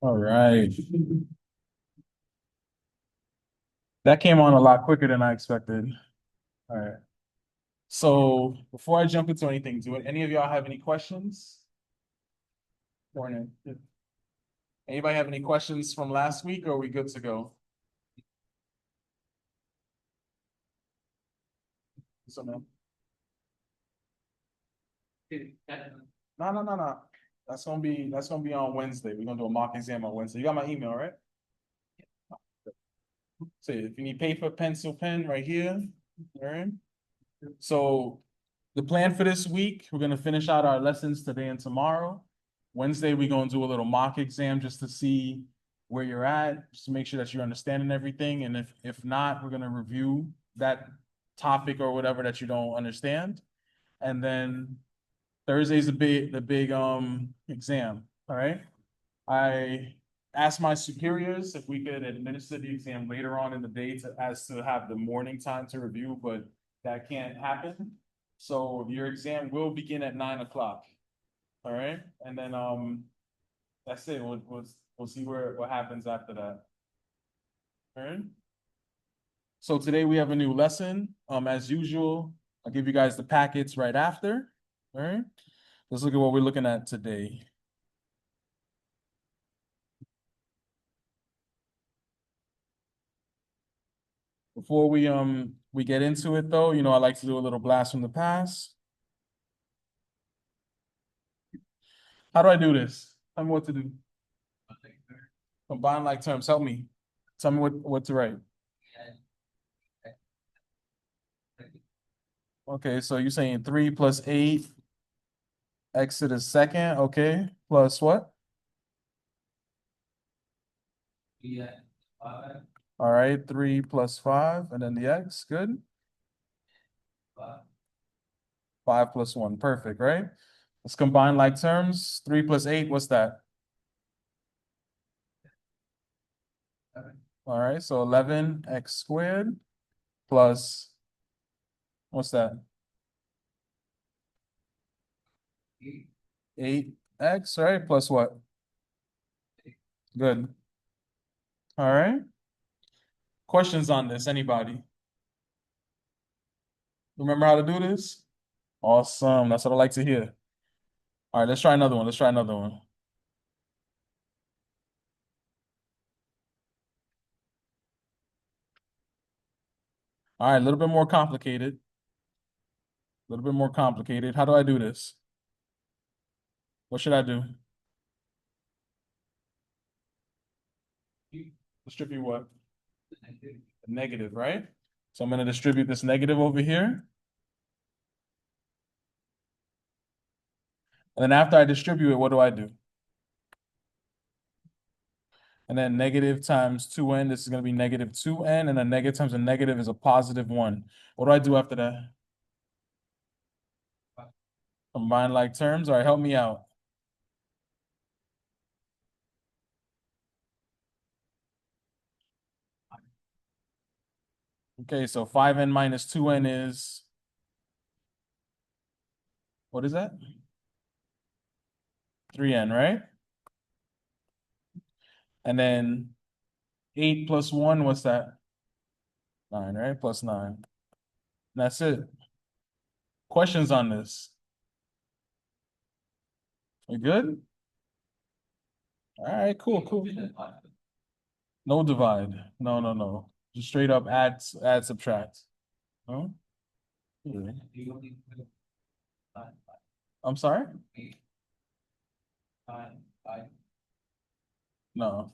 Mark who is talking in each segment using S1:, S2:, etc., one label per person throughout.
S1: All right. That came on a lot quicker than I expected. All right. So before I jump into anything, do any of y'all have any questions? Morning. Anybody have any questions from last week, or are we good to go? So no. No, no, no, no. That's gonna be on Wednesday. We're gonna do a mock exam on Wednesday. You got my email, right? So if you need paper, pencil, pen, right here. All right. So the plan for this week, we're gonna finish out our lessons today and tomorrow. Wednesday, we're gonna do a little mock exam just to see where you're at, just to make sure that you're understanding everything. And if not, we're gonna review that topic or whatever that you don't understand. And then Thursday's the big exam. All right. I asked my superiors if we could administer the exam later on in the day as to have the morning time to review, but that can't happen. So your exam will begin at 9 o'clock. All right. And then that's it. We'll see what happens after that. All right. So today we have a new lesson. As usual, I'll give you guys the packets right after. All right. Let's look at what we're looking at today. Before we get into it though, I like to do a little blast from the past. How do I do this? Tell me what to do. Combine like terms. Help me. Tell me what to write. Okay, so you're saying 3 plus 8, x to the second, okay, plus what? All right, 3 plus 5, and then the x, good. 5 plus 1, perfect, right? Let's combine like terms. 3 plus 8, what's that? All right, so 11x squared plus, what's that? 8x, right? Plus what? Good. All right. Questions on this, anybody? Remember how to do this? Awesome. That's what I like to hear. All right, let's try another one. Let's try another one. All right, a little bit more complicated. A little bit more complicated. How do I do this? What should I do? Distribute what? Negative, right? So I'm going to distribute this negative over here. And then after I distribute it, what do I do? And then negative times 2n, this is going to be negative 2n, and then negative times a negative is a positive 1. What do I do after that? Combine like terms. All right, help me out. Okay, so 5n minus 2n is, what is that? 3n, right? And then 8 plus 1, what's that? 9, right? Plus 9. That's it. Questions on this? We good? All right, cool, cool. No divide. No, no, no. Just straight up add, subtract. No? Yeah. I'm sorry? No.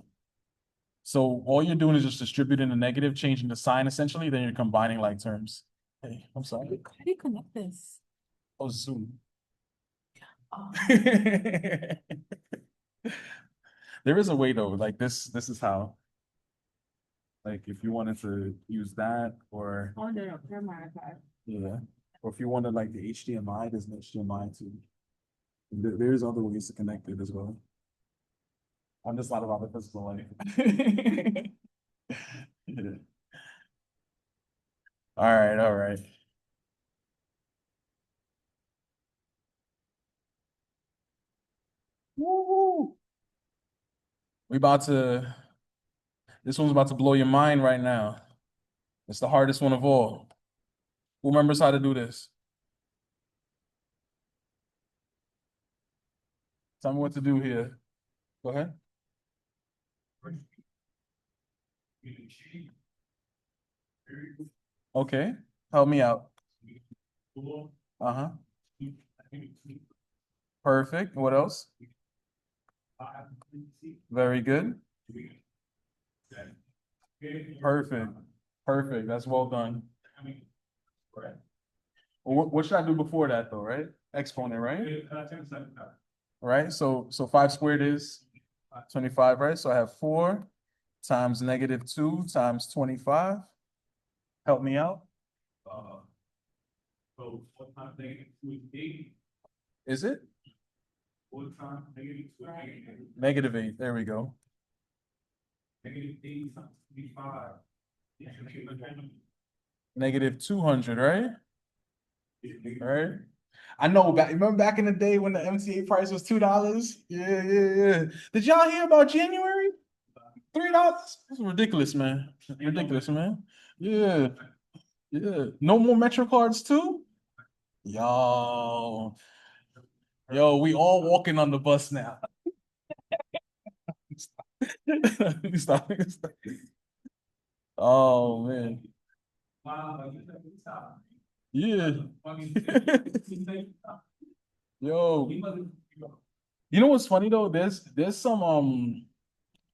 S1: So all you're doing is just distributing the negative, changing the sign essentially, then you're combining like terms. Hey, I'm sorry.
S2: How do you connect this?
S1: Oh, Zoom.
S2: Oh.
S1: There is a way though, like this is how. Like if you wanted to use that or
S2: Oh, no, camera.
S1: yeah. Or if you wanted like the HDMI, there's an HDMI too. There's other ways to connect it as well. I'm just not about the physical life. Yeah. All right, all right. Woo! This one's about to blow your mind right now. It's the hardest one of all. Who remembers how to do this? Tell me what to do here. Go ahead. Okay, help me out. Uh-huh. Perfect. What else? Very good. Perfect. Perfect. That's well done. Well, what should I do before that though, right? Exponent, right? Right? So 5 squared is 25, right? So I have 4 times -2 times 25. Help me out. Is it? -8. There we go. -200, right? Right? I know remember back in the day when the MTA price was $2? Yeah, yeah, yeah. Did y'all hear about January? $3? That's ridiculous, man. Ridiculous, man. Yeah, yeah. No more Metro cards too? Yo, we all walking on the bus now. Stop. Oh man. Yeah. Yo. You know what's funny though? There's some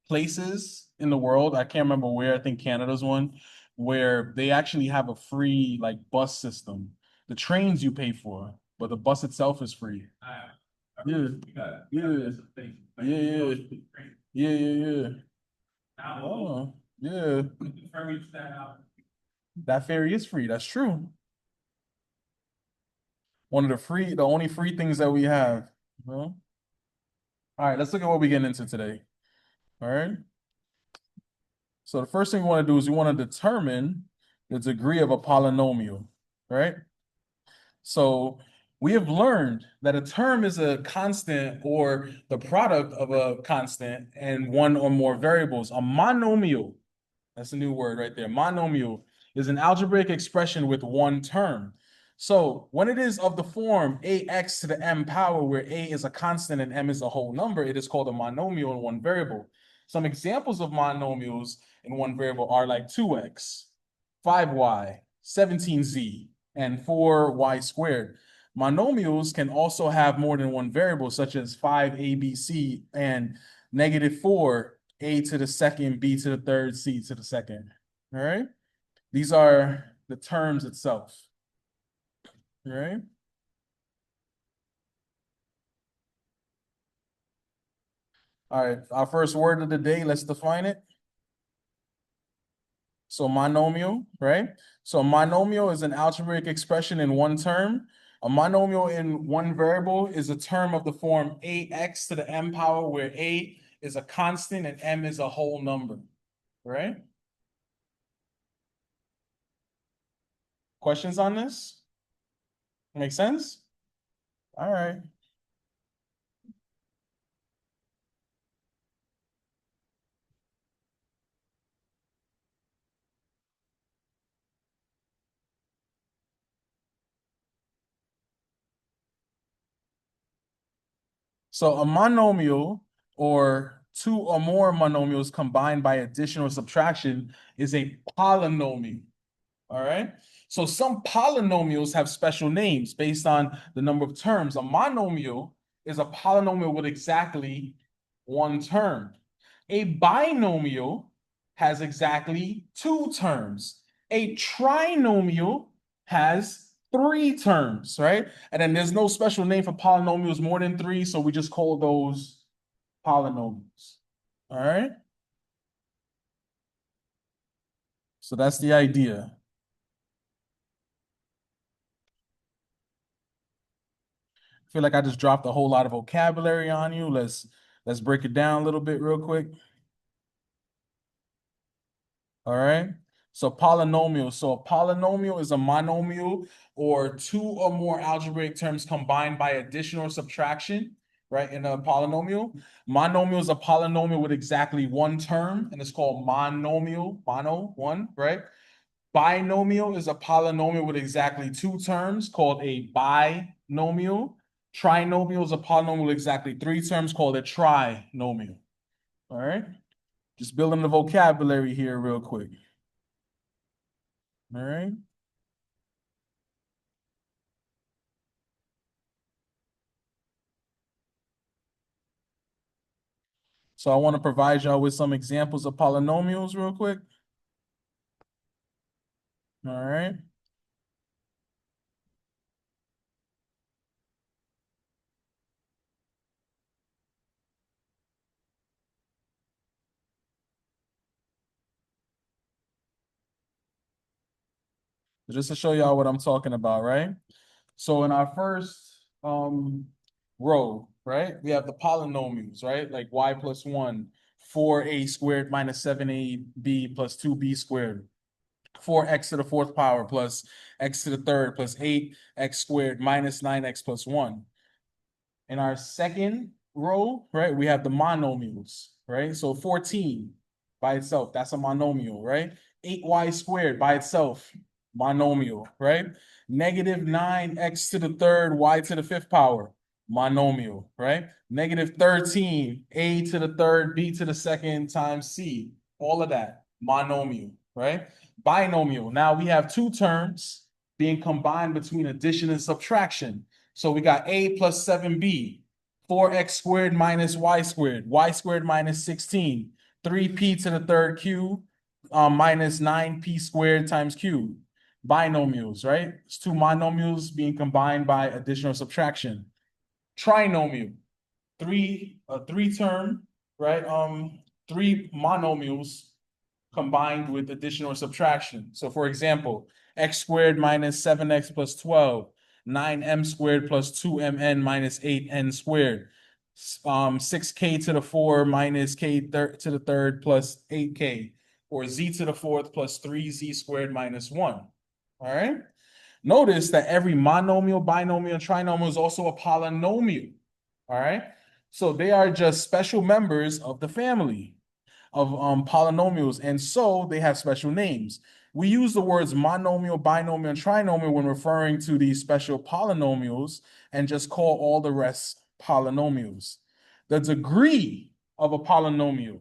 S1: places in the world, I can't remember where, I think Canada's one, where they actually have a free like bus system. The trains you pay for, but the bus itself is free. Yeah. Yeah. Yeah. Yeah, yeah, yeah. Oh, yeah. That ferry is free. That's true. The only free things that we have. All right, let's look at what we're getting into today. All right. So the first thing we want to do is we want to determine the degree of a polynomial, right? So we have learned that a term is a constant or the product of a constant and one or more variables. A monomial, that's a new word right there. Monomial is an algebraic expression with one term. So when it is of the form ax to the m power, where a is a constant and m is a whole number, it is called a monomial in one variable. Some examples of monomials in one variable are like 2x, 5y, 17z, and 4y squared. Monomials can also have more than one variable, such as 5abc and -4 a to the second, b to the third, c to the second. All right. These are the terms itself. All right. All right. Our first word of the day, let's define it. So monomial, right? So a monomial is an algebraic expression in one term. A monomial in one variable is a term of the form ax to the m power, where a is a constant and m is a whole number, right? Questions on this? Make sense? All right. So a monomial, or two or more monomials combined by addition or subtraction, is a polynomial. All right. So some polynomials have special names based on the number of terms. A monomial is a polynomial with exactly one term. A binomial has exactly 2 terms. A trinomial has 3 terms, right? And then there's no special name for polynomials more than 3, so we just call those polynomials. All right. So that's the idea. I feel like I just dropped a whole lot of vocabulary on you. Let's break it down a little bit real quick. All right. So polynomial. So a polynomial is a monomial or 2 or more algebraic terms combined by addition or subtraction. right, in a polynomial. Monomial is a polynomial with exactly one term, and it's called monomial, one, right? Binomial is a polynomial with exactly two terms called a binomial. Trinomial is a polynomial with exactly three terms called a trinomial. All right, just building the vocabulary here real quick. All right. So I want to provide y'all with some examples of polynomials real quick. All right. Just to show y'all what I'm talking about, right? So in our first row, right, we have the polynomials, right? Like y plus 1, 4a squared minus 7ab plus 2b squared, 4x to the fourth power plus x to the third plus 8x squared minus 9x plus 1. In our second row, right, we have the monomials, right? So 14 by itself, that's a monomial, right? 8y squared by itself, monomial, right? Negative 9x to the third, y to the fifth power, monomial, right? Negative 13, a to the third, b to the second times c, all of that, monomial, right? Binomial, now we have two terms being combined between addition and subtraction. So we got a plus 7b, 4x squared minus y squared minus 16, 3p to the third cube, minus 9p squared times cube. Binomials, right? It's two monomials being combined by addition or subtraction. Trinomial, three term, right? Three monomials combined with addition or subtraction. So for example, x squared minus 7x plus 12, 9m squared plus 2mn minus 8n squared, 6k to the 4 minus k to the third plus 8k, or z to the fourth plus 3z squared minus 1. All right. Notice that every monomial, binomial, and trinomial is also a polynomial. All right. So they are just special members of the family of polynomials, and so they have special names. We use the words monomial, binomial, and trinomial when referring to these special polynomials and just call all the rest polynomials. The degree of a polynomial,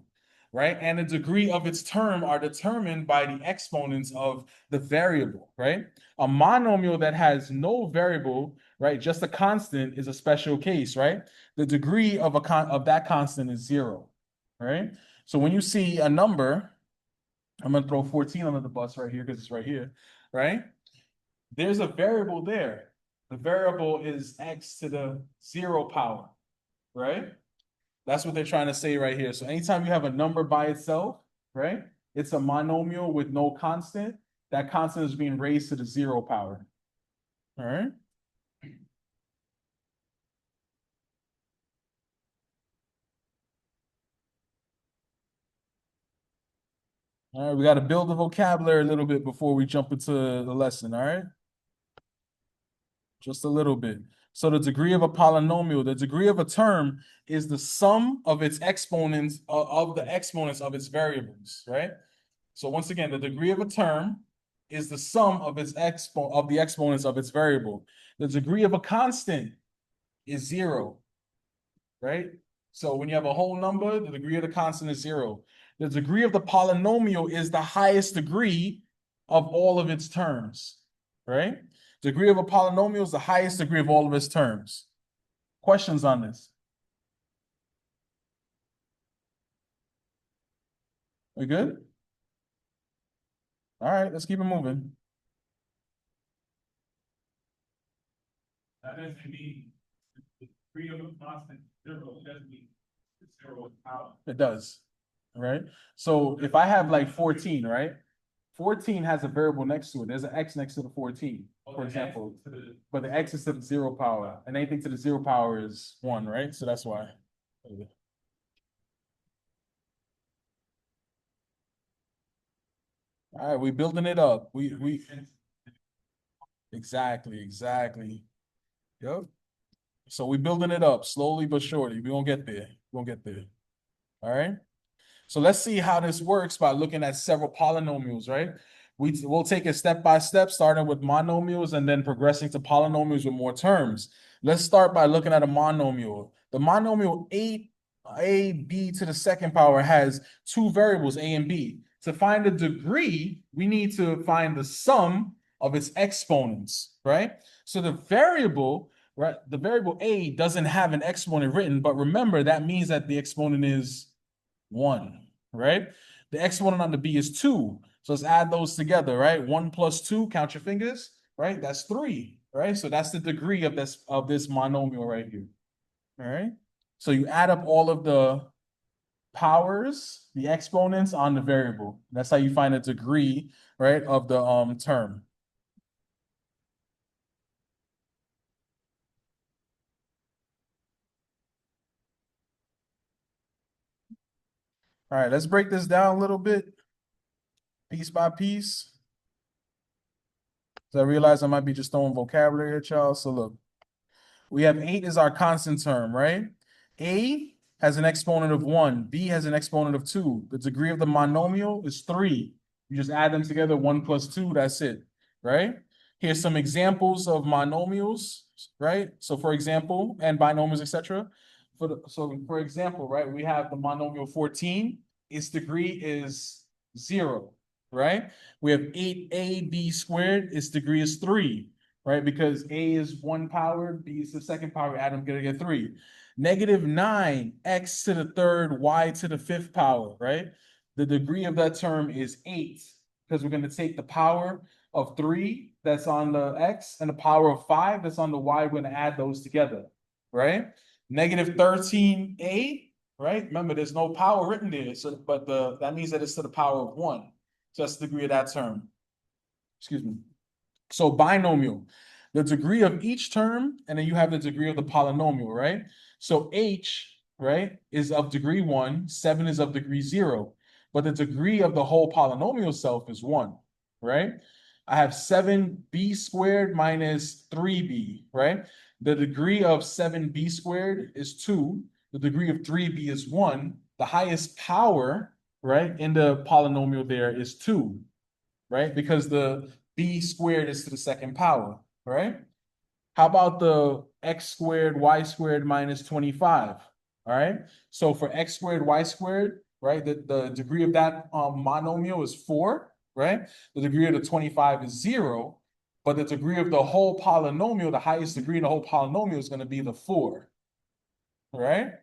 S1: right, and the degree of its term are determined by the exponents of the variable, right? A monomial that has no variable, right, just a constant, is a special case, right? The degree of that constant is 0, right? So when you see a number, I'm going to throw 14 under the bus right here because it's right here, right? There's a variable there. The variable is x to the 0 power, right? That's what they're trying to say right here. So anytime you have a number by itself, right, it's a monomial with no constant. That constant is being raised to the 0 power. All right. All right, we got to build the vocabulary a little bit before we jump into the lesson, all right? Just a little bit. So the degree of a polynomial, the degree of a term is the sum of its exponents of the exponents of its variables, right? So once again, the degree of a term is the sum of its of the exponents of its variable. The degree of a constant is 0, right? So when you have a whole number, the degree of the constant is 0. The degree of the polynomial is the highest degree of all of its terms, right? Degree of a polynomial is the highest degree of all of its terms. Questions on this? We good? All right, let's keep it moving.
S3: That doesn't mean the degree of a constant 0, doesn't mean it's 0 power.
S1: It does, right? So if I have like 14, right? 14 has a variable next to it. There's an x next to the 14, for example. But the x is to the 0 power, and anything to the 0 power is 1, right? So that's why. All right, we building it up. We exactly. Yep. So we're building it up slowly but surely. We're gonna get there. We're gonna get there. All right. So let's see how this works by looking at several polynomials, right? We'll take it step by step, starting with monomials and then progressing to polynomials with more terms. Let's start by looking at a monomial. The monomial ab to the second power has two variables, a and b. To find the degree, we need to find the sum of its exponents, right? So the variable, right, the variable a doesn't have an exponent written, but remember that means that the exponent is 1, right? The exponent on the b is 2. So let's add those together, right? 1 plus 2, count your fingers, right? That's 3, right? So that's the degree of this monomial right here. All right. So you add up all of the powers, the exponents on the variable. That's how you find the degree, right, of the term. All right, let's break this down a little bit, piece by piece. So I realize I might be just throwing vocabulary at y'all. So look, we have 8 as our constant term, right? A has an exponent of 1. B has an exponent of 2. The degree of the monomial is 3. You just add them together, 1 plus 2, that's it, right? Here's some examples of monomials, right? So for example, and binomials, etc. So for example, right, we have the monomial 14. Its degree is 0, right? We have 8ab squared. Its degree is 3, right? Because a is 1 power, b is the second power, add them together, get 3. Negative 9, x to the third, y to the fifth power, right? The degree of that term is 8, because we're going to take the power of 3 that's on the x and the power of 5 that's on the y. We're going to add those together, right? Negative 13a, right? Remember, there's no power written there, so but that means that it's to the power of 1. So that's the degree of that term. Excuse me. So binomial, the degree of each term, and then you have the degree of the polynomial, right? So h, right, is of degree 1, 7 is of degree 0, but the degree of the whole polynomial self is 1, right? I have 7b squared minus 3b, right? The degree of 7b squared is 2. The degree of 3b is 1. The highest power, right, in the polynomial there is 2, right? Because the b squared is to the second power, right? How about the x squared, y squared minus 25, all right? So for x squared, y squared, right, the degree of that monomial is 4, right? The degree of the 25 is 0, but the degree of the whole polynomial, the highest degree in the whole polynomial is going to be the 4, right?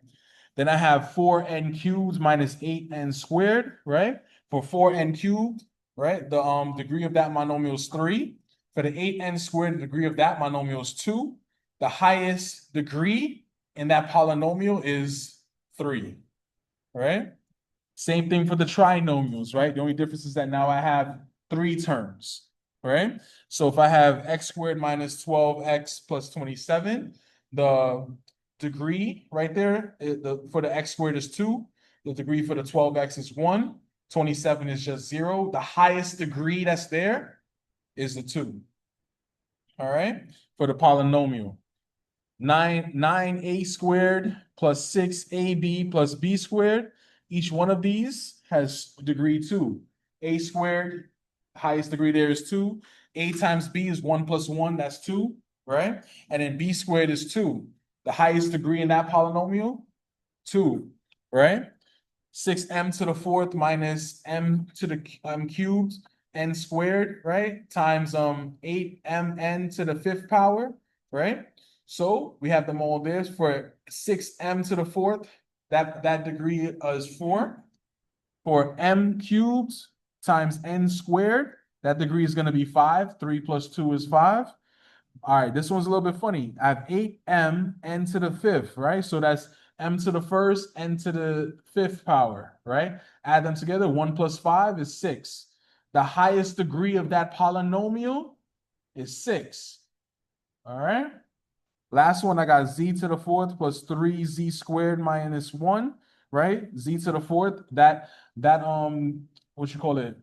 S1: Then I have 4n cubed minus 8n squared, right? For 4n cubed, right, the degree of that monomial is 3. For the 8n squared, the degree of that monomial is 2. The highest degree in that polynomial is 3, right? Same thing for the trinomials, right? The only difference is that now I have 3 terms, right? So if I have x squared minus 12x plus 27, the degree right there, for the x squared is 2. The degree for the 12x is 1. 27 is just 0. The highest degree that's there is the 2. All right, for the polynomial. 9a squared plus 6ab plus b squared. Each one of these has degree 2. A squared, highest degree there is 2. A times b is 1 plus 1, that's 2, right? And then b squared is 2. The highest degree in that polynomial, 2, right? 6m to the fourth minus m to the cubed, n squared, right? Times 8mn to the fifth power, right? So we have them all there for 6m to the fourth. That degree is 4. For m cubed times n squared, that degree is going to be 5. 3 plus 2 is 5. All right, this one's a little bit funny. I have 8m n to the fifth, right? So that's m to the first, n to the fifth power, right? Add them together, 1 plus 5 is 6. The highest degree of that polynomial is 6, all right? Last one, I got z to the fourth plus 3z squared minus 1, right? Z to the fourth, what you call it?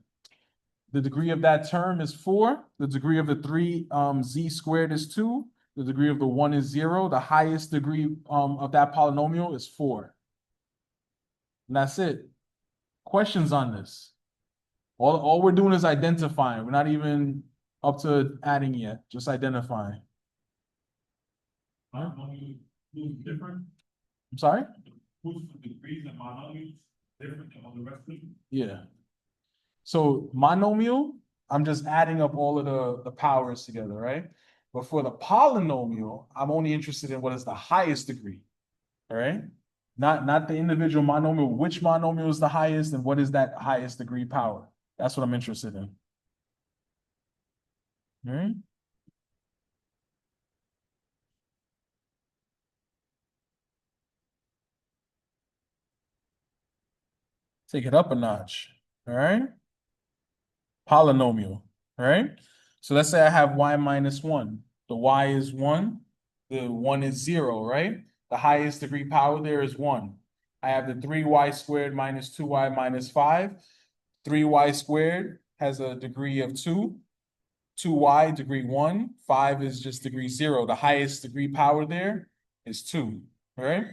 S1: The degree of that term is 4. The degree of the 3 z squared is 2. The degree of the 1 is 0. The highest degree of that polynomial is 4. And that's it. Questions on this? All we're doing is identifying. We're not even up to adding yet, just identifying.
S3: Who's different?
S1: I'm sorry?
S3: Who's the degrees and monomials different than all the rest of them?
S1: Yeah. So monomial, I'm just adding up all of the powers together, right? But for the polynomial, I'm only interested in what is the highest degree, all right? Not the individual monomial, which monomial is the highest and what is that highest degree power? That's what I'm interested in. All right? Take it up a notch, all right? Polynomial, all right? So let's say I have y minus 1. The y is 1. The 1 is 0, right? The highest degree power there is 1. I have the 3y squared minus 2y minus 5. 3y squared has a degree of 2. 2y degree 1. 5 is just degree 0. The highest degree power there is 2, all right?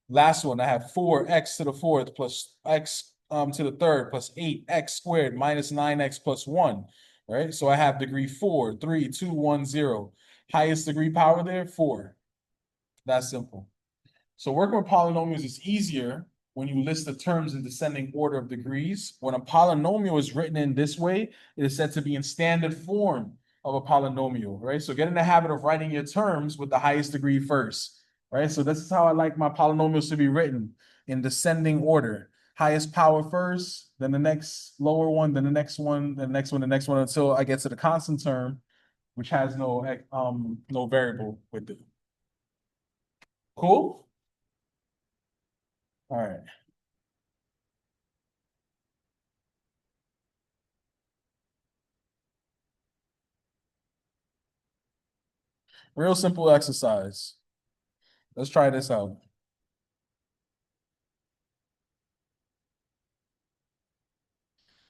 S1: Last one, I have 4x to the 4th plus x to the 3rd plus 8x squared minus 9x plus 1, right? So I have degree 4, 3, 2, 1, 0. Highest degree power there, 4. That's simple. So working with polynomials is easier when you list the terms in descending order of degrees. When a polynomial is written in this way, it is said to be in standard form of a polynomial, right? So get in the habit of writing your terms with the highest degree first, right? So this is how I like my polynomials to be written in descending order. Highest power first, then the next lower one, then the next one, then the next one, the next one, until I get to the constant term, which has no variable with it. Cool? All right. Real simple exercise. Let's try this out.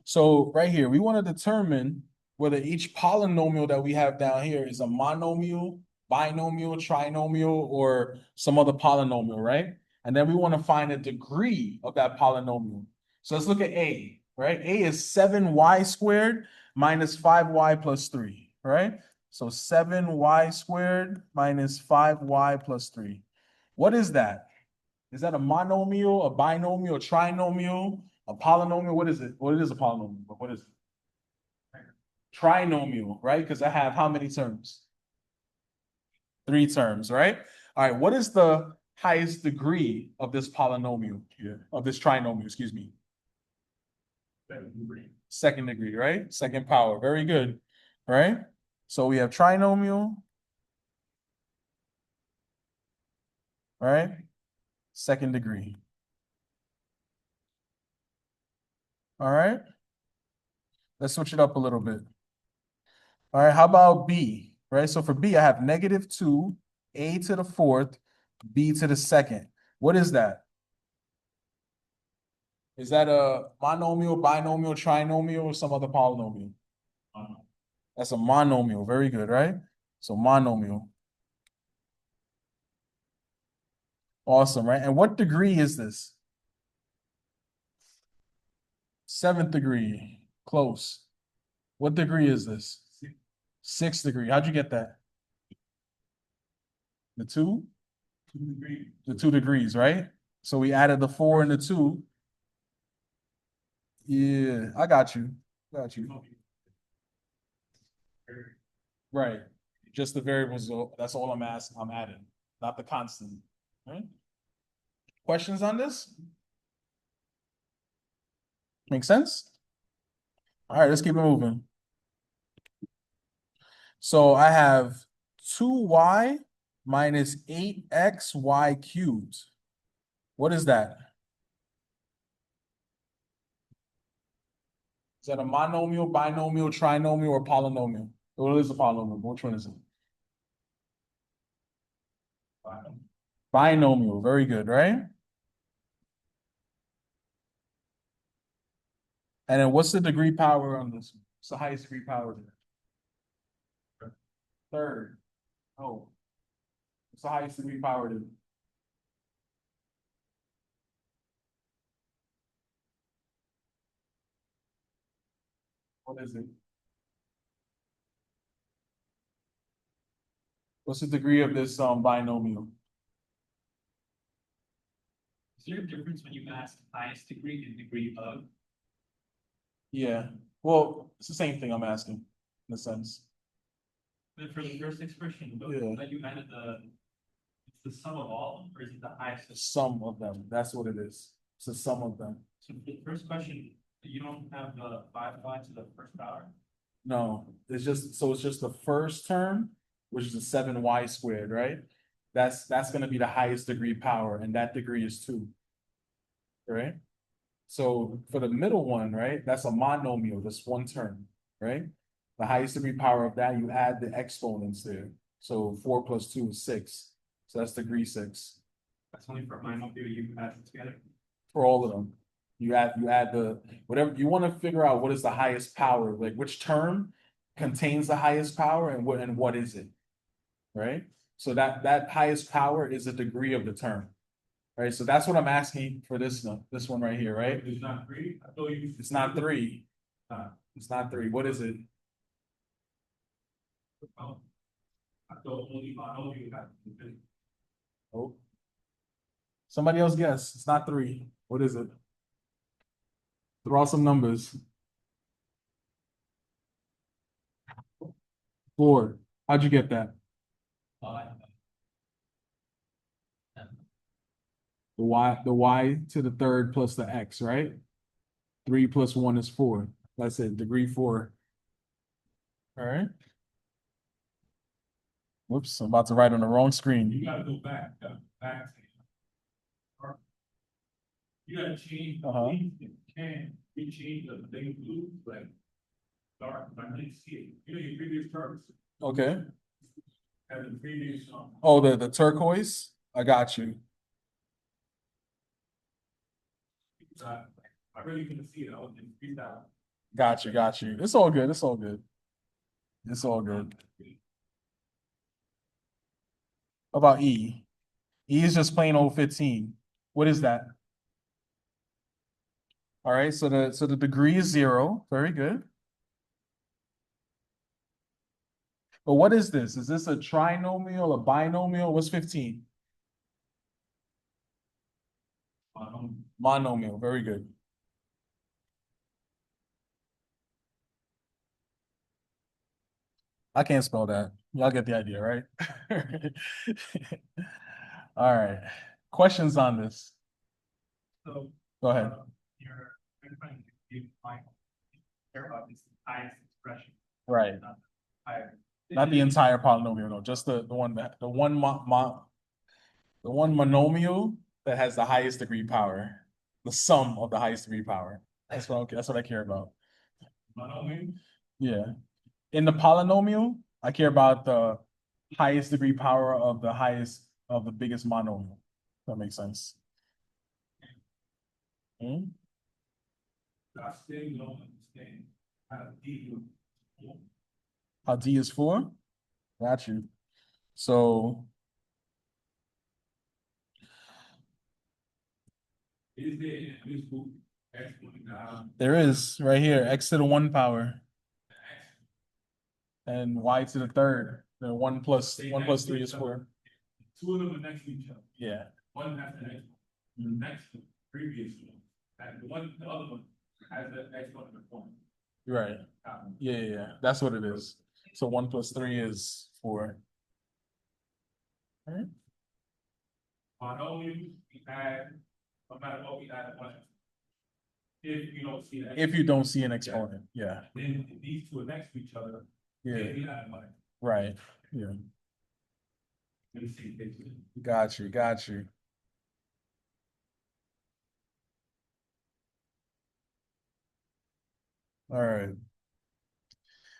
S1: So right here, we want to determine whether each polynomial that we have down here is a monomial, binomial, trinomial, or some other polynomial, right? And then we want to find a degree of that polynomial. So let's look at A, right? A is 7y squared minus 5y plus 3, right? So 7y squared minus 5y plus 3. What is that? Is that a monomial, a binomial, a trinomial, a polynomial? What is it? Well, it is a polynomial, but what is it? Trinomial, right? Because I have how many terms? 3 terms, right? All right, what is the highest degree of this polynomial here, of this trinomial, excuse me? Second degree, right? Second power, very good, right? So we have trinomial, right? Second degree. All right, let's switch it up a little bit. All right, how about B, right? So for B, I have -2, a to the 4th, b to the 2nd. What is that? Is that a monomial, binomial, trinomial, or some other polynomial? That's a monomial. Very good, right? So monomial. Awesome, right? And what degree is this? 7th degree. Close. What degree is this? 6th degree. How'd you get that? The 2? The 2 degrees, right? So we added the 4 and the 2. Yeah, I got you. Got you. Right. Just the variables, that's all I'm asking, I'm adding, not the constant. Right? Questions on this? Make sense? All right, let's keep it moving. So I have 2y minus 8xy cubed. What is that? Is that a monomial, binomial, trinomial, or polynomial? What is a polynomial? Which one is it? Binomial. Very good, right? And then what's the degree power on this? What's the highest degree power there? Third. Oh, What's the highest degree power to? What is it? What's the degree of this binomial?
S3: Is there a difference when you ask highest degree and degree of?
S1: Yeah, well, it's the same thing I'm asking, in a sense.
S3: But for the first expression,
S1: Yeah.
S3: that you added it's the sum of all, or is it the highest?
S1: The sum of them, that's what it is. It's the sum of them.
S3: So for the first question, you don't have the 5y to the first power?
S1: No, it's just the first term, which is the 7y squared, right? That's gonna be the highest degree power, and that degree is 2. Right? So for the middle one, right, that's a monomial, that's one term, right? The highest degree power of that, you add the exponents there. So 4 plus 2 is 6. So that's degree 6
S3: That's only for binomial, you add it together.
S1: for all of them. You add the, whatever, you want to figure out what is the highest power, like which term contains the highest power and what is it? Right? So that highest power is a degree of the term. Right? So that's what I'm asking for this one right here, right?
S3: It's not 3, I thought you.
S1: It's not 3. It's not 3. What is it?
S3: Oh. I thought only binomial had.
S1: Oh. Somebody else guess. It's not 3. What is it? Throw out some numbers. 4. How'd you get that? The y to the third plus the x, right? 3 plus 1 is 4. That's it, degree 4. All right. Whoops, I'm about to write on the wrong screen.
S3: You gotta go back. You gotta change.
S1: Uh-huh.
S3: We change the thing blue, like dark, but I didn't see it. You know, your previous terms
S1: Okay.
S3: had the previous,
S1: Oh, the turquoise? I got you.
S3: I really couldn't see it. I was in freestyle.
S1: Got you. It's all good. It's all good. It's all good. How about E? E is just plain old 15. What is that? All right, so the degree is 0. Very good. But what is this? Is this a trinomial, a binomial? What's 15? Monomial. Very good. I can't spell that. Y'all get the idea, right? All right. Questions on this?
S3: So.
S1: Go ahead.
S3: You're trying to give my care about this highest expression.
S1: Right.
S3: Higher.
S1: Not the entire polynomial, no, just the one monomial that has the highest degree power. The sum of the highest degree power. That's what I care about.
S3: Monomial?
S1: Yeah. In the polynomial, I care about the highest degree power of the biggest monomial. That makes sense. Hmm?
S3: I still don't understand how D.
S1: How D is 4? Got you. So
S3: Is there in this book exponent?
S1: there is right here, x to the 1 power and y to the third. The 1 plus 3 is 4.
S3: Two of them are next to each other.
S1: Yeah.
S3: One has the next one. The next one, previous one. And the other one has the exponent in the form.
S1: Right. Yeah. That's what it is. So 1 plus 3 is 4. All right.
S3: Monomials, we add, no matter what we add, one. If you don't see that.
S1: If you don't see an exponent, yeah.
S3: Then these two are next to each other.
S1: Yeah.
S3: Then we add one.
S1: Right. Yeah.
S3: Let me see.
S1: Got you. All right.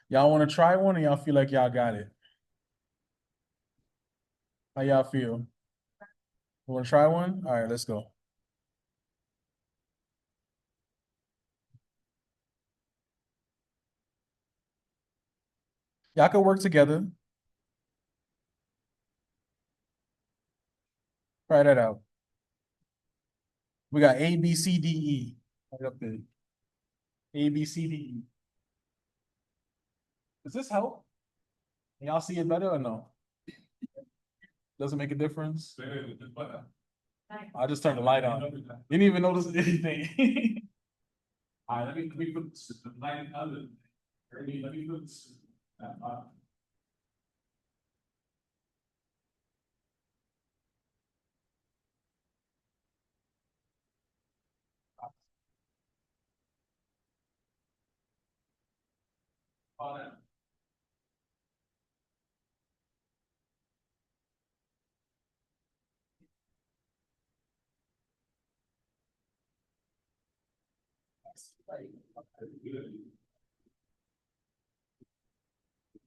S1: Y'all want to try one or y'all feel like y'all got it? How y'all feel? Want to try one? All right, let's go. Y'all can work together. Try that out. We got A, B, C, D, E. Right up there. A, B, C, D, E. Does this help? Y'all see it better or no? Doesn't make a difference? I just turned the light on. You didn't even notice anything.
S3: Alright, let me put the light other. Let me put this.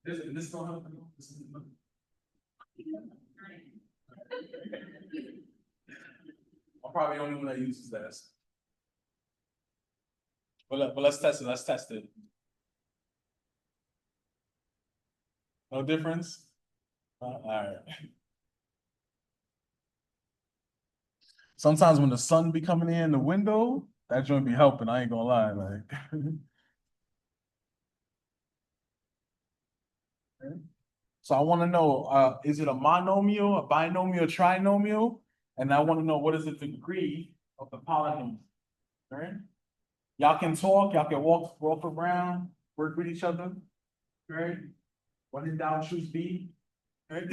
S3: This don't help.
S1: I'm probably the only one that uses that. But let's test it. Let's test it. No difference? All right. Sometimes when the sun be coming in the window, that joint be helping. I ain't gonna lie, like. So I want to know, is it a monomial, a binomial, trinomial? And I want to know what is the degree of the polynomial. All right? Y'all can talk, y'all can walk around, work with each other. Right? When in doubt, choose B. Right?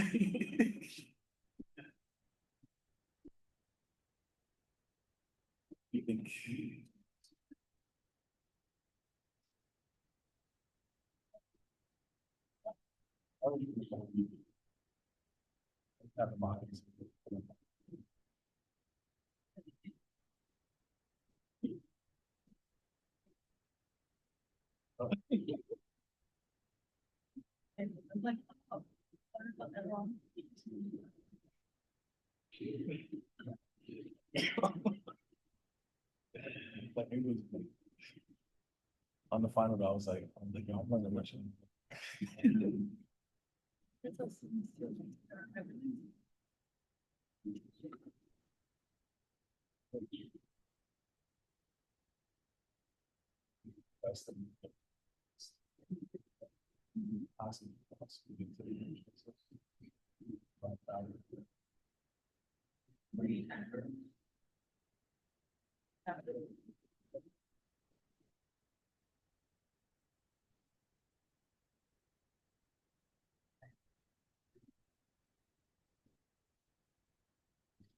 S1: You think? On the final, I was like, I'm thinking, I'm not gonna That's the.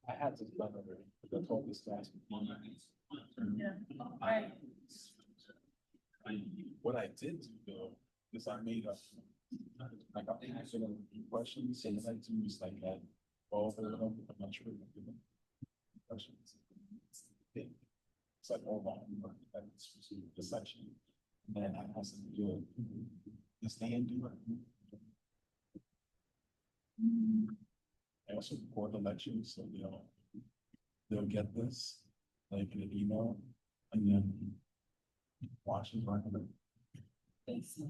S1: I had this done already, but I told this guy. What I did do though, is I made a, like, I'm answering questions, and I do is like that. All over, I'm not sure. Questions. Yeah. It's like all about the section. And then I asked them to do it. This day and do it. I also record the lectures, so they'll get this, like in an email, and then watch it right away.
S2: Thanks.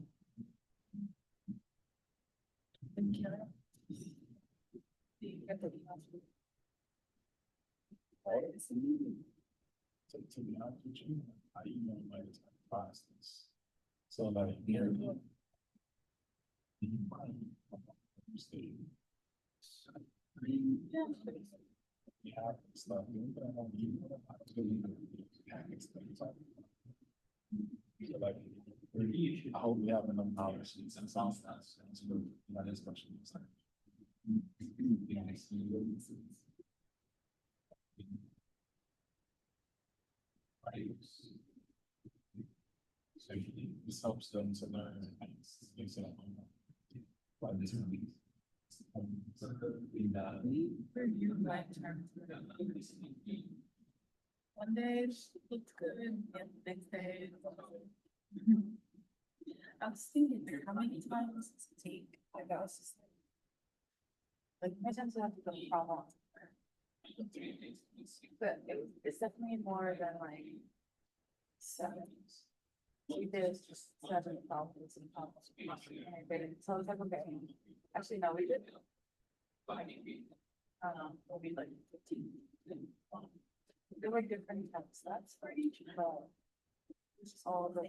S1: To be honest with you, I email my classes. So like here. We have stuff. So like, I hope we have enough knowledge and sound stats to do that discussion. So this helps them to learn things.
S2: One day looked good, and the next day. I was thinking, how many times does it take? Like, I was just like, my times I have to go to problem. But it's definitely more than like 7. We did just 7 problems and problems. So I was like, okay, actually, no, we did. will be like 15. There were different types, that's for each, this is all of the.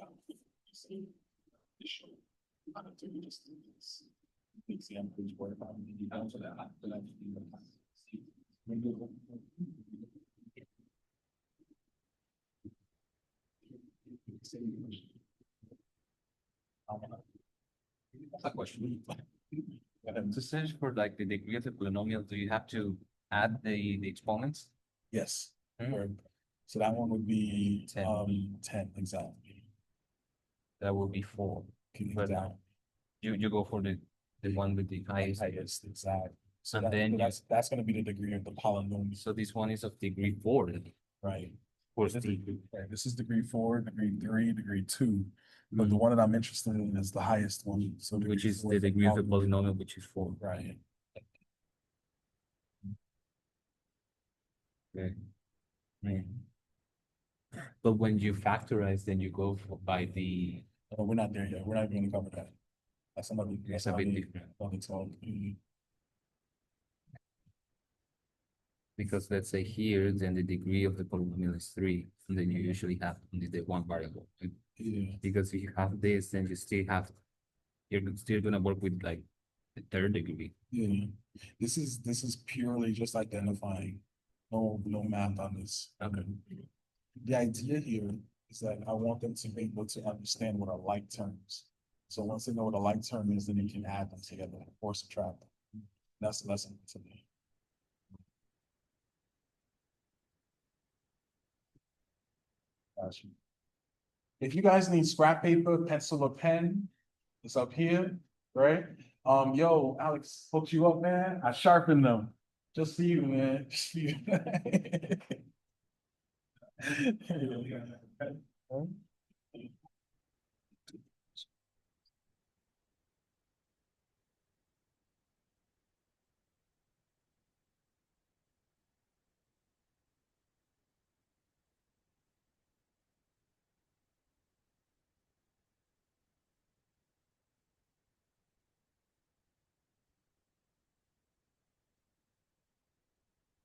S1: Examples where about maybe down to that.
S4: That's a question. To search for like the degree of the polynomial, do you have to add the exponents?
S1: Yes.
S4: Hmm.
S1: Or- So that one would be
S4: 10.
S1: 10, exactly.
S4: That will be 4.
S1: Okay,
S4: But
S1: down.
S4: you go for the one with the highest.
S1: Highest, exactly. So
S4: And
S1: that,
S4: then
S1: that's gonna be the degree of the polynomial,
S4: So this one is of degree 4.
S1: right?
S4: For
S1: This is,
S4: the,
S1: right, this is degree 4, degree 3, degree 2. But the one that I'm interested in is the highest one, so.
S4: which
S1: degree
S4: is
S1: 4
S4: the
S1: the
S4: degree of the polynomial, which is 4.
S1: Right.
S4: Okay. But when you factorize, then you go by the,
S1: Oh, we're not there yet. We're not even gonna cover that. That's another.
S4: it's a bit different.
S1: Another talk.
S4: Because let's say here, then the degree of the polynomial is 3, and then you usually have only the one variable.
S1: Yeah,
S4: Because if you have this, then you still have, you're still gonna work with like the 3rd degree.
S1: yeah. This is purely just identifying. No math on this.
S4: Okay.
S1: The idea here is that I want them to be able to understand what are like terms. So once they know what a like term is, then you can add them together or subtract them. That's the lesson today. Gotcha. If you guys need scrap paper, pencil or pen, it's up here, right? Yo, Alex hooked you up, man. I sharpened them. Just for you, man. Just for you.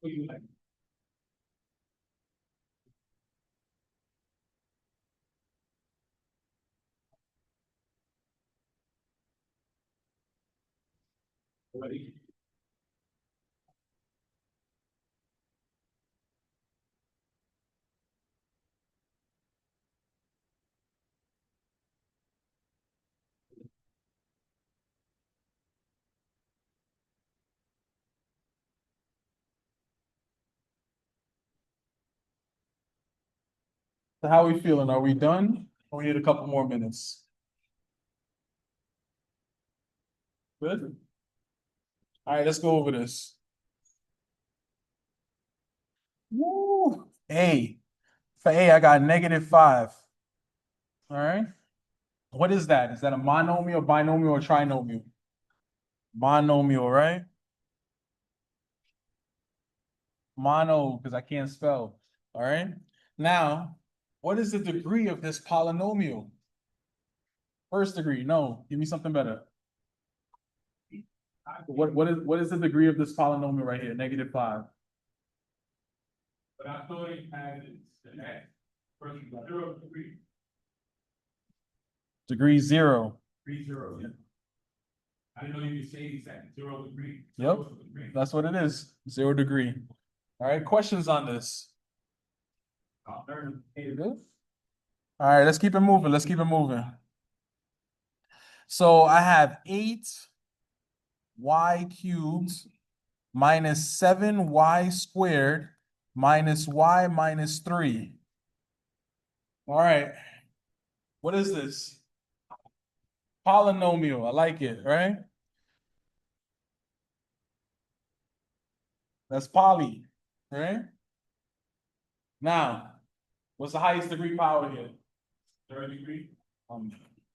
S1: What do you like? Ready? So how are we feeling? Are we done? Or we need a couple more minutes? Good? All right, let's go over this. Woo! A. For A, I got -5. All right. What is that? Is that a monomial, binomial, or trinomial? Monomial, right? Mono, because I can't spell. All right. Now, what is the degree of this polynomial? First degree. No, give me something better. What is the degree of this polynomial right here? -5.
S3: But I thought it had the x versus 0 degree,
S1: Degree 0.
S3: 0. Yeah. I didn't know you could say exact 0 degree.
S1: Yep.
S3: 0 degree.
S1: That's what it is. 0 degree. All right. Questions on this?
S3: I'll learn.
S1: All right, let's keep it moving. Let's keep it moving. So I have 8y cubed minus 7y squared minus y minus 3. All right. What is this? Polynomial. I like it, right? That's poly, right? Now, what's the highest degree power here?
S3: 3rd degree.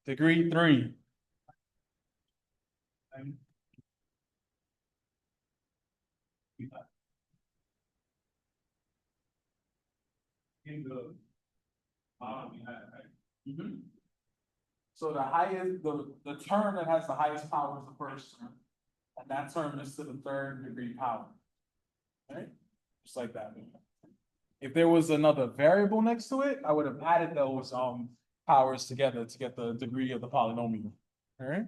S1: Degree 3.
S3: And in the bottom, we have, right?
S1: So the highest, the term that has the highest power is the first term. And that term is to the 3rd degree power. Right? Just like that. If there was another variable next to it, I would have added those powers together to get the degree of the polynomial. All right?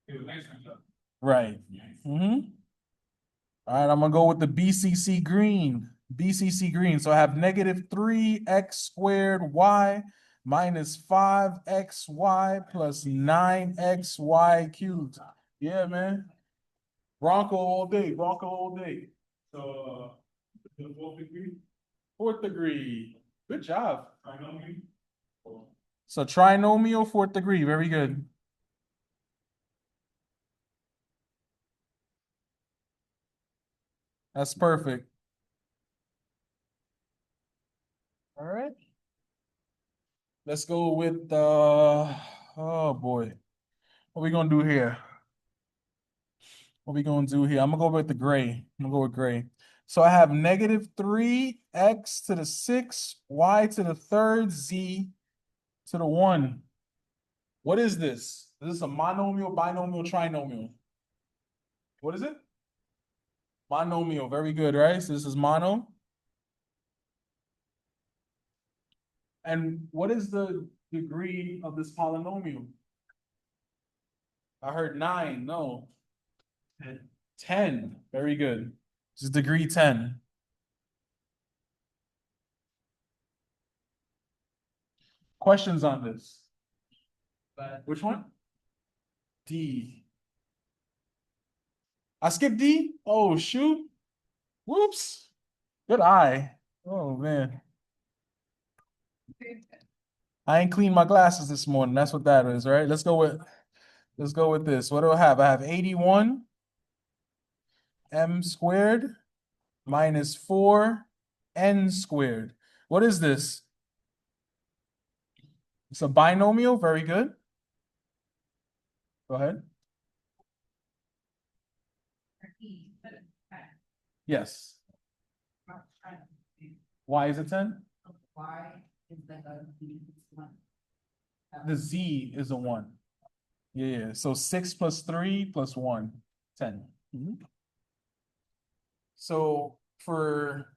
S3: It was next to each other.
S1: Right. Mm-hmm. All right, I'm gonna go with the BCC green. BCC green. So I have -3x squared y minus 5xy plus 9xy cubed. Yeah, man. Bronco all day. Bronco all day.
S3: So, the fourth degree,
S1: Fourth degree. Good job.
S3: trinomial. Or
S1: So trinomial, fourth degree. Very good. That's perfect. All right. Let's go with oh boy. What we gonna do here? What we gonna do here? I'm gonna go with the gray. I'm gonna go with gray. So I have -3x to the 6, y to the third, z to the 1. What is this? Is this a monomial, binomial, trinomial? What is it? Monomial. Very good, right? So this is mono. And what is the degree of this polynomial? I heard 9. No. 10. Very good. This is degree 10. Questions on this? Which one? D. I skipped D? Oh, shoot. Whoops. Good eye. Oh, man. I ain't cleaned my glasses this morning. That's what that is, right? Let's go with this. What do I have? I have 81 m squared minus 4 n squared. What is this? It's a binomial. Very good. Go ahead. Yes. Why is it 10?
S5: Why is that a one?
S1: The z is a 1. Yeah. So 6 plus 3 plus 1, 10. So for,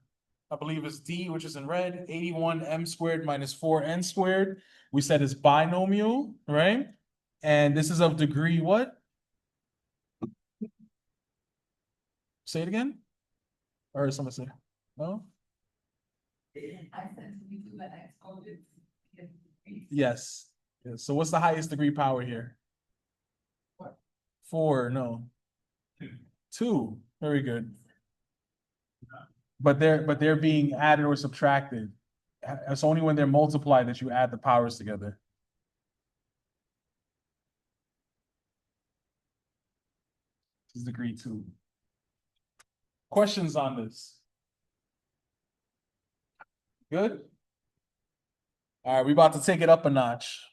S1: I believe it's D, which is in red, 81 m squared minus 4 n squared. We said it's binomial, right? And this is of degree what? Say it again? Or someone say, no?
S5: I said we do an exponent.
S1: Yes. Yes. So what's the highest degree power here? 4, no. 2. Very good. But they're being added or subtracted. It's only when they're multiplied that you add the powers together. This is degree 2. Questions on this? Good? All right, we about to take it up a notch.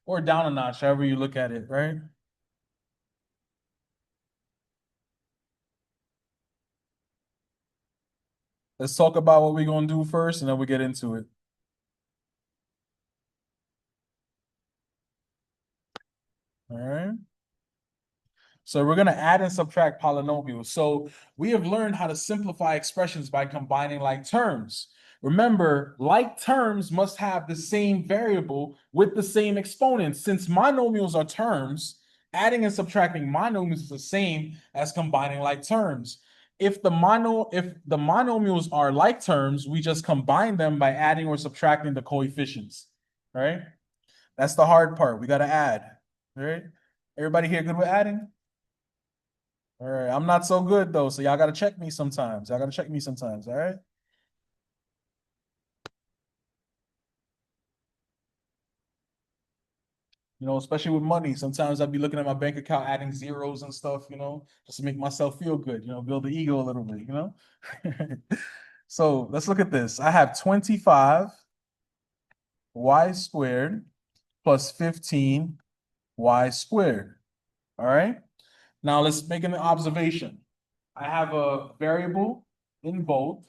S1: Or down a notch, however you look at it, right? Let's talk about what we're gonna do first, and then we get into it. All right. So we're gonna add and subtract polynomials. So we have learned how to simplify expressions by combining like terms. Remember, like terms must have the same variable with the same exponents. Since monomials are terms, adding and subtracting monomials is the same as combining like terms. If the monomials are like terms, we just combine them by adding or subtracting the coefficients, right? That's the hard part. We got to add, right? Everybody here good with adding? All right, I'm not so good though, so y'all got to check me sometimes. Y'all got to check me sometimes, all right? You know, especially with money. Sometimes I'll be looking at my bank account, adding zeros and stuff, you know, just to make myself feel good, you know, build the ego a little bit, you know? So let's look at this. I have 25 y squared plus 15 y squared. All right. Now let's make an observation. I have a variable in both.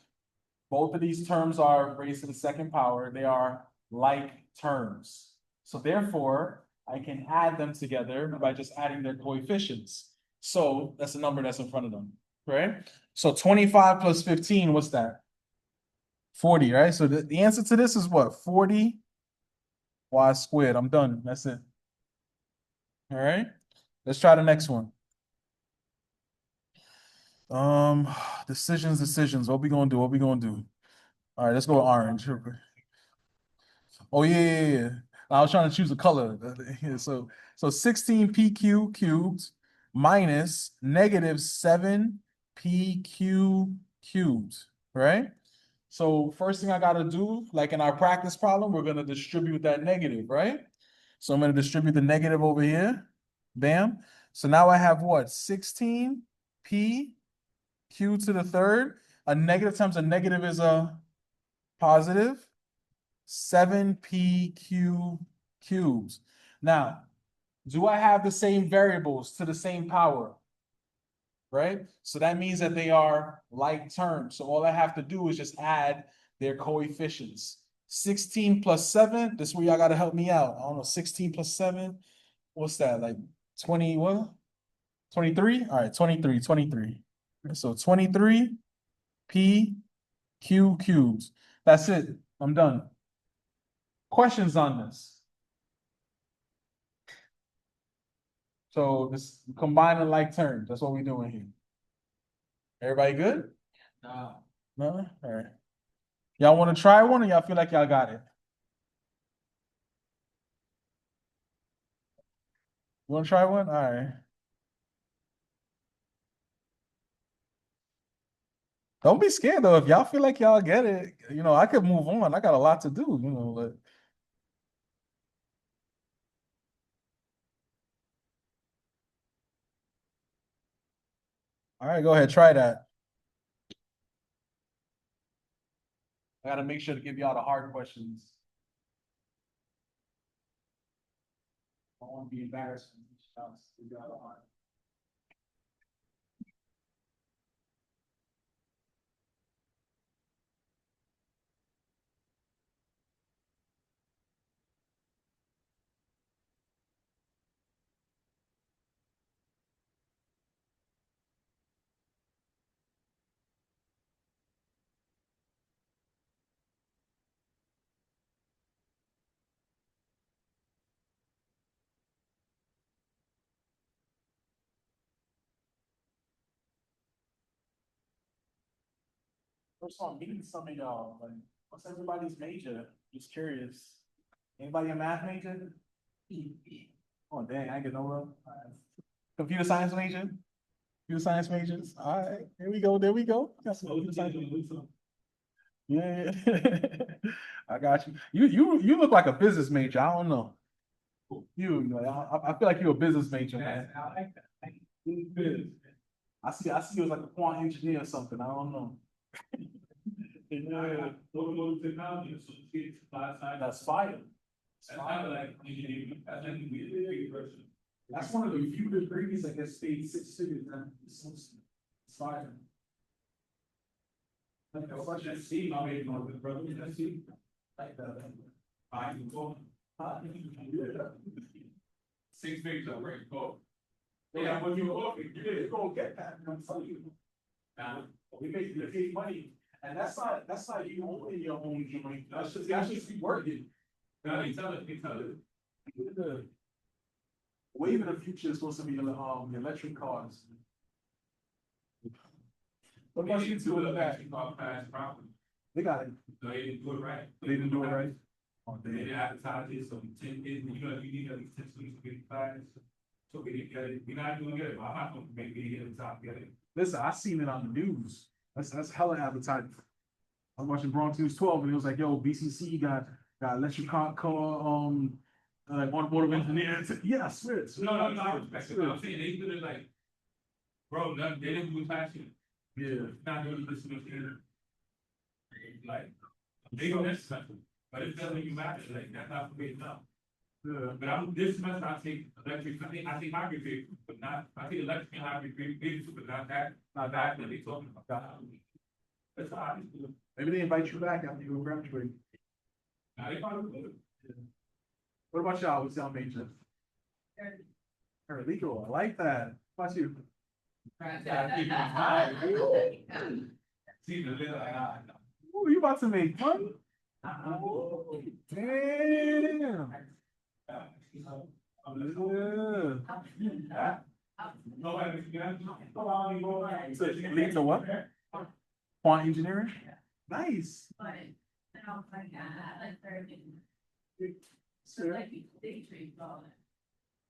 S1: Both of these terms are raised to the second power. They are like terms. So therefore, I can add them together by just adding their coefficients. So that's the number that's in front of them. right? So 25 plus 15, what's that? 40, right? So the answer to this is what? 40 y squared. I'm done. That's it. All right. Let's try the next one. Decisions. What we gonna do? What we gonna do? All right, let's go with orange. Oh yeah. I was trying to choose a color. Yeah, so 16 PQ cubed minus negative 7 PQ cubed, right? So first thing I gotta do, like in our practice problem, we're gonna distribute that negative, right? So I'm gonna distribute the negative over here. Bam. So now I have what? 16 P Q to the third. A negative times a negative is a positive. 7 PQ cubes. Now, do I have the same variables to the same power? Right? So that means that they are like terms. So all I have to do is just add their coefficients. 16 plus 7, this is where y'all gotta help me out. I don't know, 16 plus 7, what's that? Like 20, what? 23? All right, 23. So 23 PQ cubes. That's it. I'm done. Questions on this? So this combining like terms, that's what we're doing here. Everybody good?
S3: Nah.
S1: No? All right. Y'all want to try one or y'all feel like y'all got it? You want to try one? All right. Don't be scared though. If y'all feel like y'all get it, I could move on. I got a lot to do, but all right, go ahead, try that. I gotta make sure to give y'all the hard questions. I don't want to be embarrassed. Give y'all the hard. First of all, meeting some of y'all. Like, what's everybody's major? Just curious. Anybody a math major? Oh dang, I get no love. Computer science major? Computer science majors? All right, here we go. There we go. Got some computer science. Yeah, I got you. You look like a business major. I don't know. I feel like you're a business major, man.
S3: I like that. Business.
S1: I see you as like a quant engineer or something. I don't know. Yeah,
S3: Automotive technology, so it's getting supply side.
S1: that's fire.
S3: That's not like engineering, that's like we person.
S1: That's one of the few degrees that get paid 6 figures. Man. It's fire.
S3: Like, let's see, my baby, my brother, let's see.
S1: Like that.
S3: I can go. 6 figures are great, go. Yeah, when you
S1: Go get that. I'm telling you.
S3: now,
S1: We make money, and that's not you owning your own joint. That's just you working.
S3: now they tell it.
S1: The wave of the future is supposed to be electric cars. What about you two with that? They got it.
S3: So they didn't do it right.
S1: They didn't do it right. Oh,
S3: They didn't advertise it, so 10 kids, you need at least 10 students to get class. So we didn't get it, we're not doing good, I'm not gonna make it at the top, get it.
S1: Listen, I seen it on the news. That's hella advertising. I was watching Bronx News 12 and it was like, yo, BCC got electric car, like automotive engineers. Yeah, I swear it.
S3: No, I respect it, I'm saying, they did it like, bro, they didn't do it last year.
S1: Yeah.
S3: Not doing this semester. Like, they go next semester, but it doesn't even matter, like, that's not for me enough.
S1: Yeah.
S3: But this semester I take electric, I take hybrid vehicles, but not, I take electric and hybrid vehicles, but not that they talking about. That's how I do it.
S1: Maybe they invite you back after you graduate.
S3: Now they probably would.
S1: What about y'all? What's y'all major? Paralegal. I like that. What about you?
S3: Gotta keep it high. See the little,
S1: Ooh, you about to make money? Ooh, damn. Yeah. So you lead to what? Quant engineering? Nice.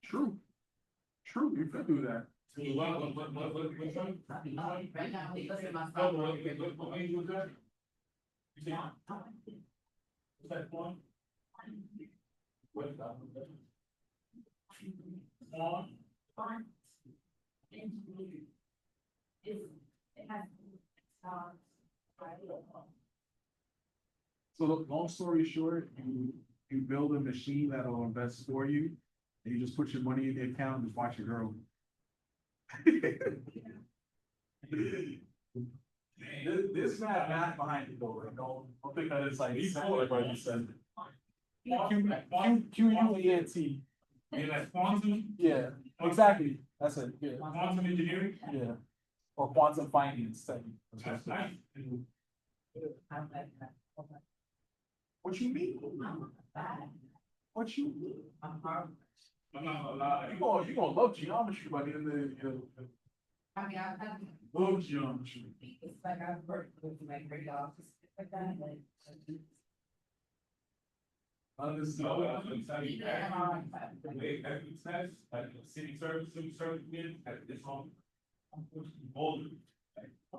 S1: True. True, you could do that.
S5: Right now, he lives in my
S1: So look, long story short, you build a machine that'll invest for you, and you just put your money in the account and just watch it grow. There's not math behind it though, right? Don't think that it's like simple like what you said. QUENT.
S3: Yeah, like quantum,
S1: Yeah, exactly. That's it. Yeah,
S3: quantum engineering.
S1: yeah. Or quantum finance.
S3: That's nice.
S1: What you mean? What you mean?
S3: I'm not gonna lie.
S1: You gonna love geometry by the end of the
S5: I mean, I've had.
S1: love geometry.
S5: It's like I've worked with my great office, like that, like.
S3: Like city service, again, it's on. Older.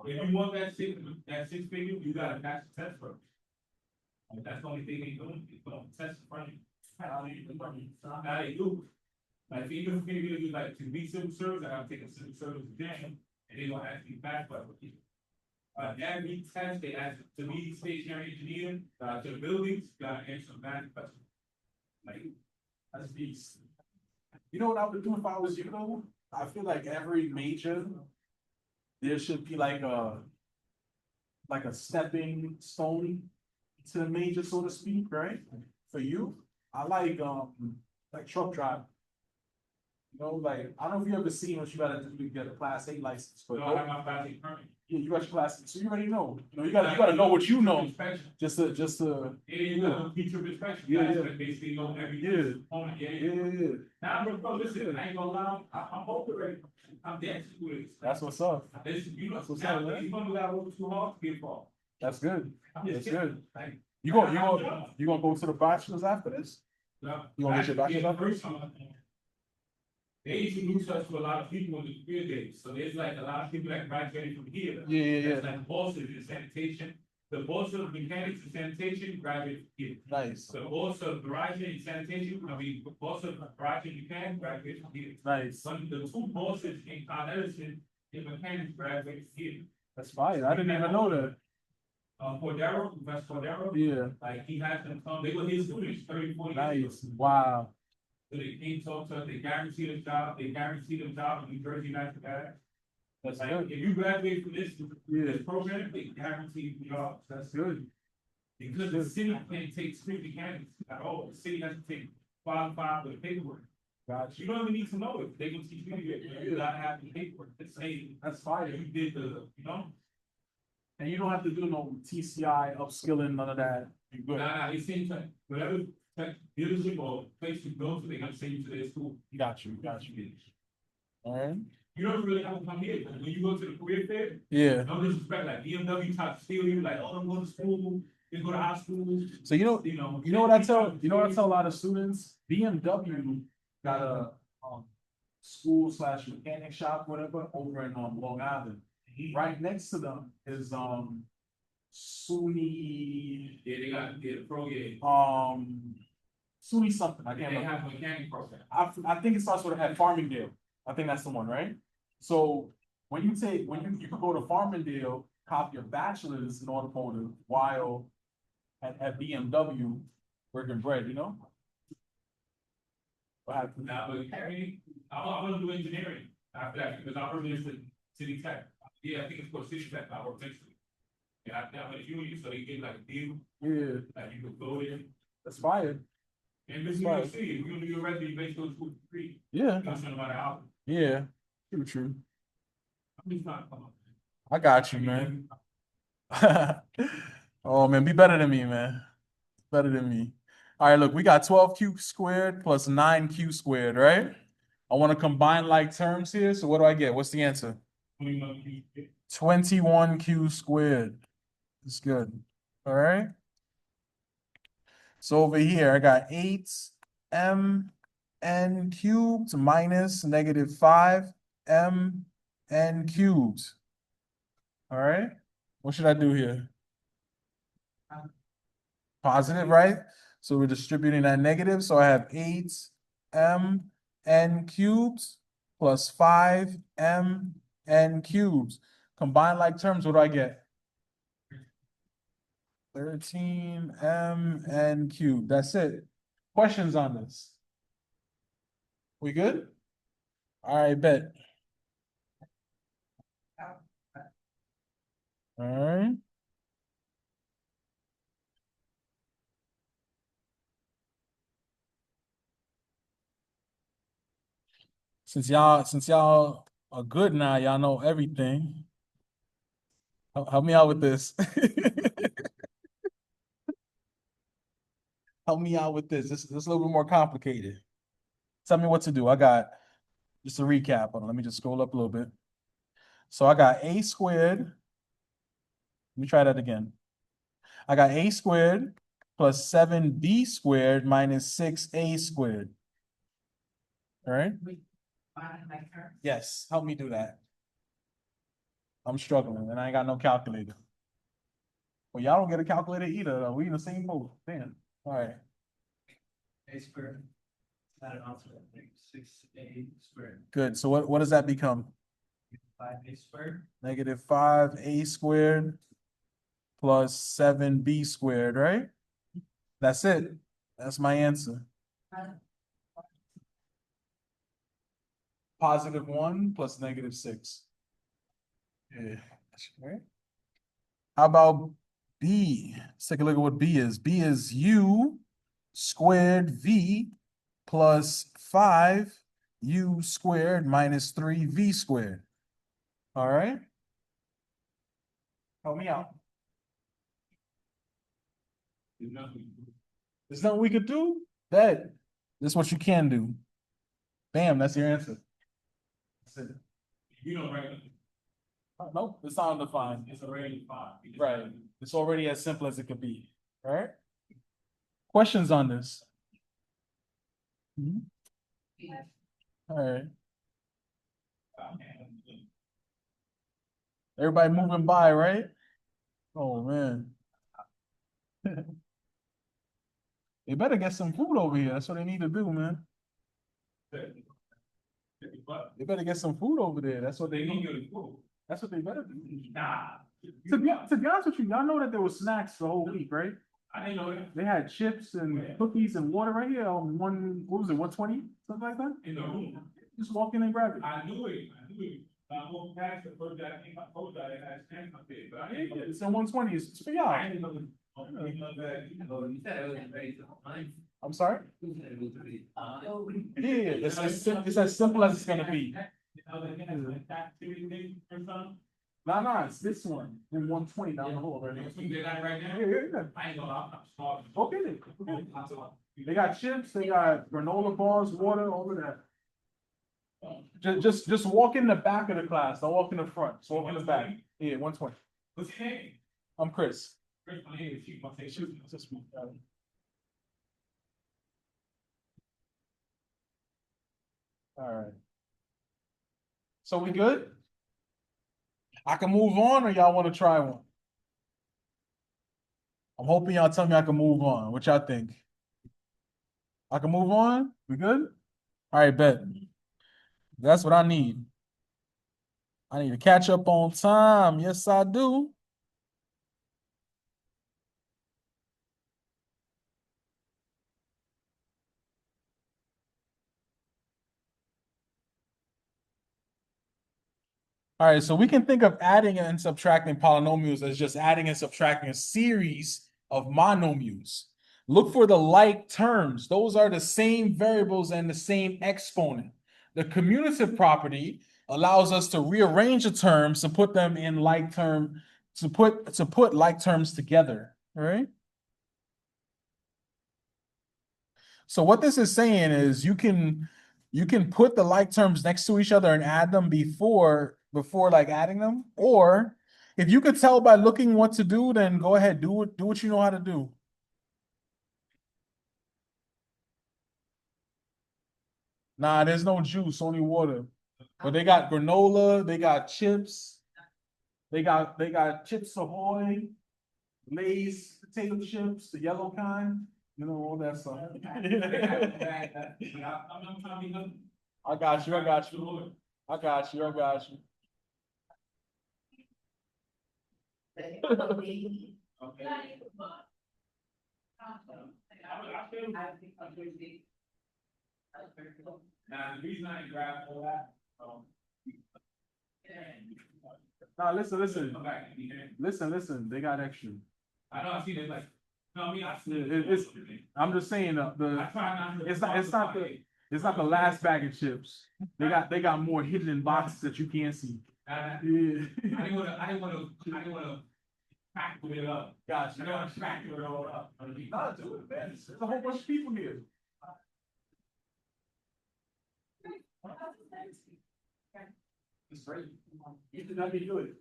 S3: If you want that six figure, you gotta pass the test first. Like, that's the only thing they doing, they put on the test in front of you. Now they do. Like, even if you do like to be civil service, I gotta take a civil service exam, and they gonna ask you back what you. Every test they ask to be stationary engineer, to the buildings, you gotta answer a math question. Like, that's beast.
S1: You know what I would do if I was you though? I feel like every major, there should be like a stepping stone to the major, so to speak, right? For you, I like truck driving. You know, like, I don't know if you ever seen what you gotta do to get a class A license, but
S3: No, I have my class A permit.
S1: yeah, you got your class, so you already know. You know, you gotta know what you know,
S3: Inspection.
S1: just to.
S3: Yeah, you know, teacher inspection.
S1: Yeah,
S3: That's
S1: yeah.
S3: what basically know every.
S1: Yeah.
S3: Component, yeah,
S1: Yeah,
S3: yeah.
S1: yeah, yeah.
S3: Now, bro, listen, I ain't gonna lie, I'm open ready. I'm dancing with it.
S1: That's what's up.
S3: Listen, you know,
S1: That's what's
S3: now,
S1: up, man.
S3: you gonna do that work too hard to get far.
S1: That's good.
S3: I'm just
S1: That's
S3: kidding.
S1: good.
S3: Like,
S1: You gonna go to the bachelor's after this?
S3: no,
S1: You gonna get your bachelor's
S3: yeah,
S1: after this?
S3: They introduce us to a lot of people in the career days, so there's like a lot of people that graduated from here.
S1: Yeah, yeah, yeah.
S3: That's like bosses in sanitation, the boss of mechanics and sanitation graduated from here.
S1: Nice,
S3: The boss of garage and sanitation, the boss of garage and mechanics graduated from here.
S1: nice.
S3: Some, the two bosses in Con Edison, in mechanics graduated from here.
S1: That's fine. I didn't even know that.
S3: Cordero, Professor Cordero,
S1: Yeah,
S3: like he had them come, they were his students 30, 40 years
S1: nice.
S3: ago.
S1: Wow.
S3: So they came talk to us, they guaranteed a job in New Jersey, United States.
S1: That's
S3: Like,
S1: good.
S3: if you graduate from this
S1: Yeah,
S3: program, they guarantee you jobs.
S1: that's good.
S3: Because the city can't take street mechanics at all, the city has to take qualified with paperwork.
S1: Gotcha.
S3: You don't even need to know it, they can teach you, you gotta have the paperwork, that say,
S1: That's
S3: you
S1: fine.
S3: did the, you know?
S1: And you don't have to do no TCI upskilling, none of that. You good.
S3: Nah, they send you, whatever, dealership or place you go to, they gonna send you to their school.
S1: Got you. Alright.
S3: You don't really have to come here, when you go to the career fair,
S1: Yeah.
S3: no disrespect, like BMW try to steal you, like, oh, I'm going to school, you go to high school,
S1: So you know what I tell a lot of students? BMW got a school / mechanic shop, whatever, over in Long Island. Right next to them is SUNY
S3: Yeah, they got, yeah, pro, yeah.
S1: SUNY something, I
S3: They
S1: can't remember.
S3: have a mechanic program.
S1: I think it starts with at Farmingdale. I think that's the one, right? So when you can go to Farmingdale, cop your bachelor's in automotive while at BMW working bread, you know? What happened?
S3: Now, but I wanna do engineering after that, because I heard this in City Tech. Yeah, I think it's called City Tech, I work next to it. Yeah, I'm a union, so they get like a deal,
S1: Yeah,
S3: like you could go in.
S1: that's fire.
S3: And this is New York City, if you're gonna do your resume, you make those school for free.
S1: Yeah,
S3: You don't spend about an hour.
S1: yeah, true.
S3: Please not come up.
S1: I got you, man. Oh, man, be better than me, man. Better than me. All right, look, we got 12q squared plus 9q squared, right? I want to combine like terms here, so what do I get? What's the answer? 21q squared. That's good. All right. So over here, I got 8m n cubed minus negative 5m n cubed. All right. What should I do here? Positive, right? So we're distributing that negative. So I have 8m n cubes plus 5m n cubes. Combine like terms, what do I get? 13m n cubed. That's it. Questions on this? We good? All right, bet. All right. Since y'all are good now, y'all know everything. Help me out with this. Help me out with this. This is a little bit more complicated. Tell me what to do. I got just a recap. Hold on, let me just scroll up a little bit. So I got a squared. Let me try that again. I got a squared plus 7b squared minus 6a squared. All right? Yes, help me do that. I'm struggling and I ain't got no calculator. Well, y'all don't get a calculator either, though. We in the same boat. Damn. All right.
S3: A squared. That answer, 6a squared.
S1: Good. So what does that become?
S3: 5a squared.
S1: Negative 5a squared plus 7b squared, right? That's it. That's my answer. Positive 1 plus negative 6. Yeah. Right. How about B? Let's take a look at what B is. B is u squared v plus 5u squared minus 3v squared. All right. Help me out. There's nothing we could do? That. This is what you can do. Bam, that's your answer. That's it.
S3: You don't write.
S1: Nope, it's not undefined.
S3: It's already 5.
S1: Right. It's already as simple as it could be. All right. Questions on this? All right. Everybody moving by, right? Oh man. They better get some food over here. That's what they need to do, man. They better get some food over there. That's what they need. That's what they better do.
S3: Nah.
S1: To be honest with you, y'all know that there was snacks the whole week, right?
S3: I didn't know that.
S1: They had chips and cookies and water right here on what was it, 120? Something like that?
S3: In the room.
S1: Just walk in and grab it.
S3: I knew it. I walked past the first day I came, I told you I had snacks up there, but I didn't know.
S1: It's in 120. It's for y'all.
S3: I didn't know.
S1: I'm sorry? Yeah, it's as simple as it's gonna be. Nah, it's this one in 120 down the hall right now.
S3: You got it right now?
S1: Yeah.
S3: I ain't gonna, I'm starving.
S1: Okay. They got chips, they got granola bars, water, all of that. Just walk in the back of the class. Don't walk in the front. Just walk in the back. Yeah, 120.
S3: What's your name?
S1: I'm Chris.
S3: Chris, my name is Chief. My name is Chief.
S1: All right. So we good? I can move on, or y'all want to try one? I'm hoping y'all tell me I can move on. What y'all think? I can move on? We good? All right, bet. That's what I need. I need to catch up on time. Yes, I do. All right, so we can think of adding and subtracting polynomials as just adding and subtracting a series of monomials. Look for the like terms. Those are the same variables and the same exponent. The commutative property allows us to rearrange the terms to put them in like term, to put like terms together, right? So what this is saying is you can put the like terms next to each other and add them before like adding them, or if you could tell by looking what to do, then go ahead, do what you know how to do. Nah, there's no juice, only water. But they got granola, they got chips, they got Chips Ahoy, Lay's potato chips, the yellow kind, you know, all that stuff.
S3: I'm trying to be good.
S1: I got you, I got you. I got you, I got you.
S3: Okay. Now, the reason I grabbed all that,
S1: Nah, listen,
S3: come back and be here.
S1: listen, they got extra.
S3: I know, I see it like, no, I mean, I see
S1: It's- I'm just saying,
S3: I try not to.
S1: it's not the last bag of chips. They got more hidden in boxes that you can't see.
S3: I
S1: Yeah.
S3: didn't wanna crack it up.
S1: Gotcha.
S3: I don't wanna crack it all up.
S1: Nah, do it, man. There's a whole bunch of people here. It's great. You did not be good.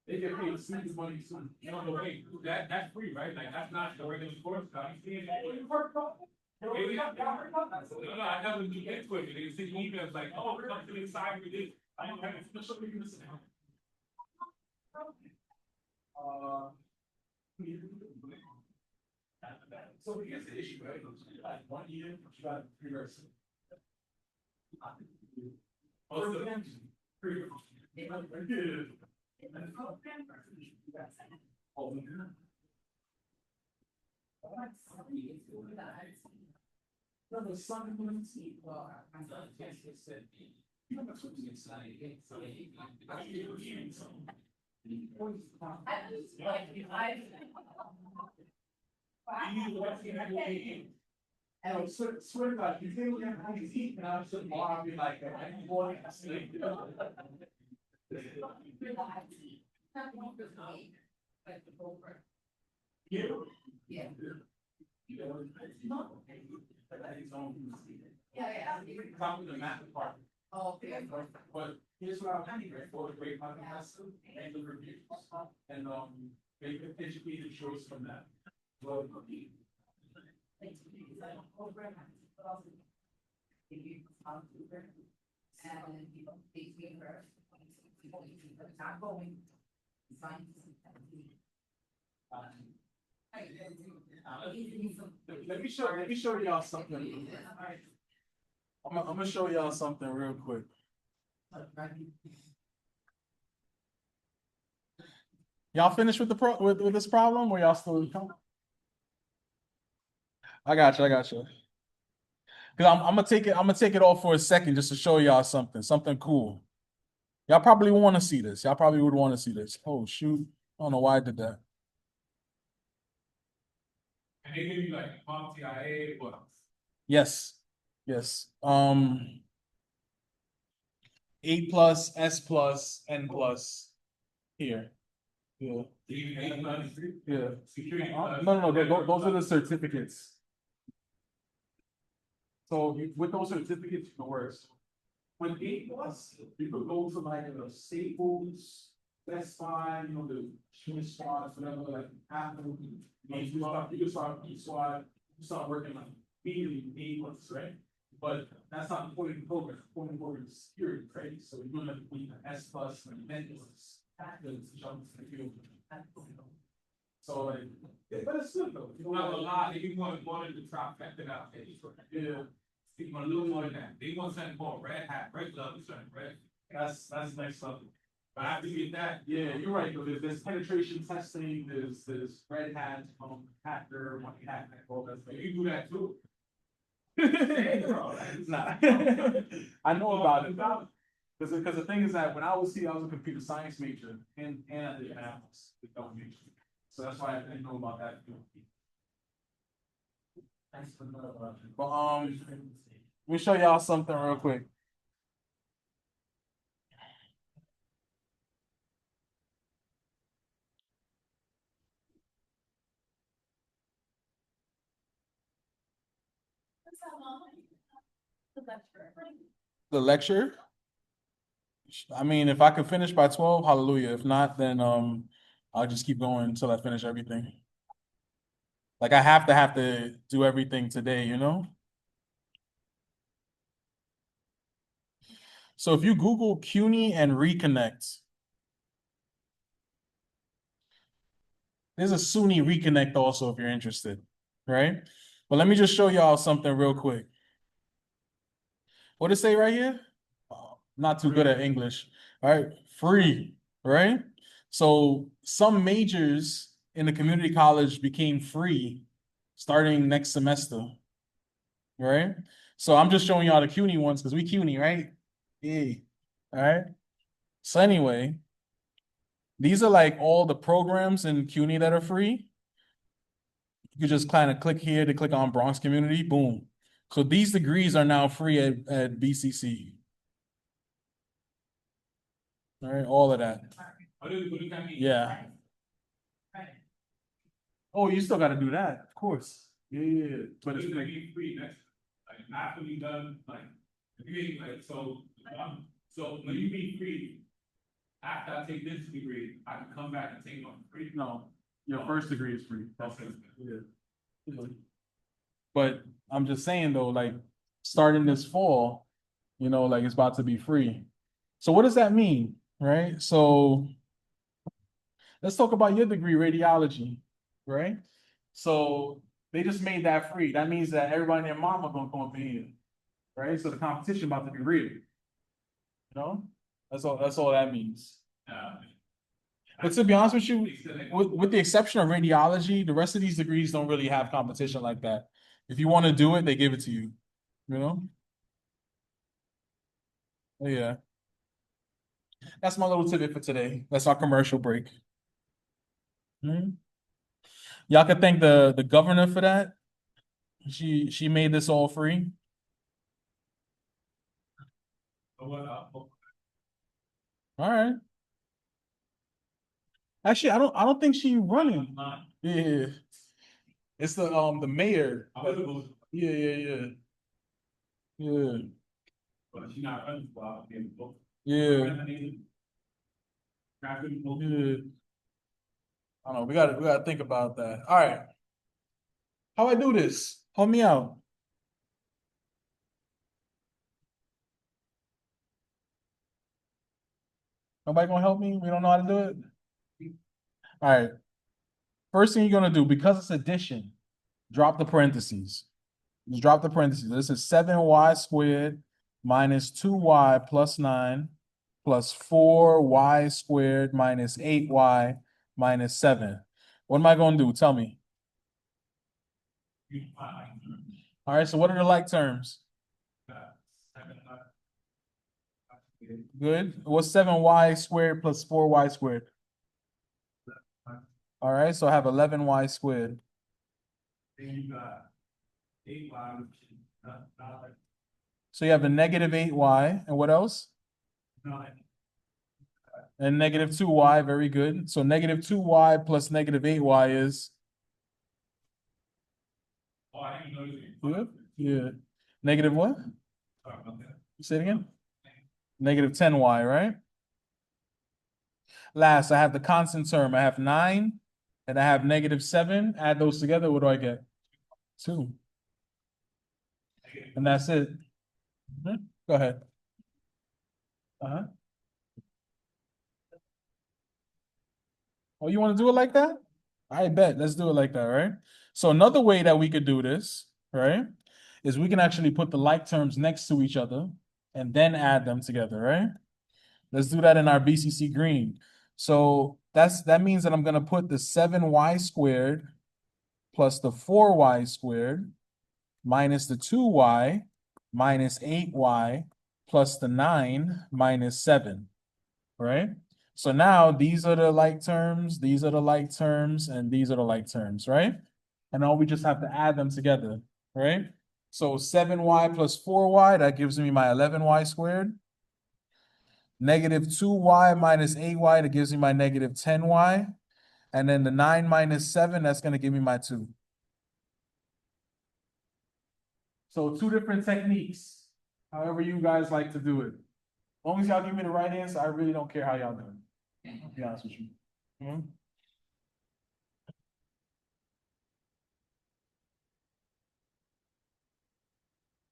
S1: They get paid serious money soon.
S3: You know, but wait, that's free, right? Like, that's not the regular sports stuff. You see it? No, I never do get to it. They send emails like, oh, we're not doing side with this. I don't have to show you this.
S1: So here's the issue, right? Like 1 year, you got reverse.
S3: Oh, so-
S1: And I swear to God, you think we have to eat, and I was sitting there, I'll be like, I'm going to sleep. Yeah.
S5: Yeah.
S1: Probably the math part,
S5: Okay.
S1: but here's what I'm thinking, right, for the great podcast and the reviews, and, they can educate the choice from that. Well,
S5: And people, they her, not going.
S1: let me show y'all something. I'm gonna show y'all something real quick. Y'all finished with the with this problem, or y'all still? I got you. Cause I'm gonna take it off for a second just to show y'all something cool. Y'all probably want to see this. Y'all probably would want to see this. Oh shoot! I don't know why I did that.
S3: And they give you like multi-IA, what?
S1: Yes. 8 plus, S plus, N plus. Here. Yeah.
S3: Even A+,
S1: Yeah.
S3: security.
S1: No, those are the certificates. So with those certificates, you can work. With 8 plus, you could go to like the Staples, Best Buy, you know, the shoe spots, whatever, like Apple. You can start you start working like immediately 8 plus, right? But that's not the point of the program. The point of the program is security, right? So you're gonna be an S plus and an N plus. Jump to the field. So like, but it's good though. You
S3: Not a
S1: know,
S3: lot, if you want to trifecta out,
S1: yeah,
S3: you want a little more than that. They want something more red hat, red glove, something red.
S1: that's next level.
S3: But after you get that,
S1: Yeah, you're right, though. There's penetration testing, there's red hat, hacker, monkey hack, all that stuff.
S3: you do that too.
S1: Nah. I know about it. Because the thing is that when I was here, I was a computer science major and I did math, the double major. So that's why I didn't know about that. But let me show y'all something real quick. The lecture? I mean, if I could finish by 12, hallelujah. If not, then I'll just keep going until I finish everything. Like I have to do everything today, you know? So if you Google CUNY and reconnect, there's a SUNY reconnect also if you're interested, right? But let me just show y'all something real quick. What it say right here? Not too good at English. All right, free, right? So some majors in the community college became free starting next semester, right? So I'm just showing y'all the CUNY ones because we CUNY, right? Yeah. All right. So anyway, these are like all the programs in CUNY that are free. You could just kind of click here to click on Bronx Community, boom. So these degrees are now free at BCC. All right, all of that.
S3: What do that mean?
S1: Yeah. Oh, you still got to do that, of course. Yeah. But
S3: But
S1: it's
S3: it's
S1: like,
S3: gonna be free next, like, after we done, like, if you ain't, like, so when you be free, after I take this degree, I can come back and take my free.
S1: no, your first degree is free. That's
S3: Okay.
S1: it. Yeah. But I'm just saying though, like starting this fall, you know, like it's about to be free. So what does that mean, right? So let's talk about your degree, radiology, right? So they just made that free. That means that everybody and their mama gonna come up in here, right? So the competition about to be real. You know, that's all that means. But to be honest with you, with the exception of radiology, the rest of these degrees don't really have competition like that. If you want to do it, they give it to you. You know? Yeah. That's my little tidbit for today. That's our commercial break. Y'all can thank the governor for that. She made this all free. All right. Actually, I don't think she running. Yeah. It's the mayor. Yeah. Yeah.
S3: But she not running for our
S1: Yeah.
S3: Yeah.
S1: Yeah. I don't know. We gotta think about that. All right. How I do this? Help me out. Nobody gonna help me? We don't know how to do it? All right. First thing you're gonna do, because it's addition, drop the parentheses. Just drop the parentheses. This is 7y squared minus 2y plus 9 plus 4y squared minus 8y minus 7. What am I gonna do? Tell me. All right, so what are the like terms? Good. What's 7y squared plus 4y squared? All right, so I have 11y squared.
S3: Then you got 8y, which is not like
S1: So you have a negative 8y, and what else?
S3: 9.
S1: And negative 2y, very good. So negative 2y plus negative 8y is?
S3: Oh, I didn't know you.
S1: Good. Yeah. Negative what?
S3: Sorry about that.
S1: Say it again. Negative 10y, right? Last, I have the constant term. I have 9 and I have negative 7. Add those together, what do I get? 2. And that's it. Go ahead. Uh-huh. Oh, you want to do it like that? I bet. Let's do it like that, right? So another way that we could do this, right, is we can actually put the like terms next to each other and then add them together, right? Let's do that in our BCC green. So that means that I'm going to put the 7y squared plus the 4y squared minus the 2y minus 8y plus the 9 minus 7, right? So now these are the like terms, these are the like terms, and these are the like terms, right? And now we just have to add them together. right? So 7y plus 4y, that gives me my 11y squared. Negative 2y minus 8y, that gives me my negative 10y. And then the 9 minus 7, that's going to give me my 2. So 2 different techniques, however you guys like to do it. As long as y'all give me the right answer, I really don't care how y'all do it. To be honest with you. Mhm.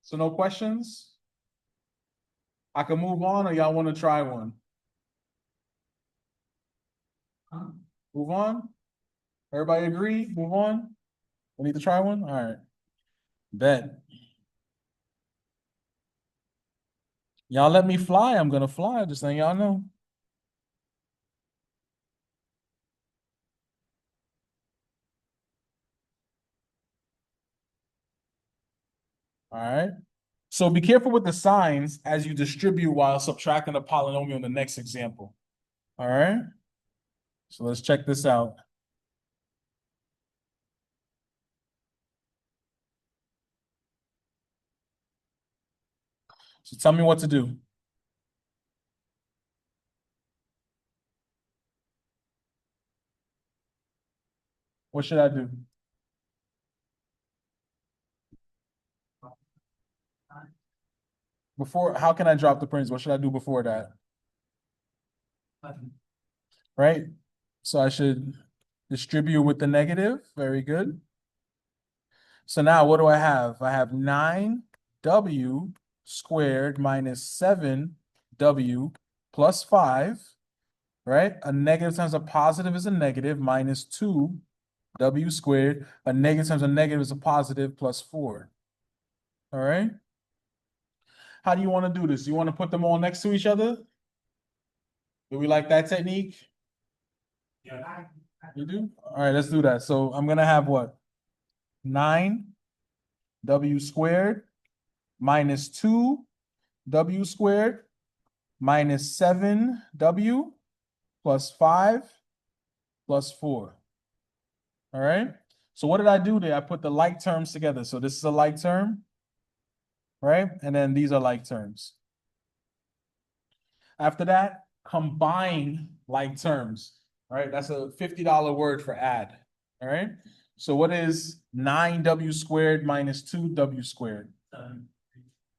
S1: So no questions? I can move on, or y'all want to try one? Move on? Everybody agree? Move on? We need to try one? All right. Bet. Y'all let me fly, I'm gonna fly, just letting y'all know. All right. So be careful with the signs as you distribute while subtracting a polynomial in the next example. All right. So let's check this out. So tell me what to do. What should I do? Before, how can I drop the prints? What should I do before that? Right? So I should distribute with the negative. Very good. So now what do I have? I have 9w squared minus 7w plus 5, right? A negative times a positive is a negative, minus 2w squared. A negative times a negative is a positive, plus 4. All right? How do you want to do this? You want to put them all next to each other? Do we like that technique?
S3: Yeah.
S1: You do? All right, let's do that. So I'm gonna have what? 9w squared minus 2w squared minus 7w plus 5 plus 4. All right? So what did I do there? I put the like terms together. So this is a like term, right? And then these are like terms. After that, combine like terms, right? That's a $50 word for add, all right? So what is 9w squared minus 2w squared?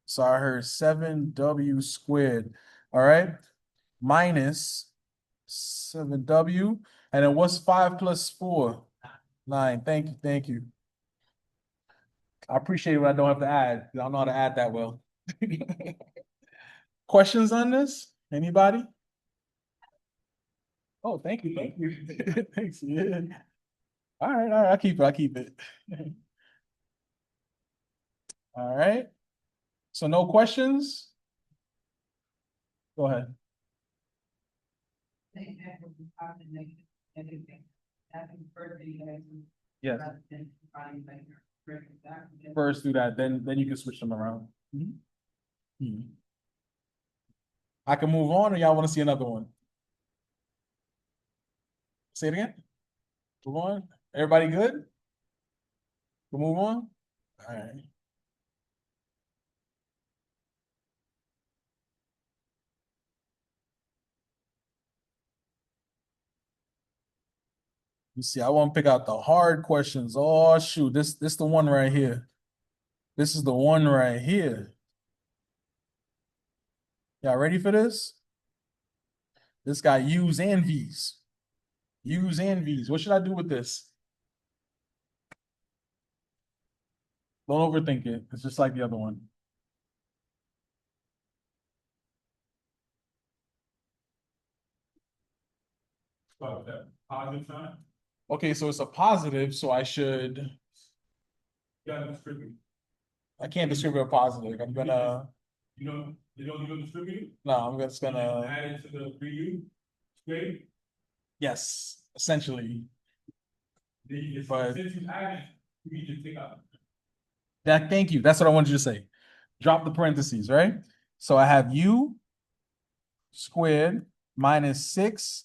S1: So I heard 7w squared, all right? Minus 7w, and then what's 5 plus 4? 9. Thank you, thank you. I appreciate it when I don't have to add. I don't know how to add that well. Questions on this? Anybody? Oh, thank you, thank you. Thanks. Yeah. All right, I'll keep it. All right. So no questions? Go ahead. Yes. First do that, then you can switch them around. Mhm. I can move on, or y'all want to see another one? Say it again. Move on. Everybody good? We'll move on? All right. You see, I want to pick out the hard questions. Oh, shoot. This the one right here. This is the one right here. Y'all ready for this? This got U's and V's. U's and V's. What should I do with this? Don't overthink it. It's just like the other one.
S3: Well, that positive sign,
S1: Okay, so it's a positive, so I should,
S3: you gotta distribute.
S1: I can't distribute a positive. I'm gonna,
S3: You don't distribute,
S1: no, I'm just
S3: you
S1: gonna,
S3: add it to the 3u squared,
S1: yes, essentially.
S3: then you just,
S1: But-
S3: since you add it, you just take out.
S1: That, thank you. That's what I wanted you to say. Drop the parentheses, right? So I have U squared minus 6uv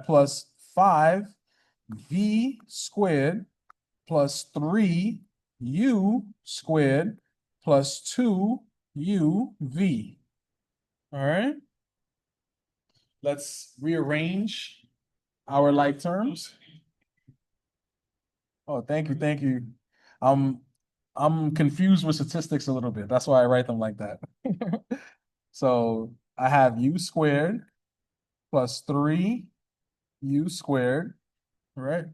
S1: plus 5v squared plus 3u squared plus 2uv. All right. Let's rearrange our like terms. Oh, thank you, thank you. I'm confused with statistics a little bit. That's why I write them like that. So I have u squared plus 3u squared, right?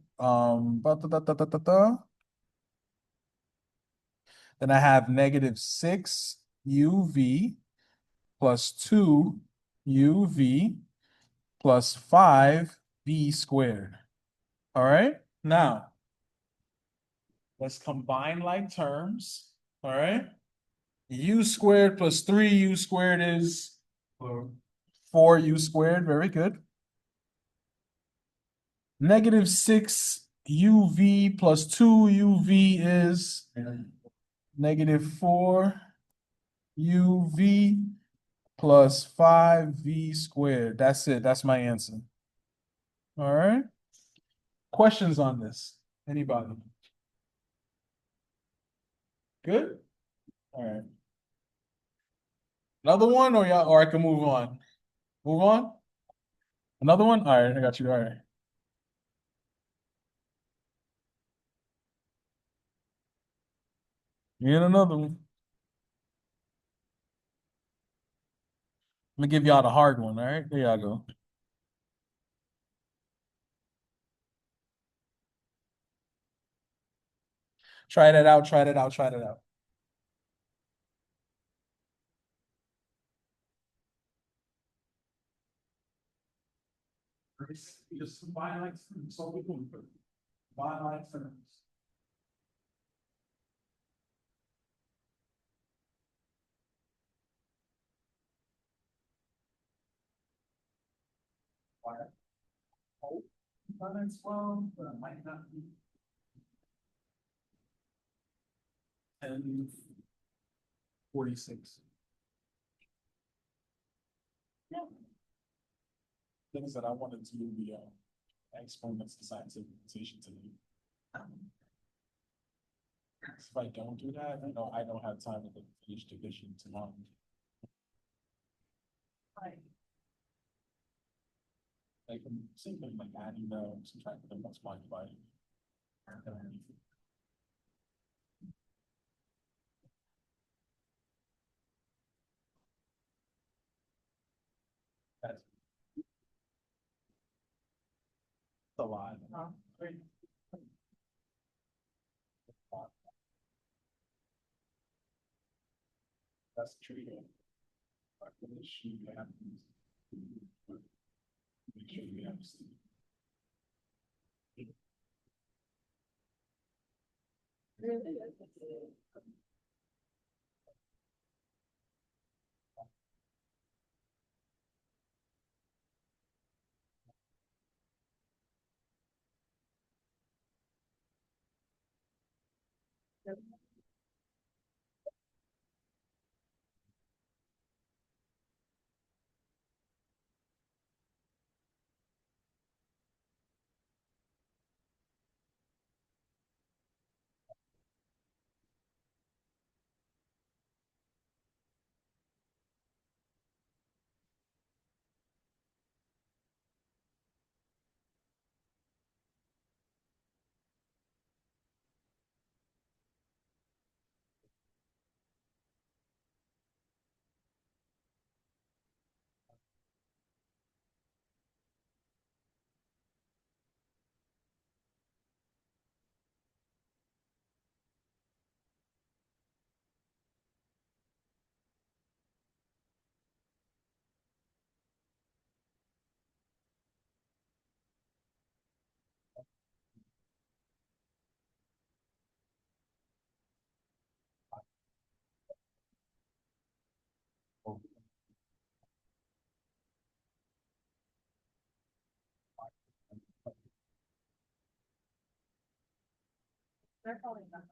S1: Then I have negative 6uv plus 2uv plus 5v squared. All right, now let's combine like terms. All right, u squared plus 3u squared is 4u squared. Very good. Negative 6uv plus 2uv is negative 4uv plus 5v squared. That's it. That's my answer. All right. Questions on this? Anybody? Good? All right. Another one, or y'all, or I can move on. Move on? Another one? All right, I got you. All right. You need another one. Let me give y'all the hard one. All right, there y'all go. Try that out, try that out, try that out. Just combine like so we can combine like terms. Oh, balance well, but it might not be. And 46. Things that I wanted to do the exponents of scientific notation today. If I don't do that, I don't have time to finish division tomorrow. Like same thing like adding subtracting the multiplying dividing. That's a lot. That's true. Make sure you have make sure you have
S2: They're probably not.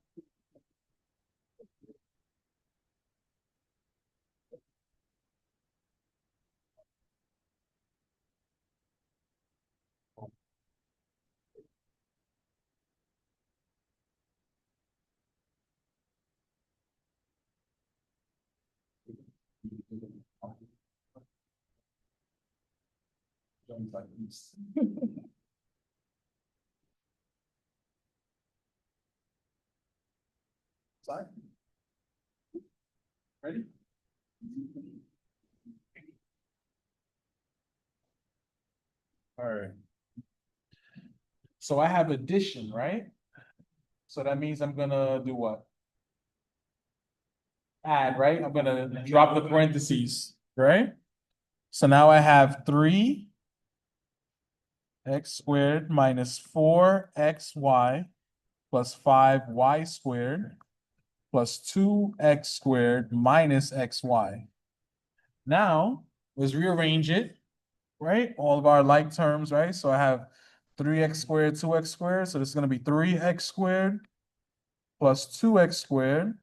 S1: Sorry. Ready? All right. So I have addition, right? So that means I'm gonna do what? Add, right? I'm gonna drop the parentheses, right? So now I have 3 x squared minus 4xy plus 5y squared plus 2x squared minus xy. Now, let's rearrange it, right? All of our like terms, right? So I have 3x squared, 2x squared. So this is going to be 3x squared plus 2x squared.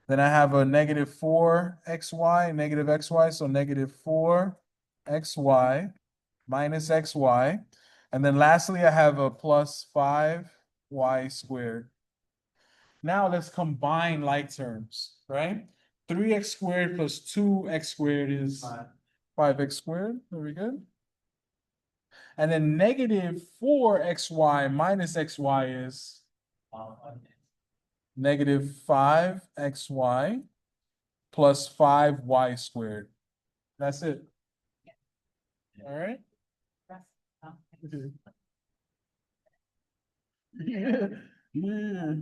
S1: Then I have a negative 4xy, negative xy. So negative 4xy minus xy. And then lastly, I have a plus 5y squared. Now let's combine like terms, right? 3x squared plus 2x squared is 5x squared. Very good. And then negative 4xy minus xy is negative 5xy plus 5y squared. That's it. All right. Yeah. Yeah.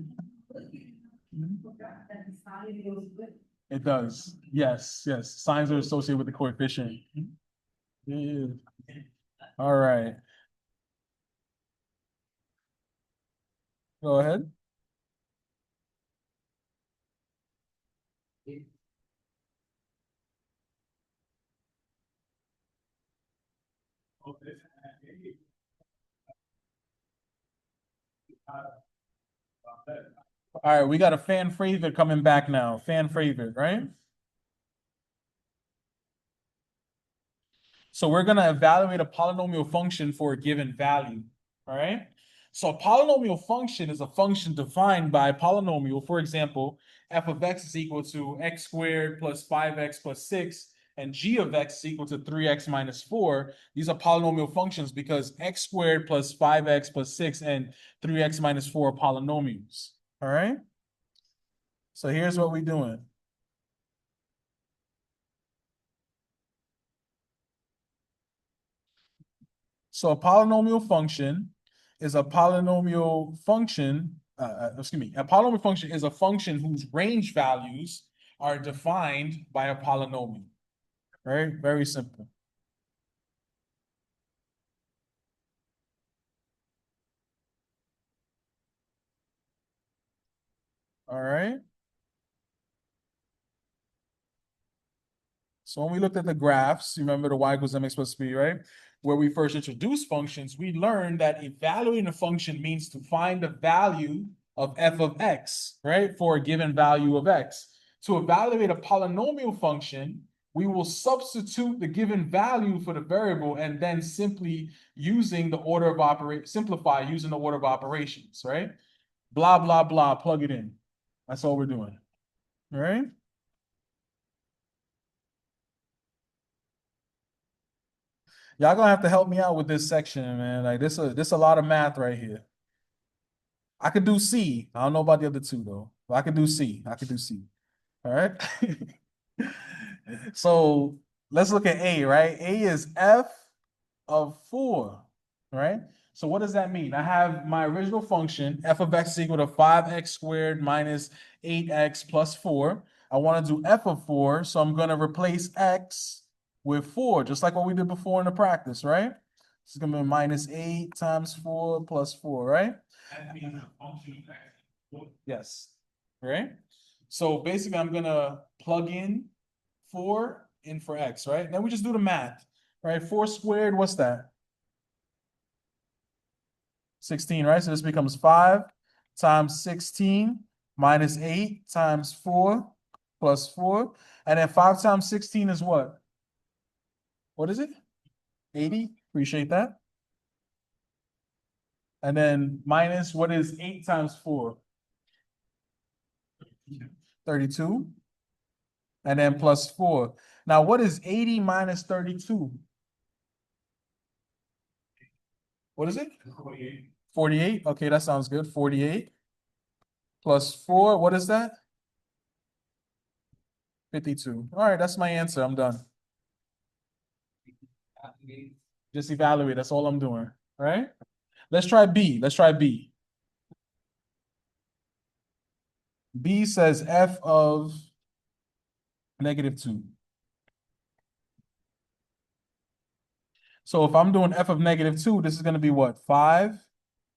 S1: It does. Yes, yes. Signs are associated with the coefficient. Yeah. All right. Go ahead. All right, we got a fan favorite coming back now. Fan favorite, right? So we're going to evaluate a polynomial function for a given value, all right? So a polynomial function is a function defined by a polynomial. For example, f of x is equal to x squared plus 5x plus 6, and g of x is equal to 3x minus 4. These are polynomial functions because x squared plus 5x plus 6 and 3x minus 4 are polynomials, all right? So here's what we're doing. So a polynomial function is a polynomial function, a polynomial function is a function whose range values are defined by a polynomial, right? Very simple. All right. So when we looked at the graphs, you remember the y equals mx plus b, right? Where we first introduced functions, we learned that evaluating a function means to find the value of f of x, right? For a given value of x. To evaluate a polynomial function, we will substitute the given value for the variable and then simply using the order of simplify using the order of operations, right? Blah, blah, blah, plug it in. That's all we're doing, all right? Y'all gonna have to help me out with this section, man. Like this a lot of math right here. I could do C. I don't know about the other two though. But I could do C. I could do C. All right. So let's look at A, right? A is f of 4, right? So what does that mean? I have my original function, f of x is equal to 5x squared minus 8x plus 4. I want to do f of 4, so I'm going to replace x with 4, just like what we did before in the practice, right? This is going to be minus 8 times 4 plus 4, right?
S3: That means the function of x.
S1: Yes, right? So basically, I'm going to plug in 4 in for x, right? Then we just do the math, right? 4 squared, what's that? 16, right? So this becomes 5 times 16 minus 8 times 4 plus 4. And then 5 times 16 is what? What is it? 80. Appreciate that. And then minus, what is 8 times 4? 32. And then plus 4. Now, what is 80 minus 32? What is it?
S3: 48.
S1: 48? Okay, that sounds good. 48 plus 4, what is that? 52. All right, that's my answer. I'm done. Just evaluate. That's all I'm doing. All right? Let's try B. Let's try B. B says f of -2. So if I'm doing f of -2, this is going to be what? 5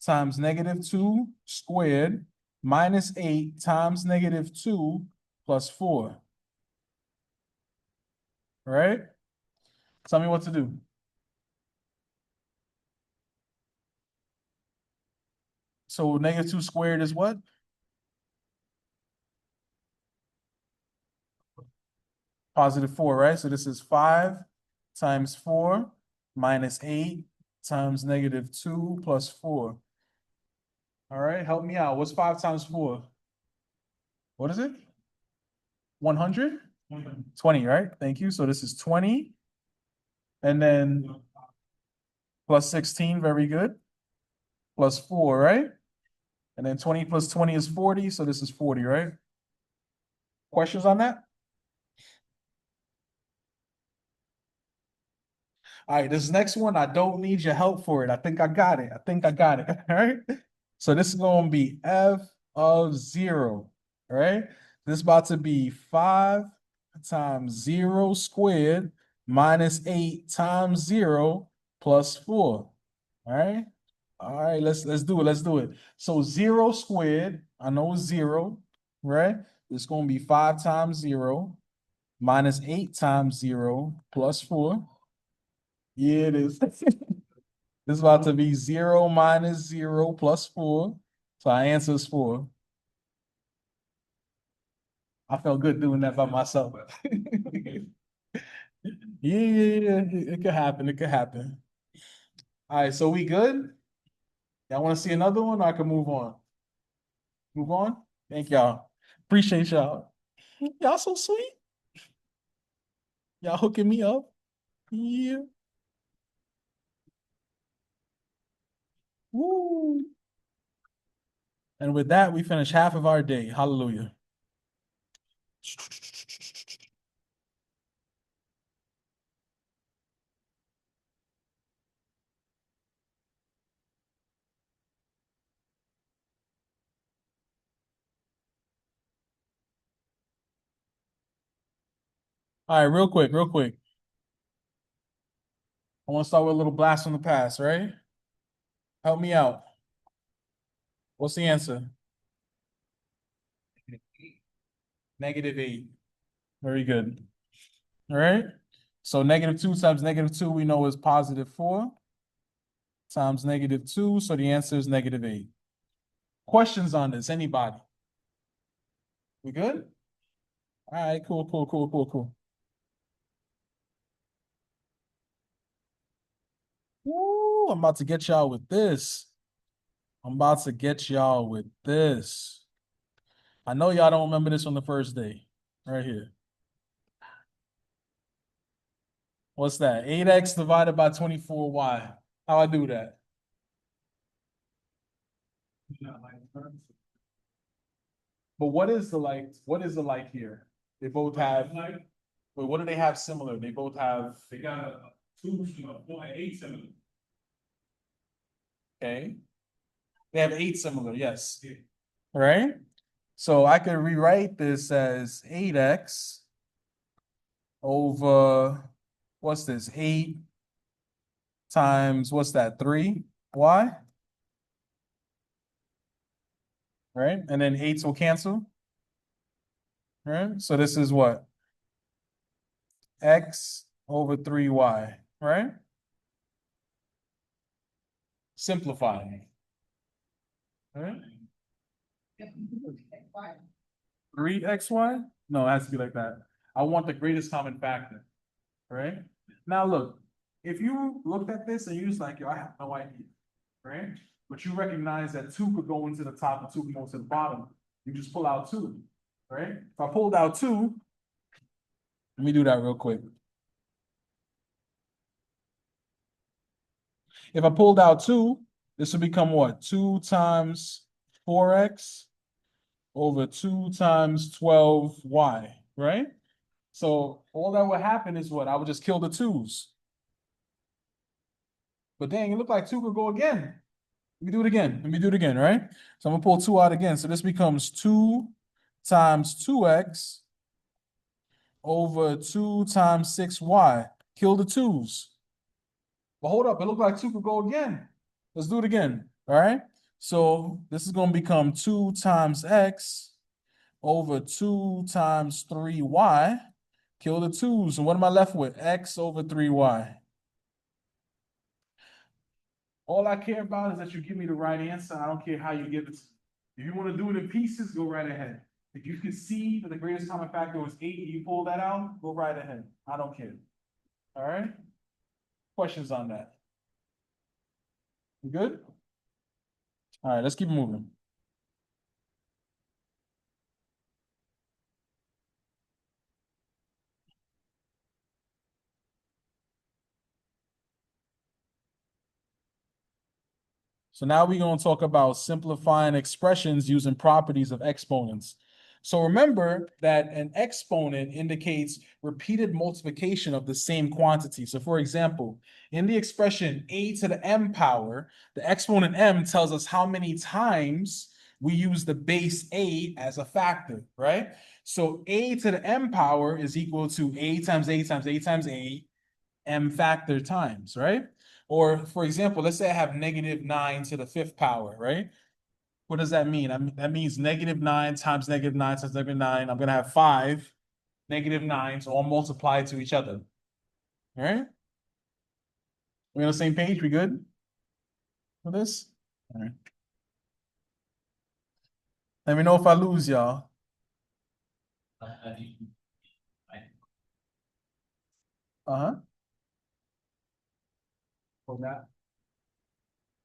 S1: times -2 squared minus 8 times -2 plus 4. All right? Tell me what to do. So -2 squared is what? +4, right? So this is 5 times 4 minus 8 times -2 plus 4. All right, help me out. What's 5 times 4? What is it? 100? 20, right? Thank you. So this is 20. And then plus 16, very good. Plus 4, right? And then 20 plus 20 is 40. So this is 40, right? Questions on that? All right, this next one, I don't need your help for it. I think I got it. I think I got it. All right. So this is going to be f of 0. All right. This is about to be 5 times 0 squared minus 8 times 0 plus 4. All right. All right, let's do it. Let's do it. So 0 squared, I know it's 0, right? It's going to be 5 times 0 minus 8 times 0 plus 4. Yeah, it is. This is about to be 0 minus 0 plus 4. So our answer is 4. I felt good doing that by myself. Yeah, it could happen. It could happen. All right, so we good? Y'all want to see another one or I can move on? Move on? Thank y'all. Appreciate y'all. Y'all so sweet. Y'all hooking me up. Yeah. Woo. And with that, we finish half of our day. Hallelujah. All right, real quick, real quick. I want to start with a little blast from the past, right? Help me out. What's the answer? -8. Very good. All right. So -2 times -2 we know is +4 times -2. So the answer is -8. Questions on this? Anybody? We good? All right, cool, cool, cool, cool, cool. Woo, I'm about to get y'all with this. I'm about to get y'all with this. I know y'all don't remember this on the first day. Right here. What's that? 8x divided by 24y. How I do that? But what is the like here? They both have,
S3: Like,
S1: wait, what do they have similar? They both have,
S3: they got a 2, 4, and 8 similar.
S1: okay. They have 8 similar, yes.
S3: Yeah.
S1: Right? So I could rewrite this as 8x over, what's this? 8 times, what's that? 3y? Right? And then 8s will cancel. Right? So this is what? X over 3y, right? Simplifying. Right? 3xy? No, it has to be like that. I want the greatest common factor, right? Now look, if you looked at this and you was like, yo, I have no idea, right? But you recognize that 2 could go into the top and 2 could go to the bottom. You just pull out 2, right? If I pulled out 2, Let me do that real quick. If I pulled out 2, this would become what? 2 times 4x over 2 times 12y, right? So all that would happen is what? I would just kill the 2's. But dang, it looked like 2 could go again. Let me do it again. Let me do it again, right? So I'm gonna pull 2 out again. So this becomes 2 times 2x over 2 times 6y. Kill the 2's. But hold up, it looked like 2 could go again. Let's do it again. All right. So this is gonna become 2 times x over 2 times 3y. Kill the 2's. And what am I left with? X over 3y. All I care about is that you give me the right answer. I don't care how you give it. If you want to do it in pieces, go right ahead. If you can see that the greatest common factor was 8, and you pull that out, go right ahead. I don't care. All right? Questions on that? You good? All right, let's keep moving. So now we're going to talk about simplifying expressions using properties of exponents. So remember that an exponent indicates repeated multiplication of the same quantity. So for example, in the expression a to the m power, the exponent m tells us how many times we use the base a as a factor, right? So a to the m power is equal to a times a times a times a, m factor times, right? Or for example, let's say I have -9 to the 5th power, right? What does that mean? That means -9 times -9 times -9. I'm gonna have 5 -9s all multiplied to each other. All right? We on the same page? We good for this? All right. Let me know if I lose y'all. Uh-huh.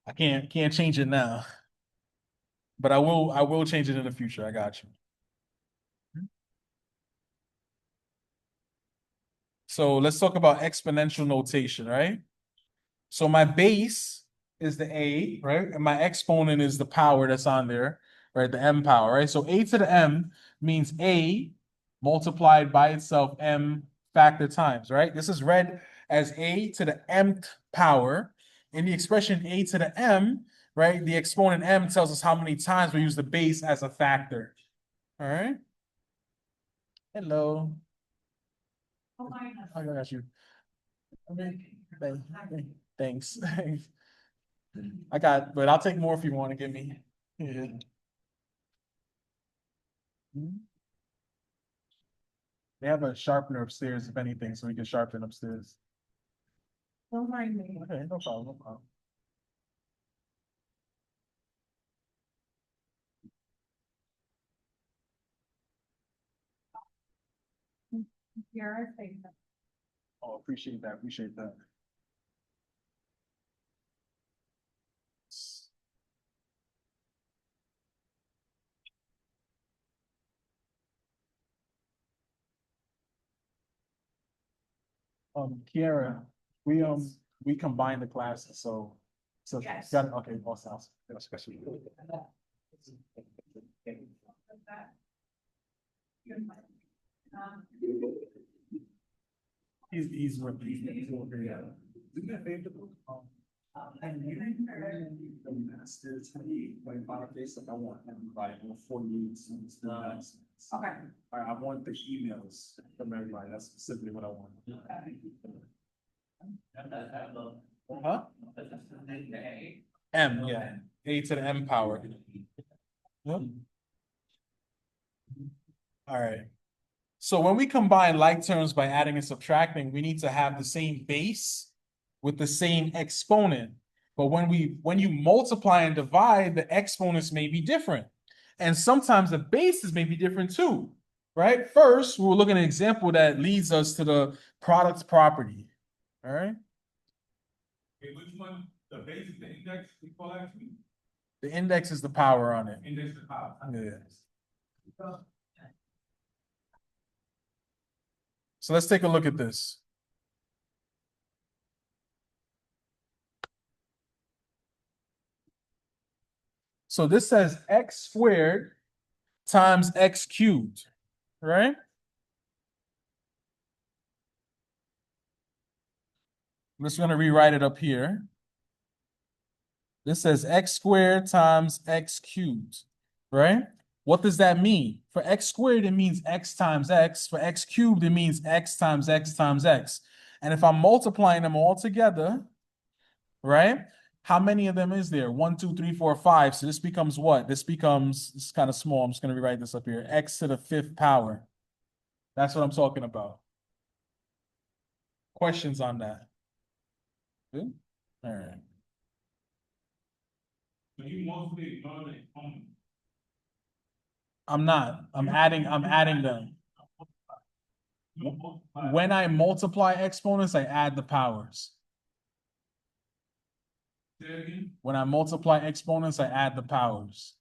S1: I can't change it now. But I will change it in the future. I got you. So let's talk about exponential notation, right? So my base is the a, right? And my exponent is the power that's on there, right? The m power, right? So a to the m means a multiplied by itself m factor times, right? This is read as a to the mth power. In the expression a to the m, right? The exponent m tells us how many times we use the base as a factor. All right? Hello.
S5: Oh my
S1: I got you. Thanks. But I'll take more if you want to give me. Yeah. They have a sharpener upstairs, if anything, so we can sharpen upstairs.
S2: Don't mind me.
S1: Okay, no problem, no problem.
S2: You're safe.
S1: Oh, appreciate that, appreciate that. Kiara, we combined the classes, so
S5: Yes.
S1: got it, okay, awesome. He's over here. Do me a favor, and you the masters, like final case, like I want everybody, I want 4 units.
S2: Okay.
S1: I want the emails from everybody, that's specifically what I want. Huh? M, yeah, a to the m power. Yep. All right. So when we combine like terms by adding and subtracting, we need to have the same base with the same exponent. But when you multiply and divide, the exponents may be different. And sometimes the bases may be different too, right? First, we'll look at an example that leads us to the product property. All right.
S3: Okay, which one, the base is the index, we call that?
S1: The index is the power on it.
S3: Index of power.
S1: Yeah. So let's take a look at this. So this says x squared times x cubed, right? I'm just gonna rewrite it up here. This says x squared times x cubed, right? What does that mean? For x squared, it means x times x. For x cubed, it means x times x times x. And if I'm multiplying them all together, right? How many of them is there? 1, 2, 3, 4, 5. So this becomes what? This is kind of small. I'm just going to rewrite this up here. X to the 5th power. That's what I'm talking about. Questions on that? Good? All right.
S3: So you mostly ignore the exponent.
S1: I'm not. I'm adding them.
S3: You multiply.
S1: When I multiply exponents, I add the powers.
S3: Say it again.
S1: When I multiply exponents, I add the powers.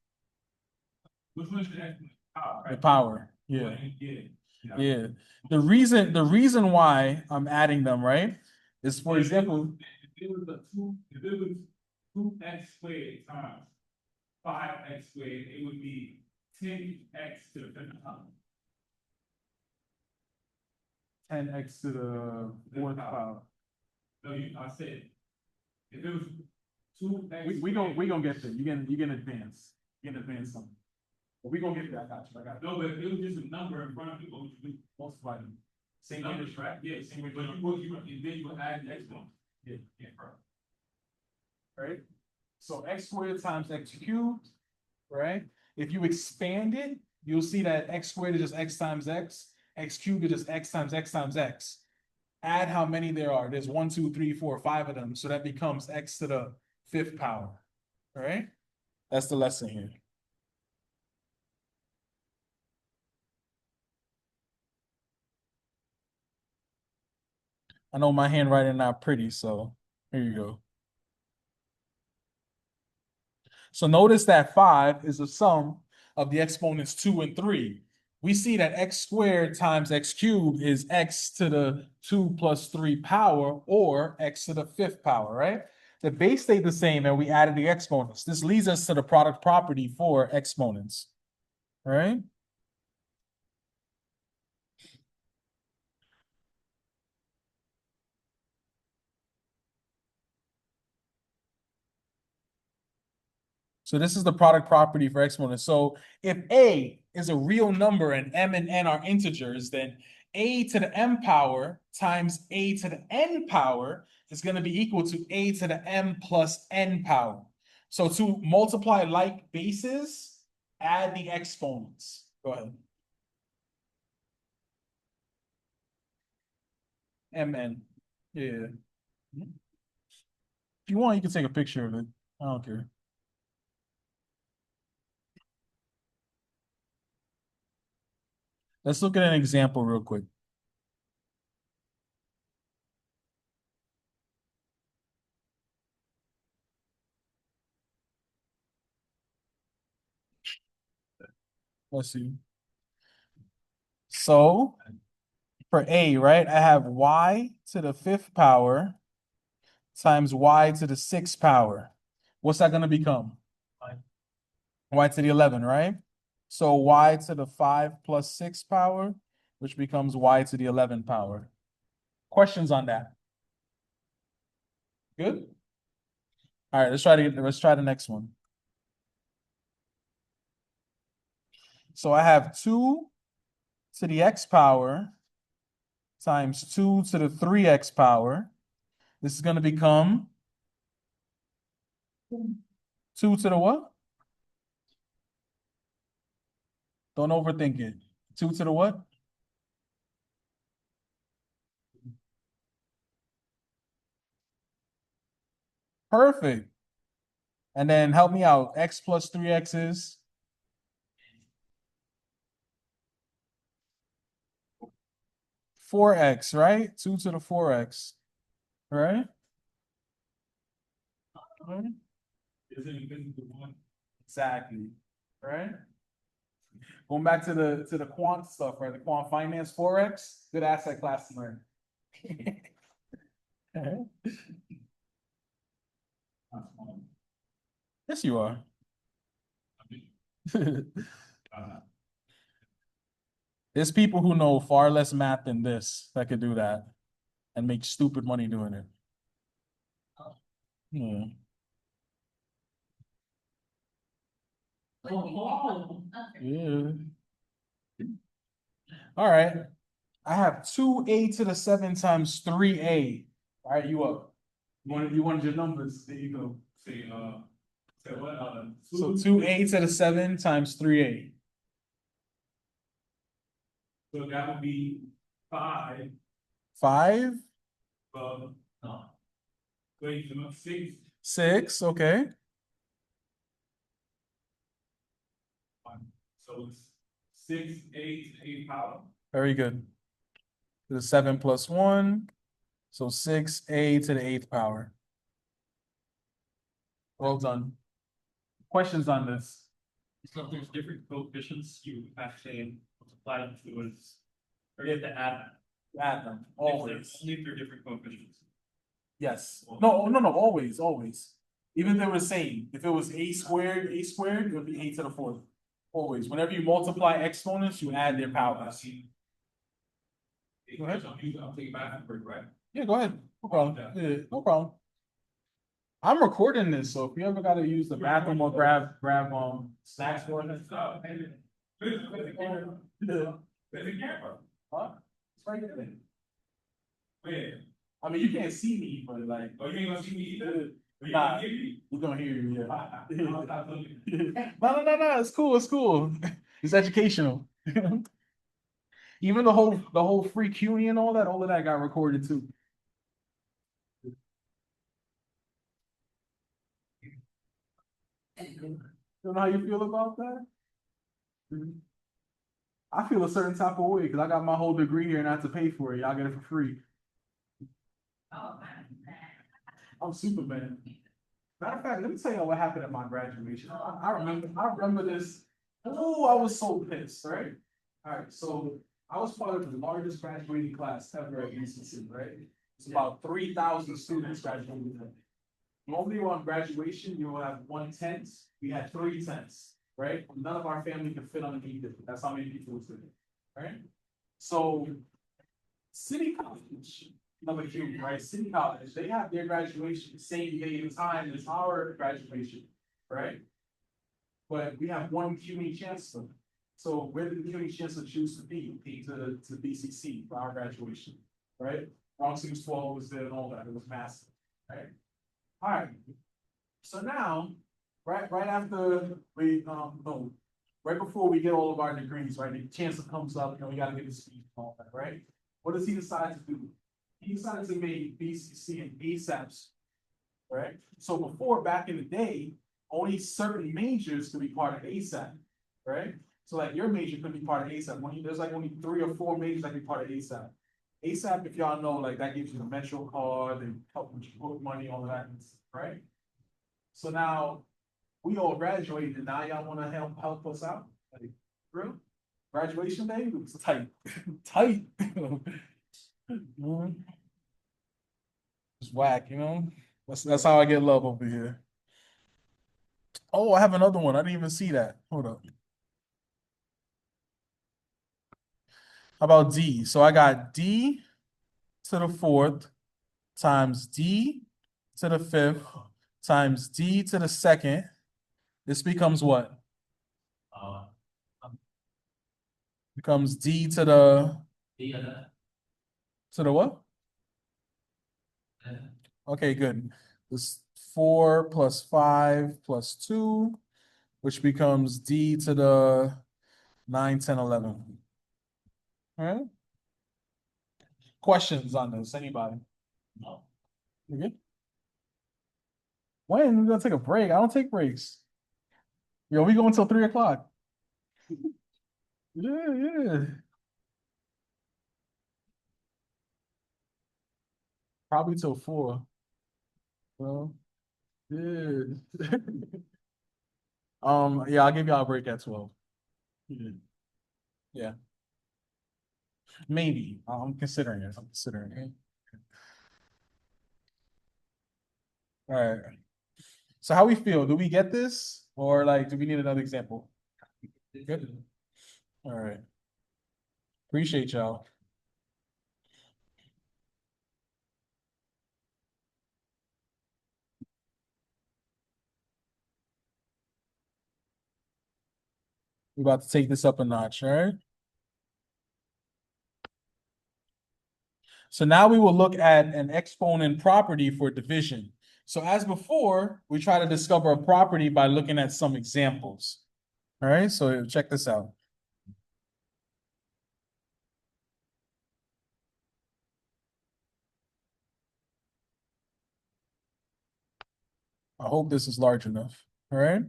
S3: Which one's the exponent? Power,
S1: The
S3: right?
S1: power. Yeah.
S3: Yeah.
S1: Yeah. The reason why I'm adding them, right, is for example,
S3: If it was two x squared times 5x squared, it would be 10x to the 5th power.
S1: 10x to the 4th power.
S3: No, I said, if it was two x.
S1: We gonna get there. You can advance. You can advance something. But we gonna get there. I got you.
S3: No, but if it was just a number in front of you, what would you do?
S1: Multiply them. Same
S3: Numbers,
S1: unit,
S3: right? Yeah, same way, but then you would add the exponent.
S1: Yeah.
S3: Yeah,
S1: right? So x squared times x cubed, right? If you expand it, you'll see that x squared is just x times x cubed is just x times x times x. Add how many there are. There's 1, 2, 3, 4, 5 of them. So that becomes x to the 5th power, right? That's the lesson here. I know my handwriting not pretty, so here you go. So notice that 5 is the sum of the exponents 2 and 3. We see that x squared times x cubed is x to the 2 plus 3 power, or x to the 5th power, right? The base stayed the same and we added the exponents. This leads us to the product property for exponents, right? So this is the product property for exponents. So if a is a real number and m and n are integers, then a to the m power times a to the n power is going to be equal to a to the m plus n power. So to multiply like bases, add the exponents. Go ahead. Mn. Yeah. If you want, you can take a picture of it. I don't care. Let's look at an example real quick. Let's see. So for a, right, I have y to the 5th power times y to the 6th power. What's that going to become? Y to the 11, right? So y to the 5 plus 6 power, which becomes y to the 11 power. Questions on that? Good? All right, let's try the next one. So I have 2 to the x power times 2 to the 3x power. This is going to become 2 to the what? Don't overthink it. 2 to the what? Perfect. And then help me out. X plus 3x is 4x, right? 2 to the 4x, right?
S3: Is it because of the one?
S1: Exactly, right? Going back to the quant stuff, right? The quant finance forex, good asset class to learn. Yes, you are. There's people who know far less math than this that could do that and make stupid money doing it. Yeah. Yeah. All right. I have 2a to the 7 times 3a. All right, you up. You wanted your numbers. There you go.
S3: Say, say what,
S1: So 2a to the 7 times 3a.
S3: So that would be 5,
S1: 5,
S3: no. Wait, you know, 6,
S1: 6, okay.
S3: so it's 6, 8, 8 power.
S1: Very good. To the 7 plus 1. So 6a to the 8th power. Well done. Questions on this?
S6: So if there's different coefficients, you actually multiply them to is, or you have to add them.
S1: Add them,
S6: If they're-
S1: always.
S6: Only if they're different coefficients.
S1: Yes. No, always, always. Even if they were the same, if it was a squared, it would be a to the 4th. Always. Whenever you multiply exponents, you add their powers. Go ahead.
S3: I'm thinking backward, right?
S1: Yeah, go ahead. No problem. Yeah, no problem. I'm recording this, so if you ever gotta use the bathroom or grab snacks for it.
S3: So, where's the camera?
S1: Yeah.
S3: Where's the camera?
S1: Huh? It's right there.
S3: Where?
S1: I mean, you can't see me, but like,
S3: Oh, you ain't gonna see me either? Are you
S1: Nah.
S3: gonna hear me?
S1: we're gonna hear you, yeah.
S3: I'll stop looking.
S1: No, it's cool, it's cool. It's educational. Even the whole free QE and all of that got recorded too. You know how you feel about that? I feel a certain type of way because I got my whole degree here and I have to pay for it. Y'all get it for free.
S5: Oh,
S1: I'm Superman. Matter of fact, let me tell you what happened at my graduation. I remember this. Oh, I was so pissed, right? All right, so I was part of the largest graduating class ever at BCC, right? It's about 3,000 students graduating. Normally on graduation, you will have 1/10. We had 3/10, right? None of our family could fit underneath it. That's how many people was there, right? So, City College, number 2, right? City College, they have their graduation the same day and time as our graduation, right? But we have one CUNY chancellor. So where did the CUNY chancellor choose to be? To BCC for our graduation, right? Bronx 12 was there and all that. It was massive, right? All right. So now, right after we, no, right before we get all of our degrees, right? The chancellor comes up, we gotta get a speech and all that, right? What does he decide to do? He decided to make BCC and ASAPs, right? So before, back in the day, only certain majors could be part of ASAP, right? So like your major could be part of ASAP. There's like only 3 or 4 majors that can be part of ASAP. ASAP, if y'all know, like that gives you the Metro card and help with your book money, all of that, right? So now we all graduated, and now y'all want to help us out? Like, real? Graduation day? It was tight, tight. It's whack, That's how I get love over here. Oh, I have another one. I didn't even see that. Hold up. How about D? So I got D to the 4th times D to the 5th times D to the 2nd. This becomes what? Becomes D to the what? Okay, good. This 4 plus 5 plus 2, which becomes D to the 9, 10, 11. All right. Questions on this? Anybody? No. You good? When? We're gonna take a break. I don't take breaks. Yo, we going until 3 o'clock. Yeah. Probably till 4. Well, yeah. Yeah, I'll give y'all a break at 12. Yeah. Maybe, I'm considering it, I'm considering it. Alright. So how we feel? Do we get this? Or like, do we need another example? Good. Alright. Appreciate y'all. We're about to take this up a notch, alright? So now we will look at an exponent property for division. So as before, we try to discover a property by looking at some examples. All right, so check this out. I hope this is large enough. All right.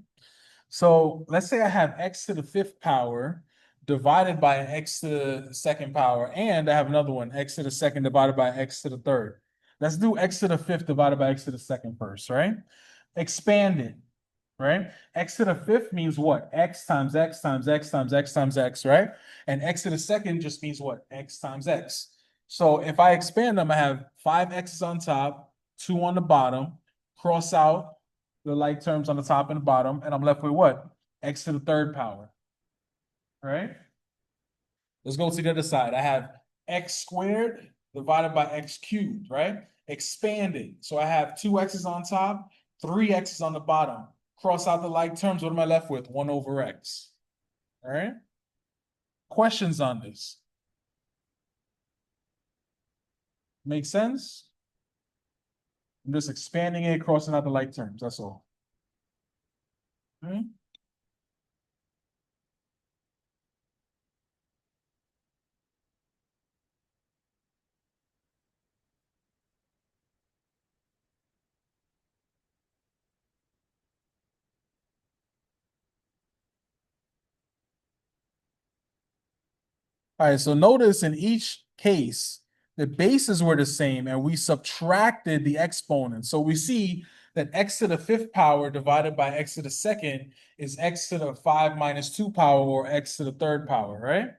S1: So let's say I have x to the fifth power divided by x to the second power, and I have another one, x to the second divided by x to the third. Let's do x to the fifth divided by x to the second first, right? Expand it, right? X to the fifth means what? X times x times x times x times x, right? And x to the second just means what? X times x. So if I expand them, I have 5x's on top, 2 on the bottom, cross out the like terms on the top and the bottom, and I'm left with what? X to the third power, right? Let's go to the other side. I have x squared divided by x cubed, right? Expanded. So I have 2x's on top, 3x's on the bottom. Cross out the like terms. What am I left with? 1 over x. All right. Questions on this? Make sense? I'm just expanding it, crossing out the like terms. That's all. All right. All right, so notice in each case, the bases were the same and we subtracted the exponents. So we see that x to the fifth power divided by x to the second is x to the 5 minus 2 power, or x to the third power, right?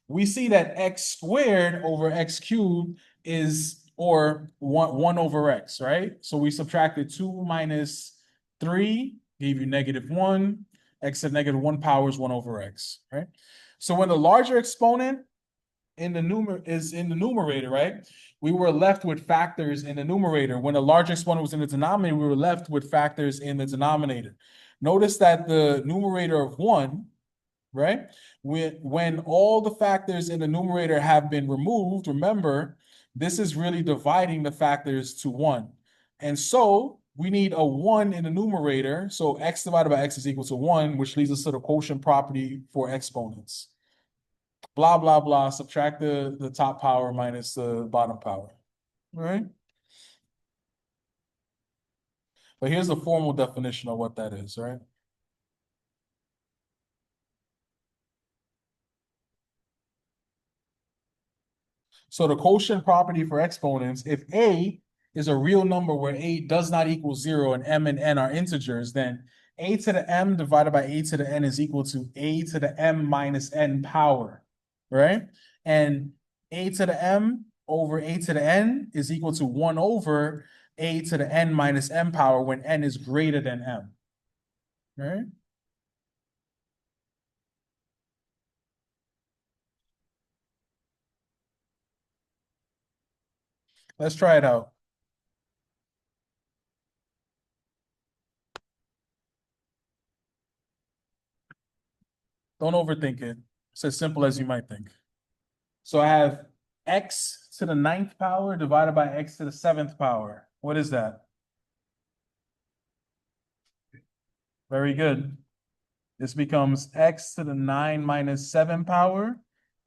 S1: We see that x squared over x cubed is, or 1 over x, right? So we subtracted 2 minus 3, gave you -1. X to the -1 power is 1 over x, right? So when the larger exponent in the numerator, right? We were left with factors in the numerator. When the larger exponent was in the denominator, we were left with factors in the denominator. Notice that the numerator of 1, right? When all the factors in the numerator have been removed, remember, this is really dividing the factors to 1. And so we need a 1 in the numerator. So x divided by x is equal to 1, which leads us to the quotient property for exponents. Blah, blah, blah, subtract the top power minus the bottom power, all right? But here's the formal definition of what that is, right? So the quotient property for exponents, if a is a real number where a does not equal 0 and m and n are integers, then a to the m divided by a to the n is equal to a to the m minus n power, right? And a to the m over a to the n is equal to 1 over a to the n minus m power when n is greater than m, right? Let's try it out. Don't overthink it. It's as simple as you might think. So I have x to the 9th power divided by x to the 7th power. What is that? Very good. This becomes x to the 9 minus 7 power,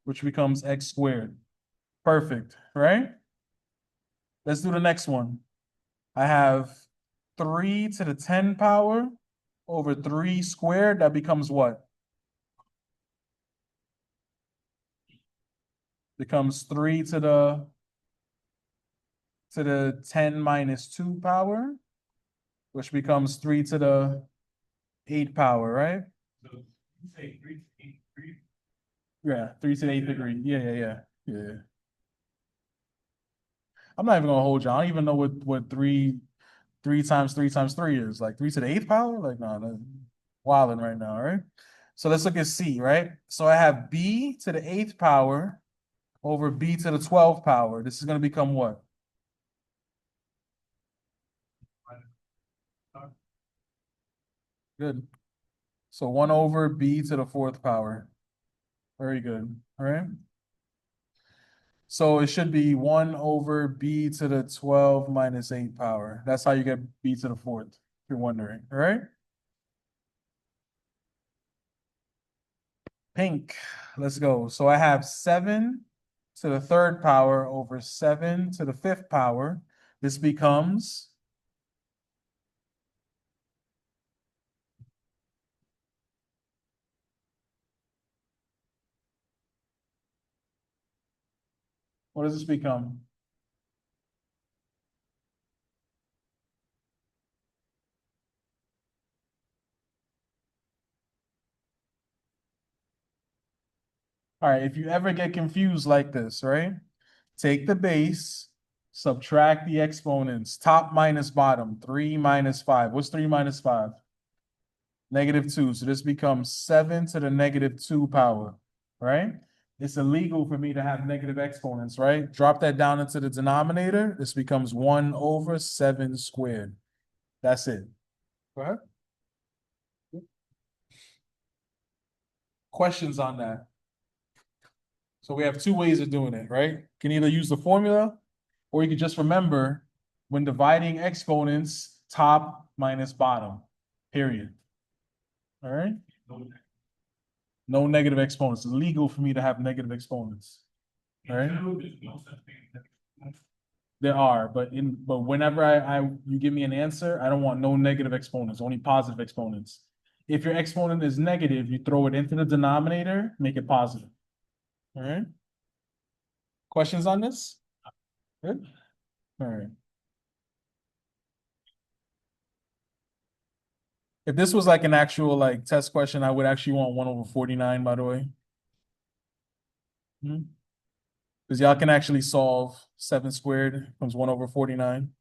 S1: which becomes x squared. Perfect, right? Let's do the next one. I have 3 to the 10 power over 3 squared. That becomes what? Becomes 3 to the 10 minus 2 power, which becomes 3 to the 8 power, right?
S3: So you say 3 to
S1: Yeah, 3 to the 8th degree. Yeah. I'm not even gonna hold you. I don't even know what three times 3 is. Like 3 to the 8th power? Like, no, that's wilding right now, right? So let's look at C, right? So I have B to the 8th power over B to the 12th power. This is gonna become what? Good. So 1 over B to the 4th power. Very good. All right. So it should be 1 over B to the 12 minus 8 power. That's how you get B to the 4th, if you're wondering. All right. Pink. Let's go. So I have 7 to the 3rd power over 7 to the 5th power. This becomes what does this become? All right, if you ever get confused like this, right? Take the base, subtract the exponents, top minus bottom, 3 minus 5. What's 3 minus 5? -2. So this becomes 7 to the -2 power, right? It's illegal for me to have negative exponents, right? Drop that down into the denominator. This becomes 1 over 7 squared. That's it. Go ahead. Questions on that? So we have two ways of doing it, right? You can either use the formula, or you can just remember when dividing exponents, top minus bottom, period. All right? No negative exponents. It's legal for me to have negative exponents. All right? There are, but whenever you give me an answer, I don't want no negative exponents, only positive exponents. If your exponent is negative, you throw it into the denominator, make it positive. All right? Questions on this? Good. All right. If this was like an actual like test question, I would actually want 1 over 49, by the way. Because y'all can actually solve 7 squared comes 1 over 49.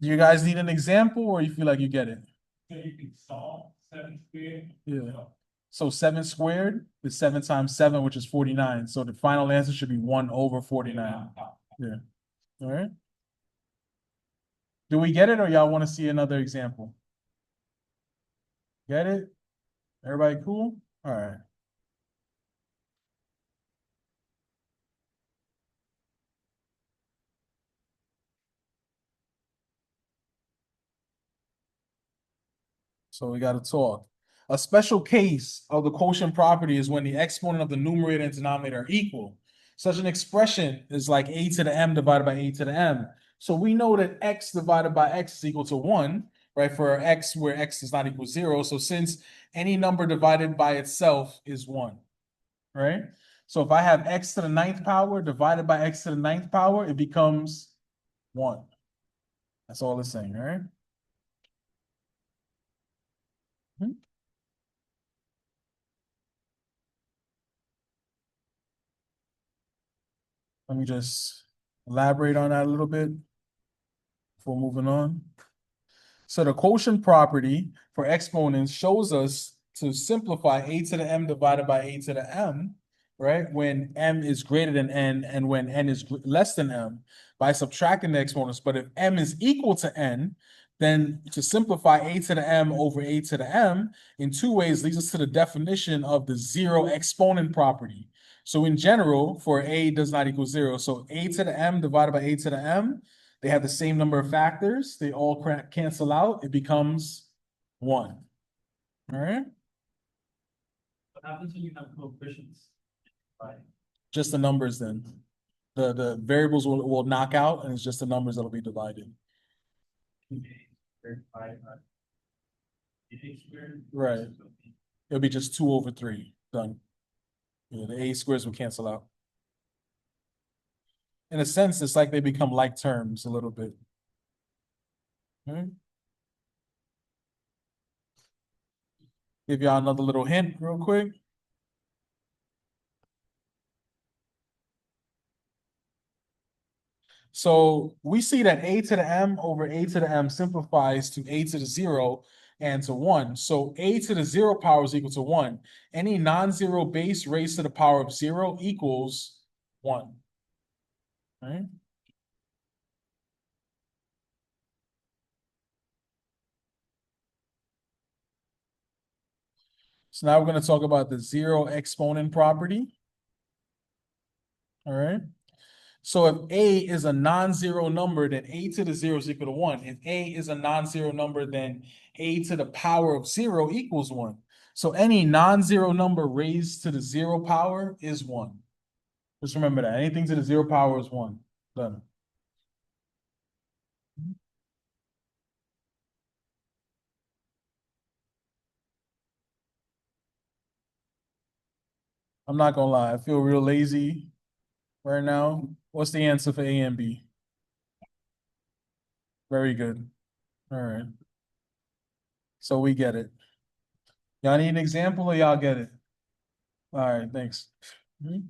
S1: Do you guys need an example or you feel like you get it?
S3: So you can solve 7 squared.
S1: Yeah. So 7 squared is 7 times 7, which is 49. So the final answer should be 1 over 49. Yeah. All right. Do we get it or y'all want to see another example? Get it? Everybody cool? All right. So we got to talk. A special case of the quotient property is when the exponent of the numerator and denominator are equal. Such an expression is like a to the m divided by a to the m. So we know that x divided by x is equal to 1, right? For x where x is not equal to 0. So since any number divided by itself is 1, right? So if I have x to the 9th power divided by x to the 9th power, it becomes 1. That's all it's saying, all right? Let me just elaborate on that a little bit before moving on. So the quotient property for exponents shows us to simplify a to the m divided by a to the m, right? When m is greater than n and when n is less than m by subtracting the exponents. But if m is equal to n, then to simplify a to the m over a to the m in two ways leads us to the definition of the zero exponent property. So in general, for a does not equal 0, so a to the m divided by a to the m, they have the same number of factors. They all cancel out. It becomes 1. All right?
S6: What happens when you have coefficients? Right.
S1: Just the numbers then. The variables will knock out, and it's just the numbers that'll be divided. Right. It'll be just 2 over 3. Done. Yeah, the a squares will cancel out. In a sense, it's like they become like terms a little bit. Okay. Give y'all another little hint real quick. So we see that a to the m over a to the m simplifies to a to the 0 and to 1. So a to the 0 power is equal to 1. Any non-zero base raised to the power of 0 equals 1. Right? So now we're going to talk about the zero exponent property. All right. So if a is a non-zero number, then a to the 0 is equal to 1. If a is a non-zero number, then a to the power of 0 equals 1. So any non-zero number raised to the 0 power is 1. Just remember that. Anything to the 0 power is 1. Done. I'm not gonna lie, I feel real lazy right now. What's the answer for A and B? Very good. All right. So we get it. Y'all need an example or y'all get it? All right, thanks. Mhm.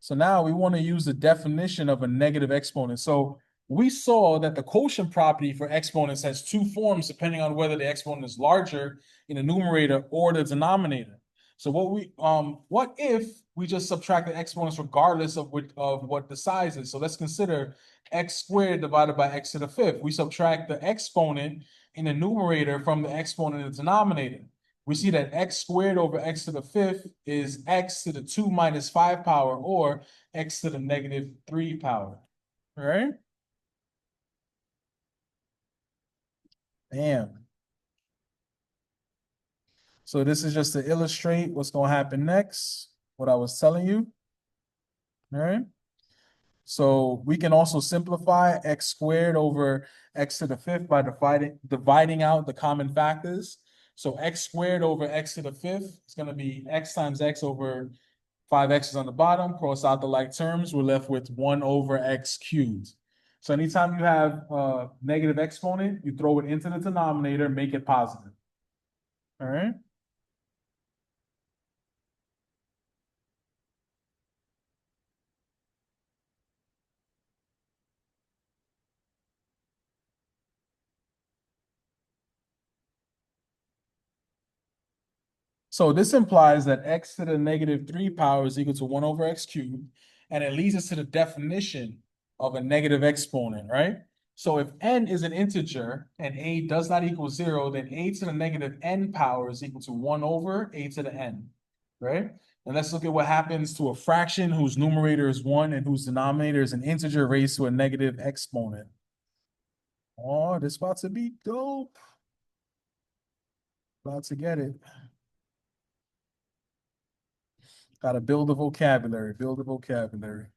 S1: So now we want to use the definition of a negative exponent. So we saw that the quotient property for exponents has two forms depending on whether the exponent is larger in the numerator or the denominator. So what if we just subtract the exponents regardless of what the size is? So let's consider x squared divided by x to the fifth. We subtract the exponent in the numerator from the exponent in the denominator. We see that x squared over x to the fifth is x to the 2 minus 5 power, or x to the negative 3 power. All right? Bam. So this is just to illustrate what's going to happen next, what I was telling you. All right? So we can also simplify x squared over x to the fifth by dividing out the common factors. So x squared over x to the fifth is going to be x times x over 5x is on the bottom, cross out the like terms, we're left with 1 over x cubed. So anytime you have a negative exponent, you throw it into the denominator, make it positive. All right? So this implies that x to the negative 3 power is equal to 1 over x cubed, and it leads us to the definition of a negative exponent, right? So if n is an integer and a does not equal 0, then a to the negative n power is equal to 1 over a to the n, right? And let's look at what happens to a fraction whose numerator is 1 and whose denominator is an integer raised to a negative exponent. Oh, this about to be dope. About to get it. Gotta build the vocabulary, build the vocabulary.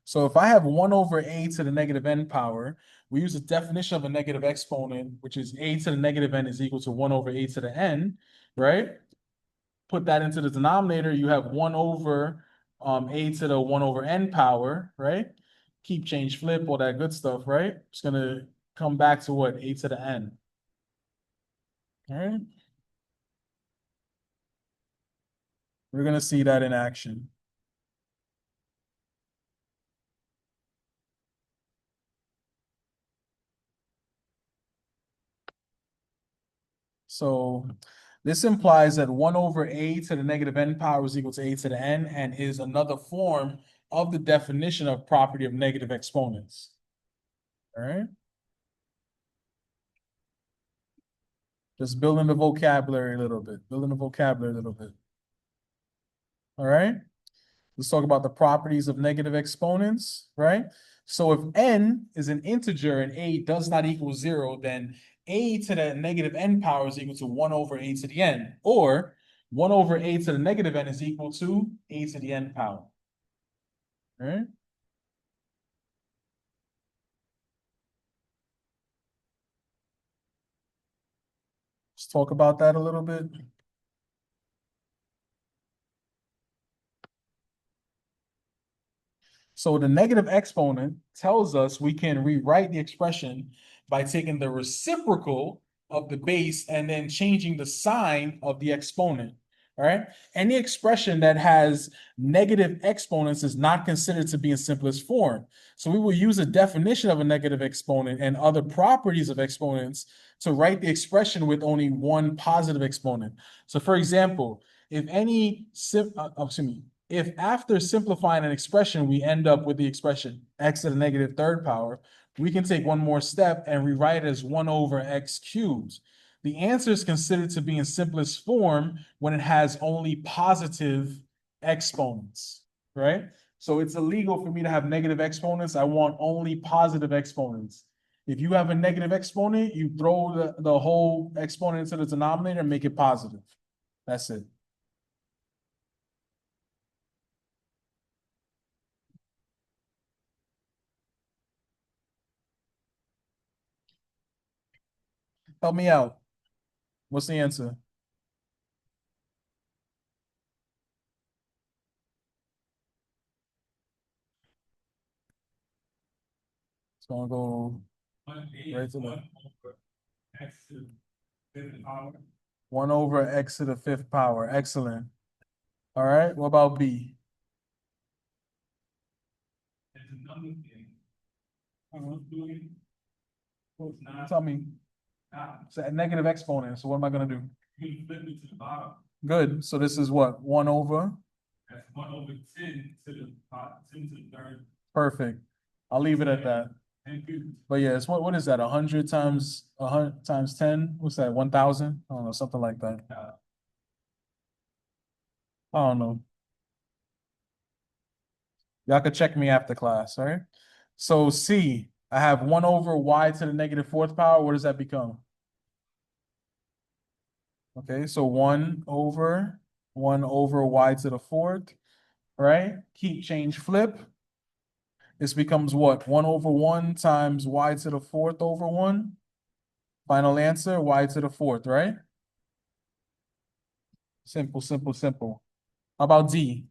S1: So if I have 1 over a to the negative n power, we use the definition of a negative exponent, which is a to the negative n is equal to 1 over a to the n, right? Put that into the denominator, you have 1 over a to the 1 over n power, right? Keep, change, flip, all that good stuff, right? It's gonna come back to what? A to the n. All right? We're gonna see that in action. So this implies that 1 over a to the negative n power is equal to a to the n and is another form of the definition of property of negative exponents. All right? Just building the vocabulary a little bit, building the vocabulary a little bit. All right? Let's talk about the properties of negative exponents, right? So if n is an integer and a does not equal 0, then a to the negative n power is equal to 1 over a to the n, or 1 over a to the negative n is equal to a to the n power. All right? Let's talk about that a little bit. So the negative exponent tells us we can rewrite the expression by taking the reciprocal of the base and then changing the sign of the exponent. All right. Any expression that has negative exponents is not considered to be in simplest form. So we will use a definition of a negative exponent and other properties of exponents to write the expression with only one positive exponent. So for example, if if after simplifying an expression, we end up with the expression x to the negative third power, we can take one more step and rewrite it as 1 over x cubed. The answer is considered to be in simplest form when it has only positive exponents, right? So it's illegal for me to have negative exponents. I want only positive exponents. If you have a negative exponent, you throw the whole exponent into the denominator and make it positive. That's it. Help me out. What's the answer? It's gonna go right to the
S3: 1 over x to the fifth power.
S1: 1 over x to the fifth power. Excellent. All right, what about B?
S3: It's a number thing. I'm doing.
S1: Tell me. It's a negative exponent, so what am I gonna do?
S3: You flip it to the bottom.
S1: Good, so this is what, 1 over?
S3: That's 1 over 10 to the 10 to the third.
S1: Perfect. I'll leave it at that.
S3: And you.
S1: But yeah, it's what is that, 100 times 100 times 10? What's that, 1,000? I don't know, something like that. I don't know. Y'all could check me after class, all right? So C, I have 1 over y to the negative fourth power. What does that become? Okay, so 1 over y to the fourth, right? Keep, change, flip. This becomes what? 1 over 1 times y to the fourth over 1. Final answer, y to the fourth, right? Simple, simple, simple. How about D?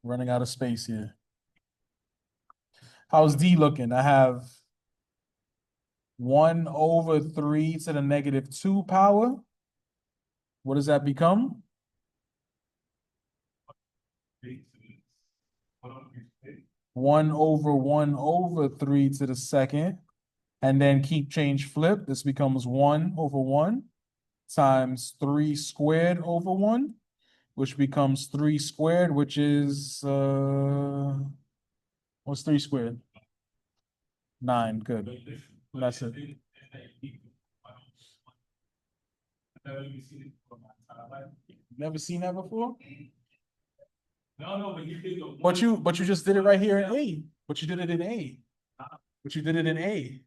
S1: Running out of space here. How's D looking? I have 1 over 3 to the negative 2 power. What does that become? One over 3 to the second. And then keep, change, flip. This becomes 1 over 1 times 3 squared over 1, which becomes 3 squared, which is what's 3 squared? 9. Good. That's it. Never seen that before?
S3: No, but you did.
S1: But you just did it right here in A. But you did it in A. But you did it in A.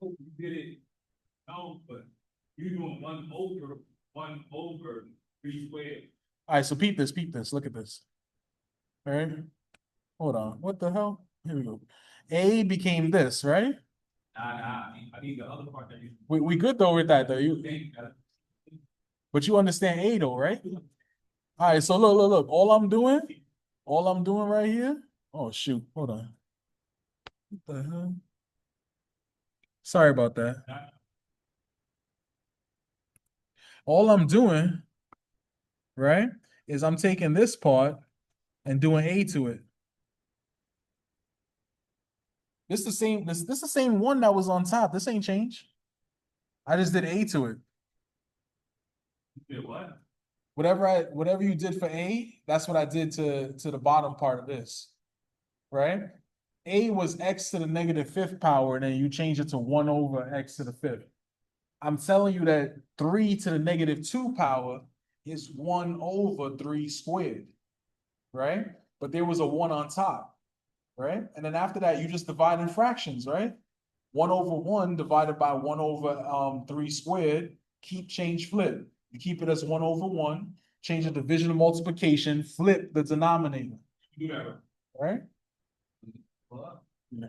S3: You did it. No, but you're doing 1 over 3 squared.
S1: All right, so peep this, look at this. All right, hold on, what the hell? Here we go. A became this, right?
S3: Nah, I need the other part that you.
S1: We good though with that though,
S3: think that.
S1: but you understand A though, right? All right, so look, all I'm doing right here, oh shoot, hold on. What the hell? Sorry about that. All I'm doing, right, is I'm taking this part and doing A to it. This the same one that was on top. This ain't changed. I just did A to it.
S3: You did what?
S1: Whatever you did for A, that's what I did to the bottom part of this. Right? A was x to the negative fifth power, and then you change it to 1 over x to the fifth. I'm telling you that 3 to the negative 2 power is 1 over 3 squared. Right? But there was a 1 on top. Right? And then after that, you just divide in fractions, right? 1 over 1 divided by 1 over 3 squared, keep, change, flip. You keep it as 1 over 1, change the division and multiplication, flip the denominator.
S3: You do that.
S1: Right?
S3: What?
S1: Yeah.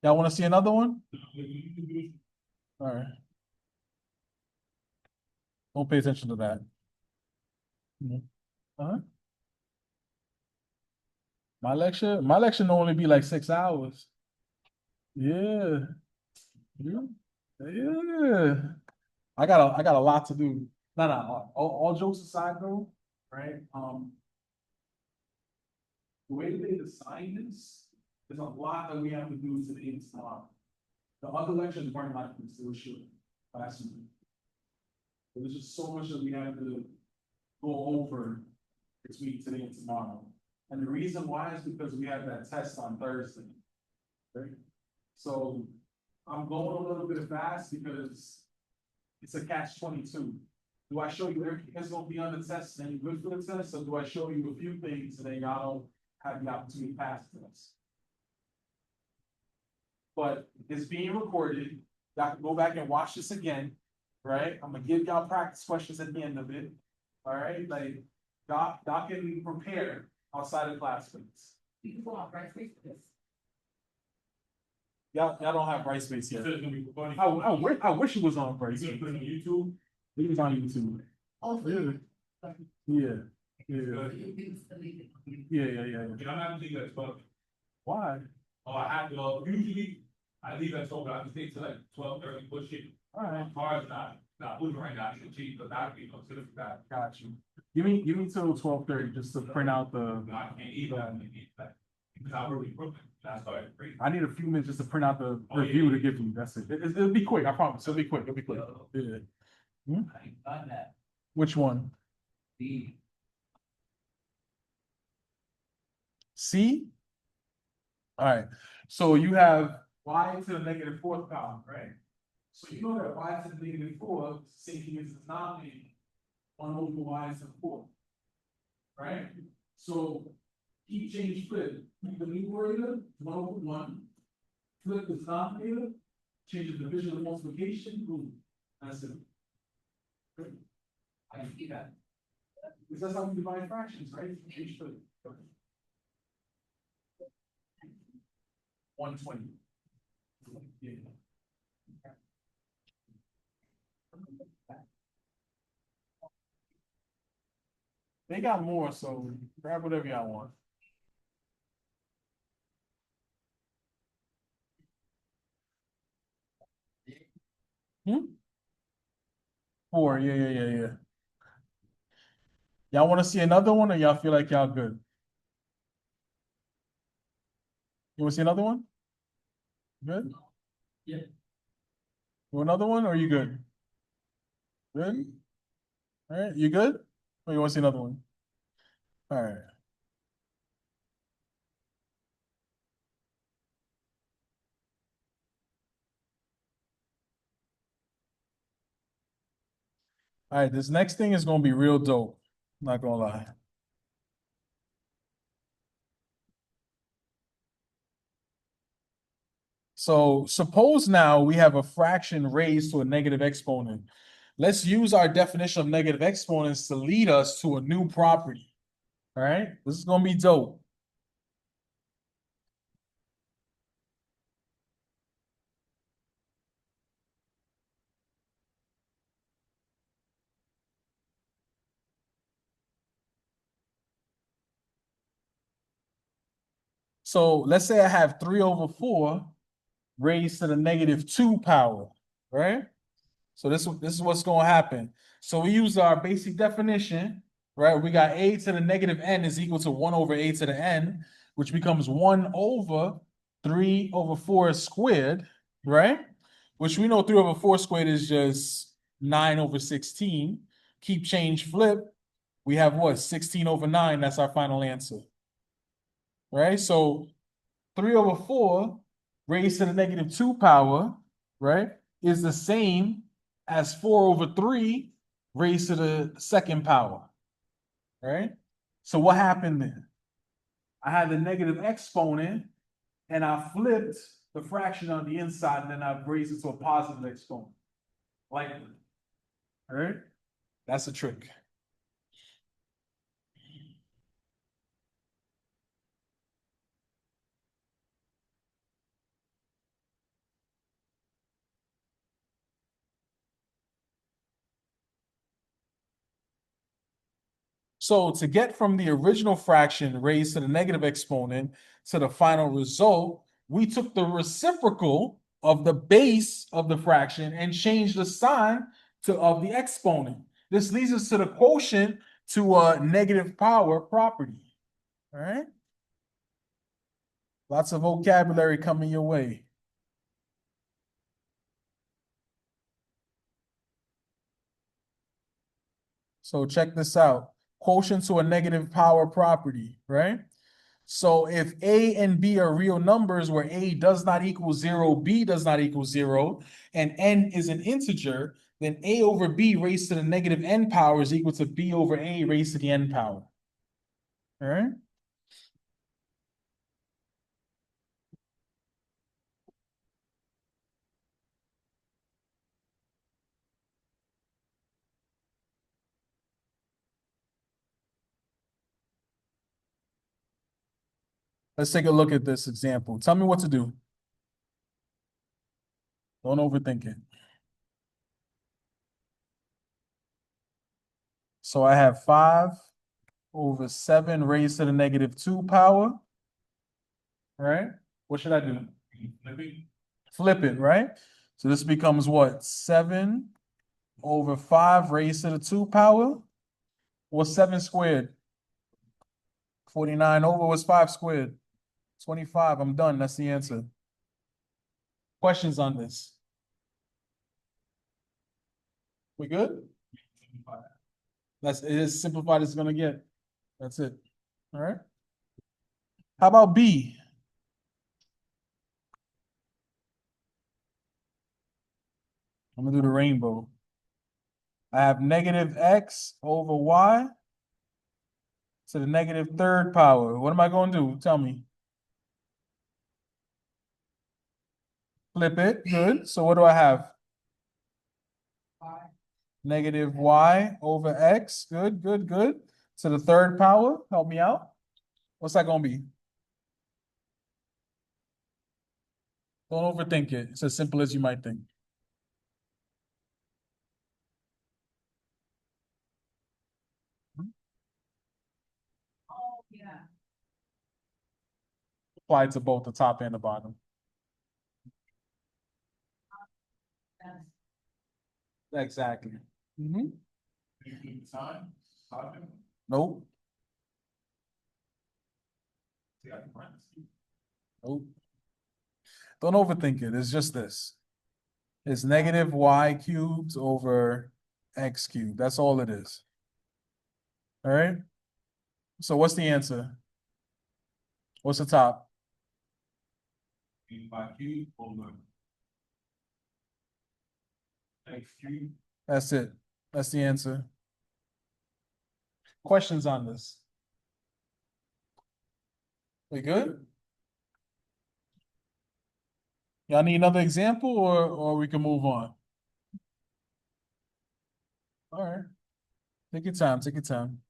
S1: Y'all want to see another one? All right. Don't pay attention to that. Huh? My lecture normally be like 6 hours. Yeah. Yeah. Yeah. I got a lot to do. No, no, all jokes aside though, right? The way they design this, there's a lot that we have to do today and tomorrow. The other lectures weren't like this, they were short, last week. There's just so much that we have to go over between today and tomorrow. And the reason why is because we have that test on Thursday. Right? So I'm going a little bit fast because it's a catch-22. Do I show you everything that's gonna be on the test and you're good for the test, or do I show you a few things and then y'all don't have the opportunity to pass the test? But it's being recorded. Y'all can go back and watch this again, right? I'm gonna give y'all practice questions at the end of it. All right, like y'all can prepare outside of class, please.
S5: You can go on, right, for this.
S1: Y'all don't have bright space
S3: You
S1: yet.
S3: said it's gonna be funny.
S1: I wish it was on bright
S3: You gonna
S1: space.
S3: put it on YouTube?
S1: It was on YouTube.
S5: Hopefully.
S1: Yeah, yeah,
S5: You can delete it.
S1: yeah.
S3: Yeah, I'm not leaving at 12.
S1: Why?
S3: Oh, I have to, usually, I leave at 12, but I have to stay till like 12:30, push it.
S1: All right,
S3: Car's not moving right now, it's cheap, but not, consider that.
S1: got you. Give me till 12:30 just to print out the.
S3: I can't eat that, because I already broke it, that's why it's crazy.
S1: I need a few minutes just to print out the
S3: Oh, yeah,
S1: review
S3: yeah.
S1: to give you. That's it. It'll be quick. I promise. It'll be quick. It'll be quick. Yeah.
S4: I ain't done that.
S1: Which one?
S4: The
S1: C? All right. So you have y to the negative fourth power, right? So you know that y to the negative four, same thing as the denominator. 1 over y to the fourth. Right? So keep change flip. Keep the numerator 1 over 1. Flip the denominator, change the division of multiplication, boom. That's it. Good.
S4: I can see that.
S1: Because that's how we divide fractions, right? Change flip. 120. Yeah. They got more, so grab whatever y'all want. Hmm? 4, yeah. Y'all want to see another one, or y'all feel like y'all good? You want to see another one? Good?
S6: Yeah.
S1: You want another one, or you good? Good? All right, you good? Or you want to see another one? All right. All right, this next thing is gonna be real dope. Not gonna lie. So suppose now we have a fraction raised to a negative exponent. Let's use our definition of negative exponents to lead us to a new property. All right, this is gonna be dope. So let's say I have 3 over 4 raised to the negative 2 power, right? So this is what's going to happen. So we use our basic definition, right? We got a to the negative n is equal to 1 over a to the n, which becomes 1 over 3 over 4 squared, right? Which we know 3 over 4 squared is just 9 over 16. Keep change flip. We have what? 16 over 9. That's our final answer. Right? So 3 over 4 raised to the negative 2 power, right, is the same as 4 over 3 raised to the second power, right? So what happened then? I had the negative exponent, and I flipped the fraction on the inside, and then I raised it to a positive exponent. Like, all right? That's a trick. So to get from the original fraction raised to the negative exponent to the final result, we took the reciprocal of the base of the fraction and changed the sign of the exponent. This leads us to the quotient to a negative power property. All right. Lots of vocabulary coming your way. So check this out. Quotient to a negative power property, right? So if A and B are real numbers where A does not equal 0, B does not equal 0, and N is an integer, then A over B raised to the negative N power is equal to B over A raised to the N power. All right? Let's take a look at this example. Tell me what to do. Don't overthink it. So I have 5 over 7 raised to the negative 2 power. All right? What should I do? Flip it, right? So this becomes what? 7 over 5 raised to the 2 power? What's 7 squared? 49 over what's 5 squared? 25. I'm done. That's the answer. Questions on this? We good? That's it is simplified as it's gonna get. That's it. All right. How about B? I'm gonna do the rainbow. I have negative x over y to the negative 3rd power. What am I gonna do? Tell me. Flip it. Good. So what do I have? Negative y over x. Good, good, good. To the 3rd power. Help me out. What's that gonna be? Don't overthink it. It's as simple as you might think.
S5: Oh, yeah.
S1: Apply to both the top and the bottom.
S5: That's
S1: Exactly. Mhm.
S3: Sign,
S1: Nope. Nope. Don't overthink it. It's just this. It's negative y cubed over x cubed. That's all it is. All right. So what's the answer? What's the top?
S3: 5 cube over x cube.
S1: That's it. That's the answer. Questions on this? We good? Y'all need another example or we can move on? All right. Take your time. Take your time.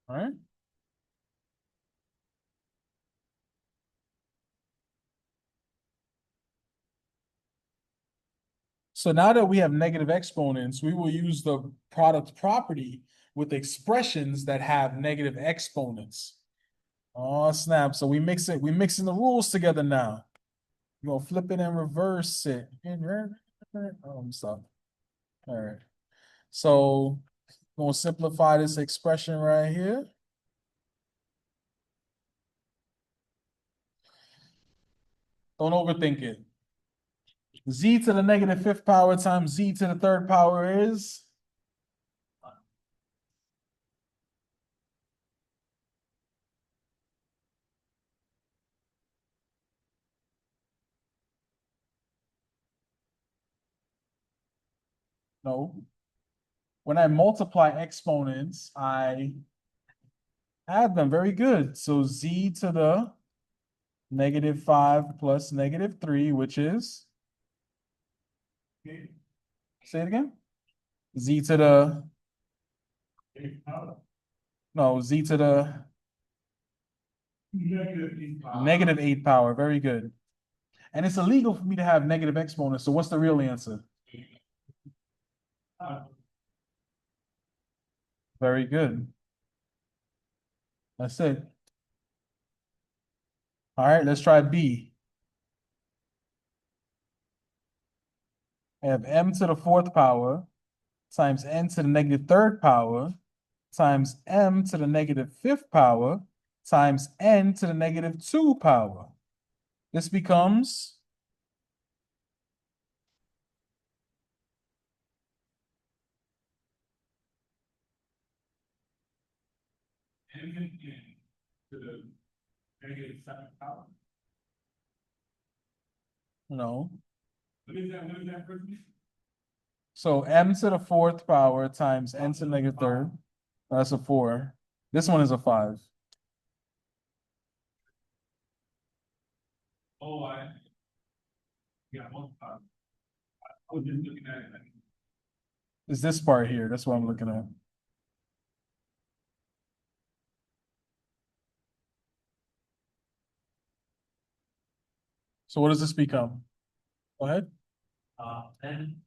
S1: All right. So now that we have negative exponents, we will use the product property with expressions that have negative exponents. Oh, snap. So we mix it, we're mixing the rules together now. You're gonna flip it and reverse it. Stop. All right. So I'm gonna simplify this expression right here. Don't overthink it. Z to the negative 5th power times Z to the 3rd power is? No. When I multiply exponents, I add them. Very good. So Z to the negative 5 plus negative 3, which is? Say it again. Z to the, no, Z to the Negative 8 power, very good. And it's illegal for me to have negative exponents, so what's the real answer? Very good. That's it. All right, let's try B. I have m to the 4th power times n to the negative 3rd power times m to the negative 5th power times n to the negative 2 power. This becomes no.
S3: What is that first?
S1: So m to the 4th power times n to the negative 3rd. That's a 4. This one is a 5.
S3: Oh, yeah, one part. I was just looking at it.
S1: It's this part here. That's what I'm looking at. So what does this become? Go ahead.
S6: N.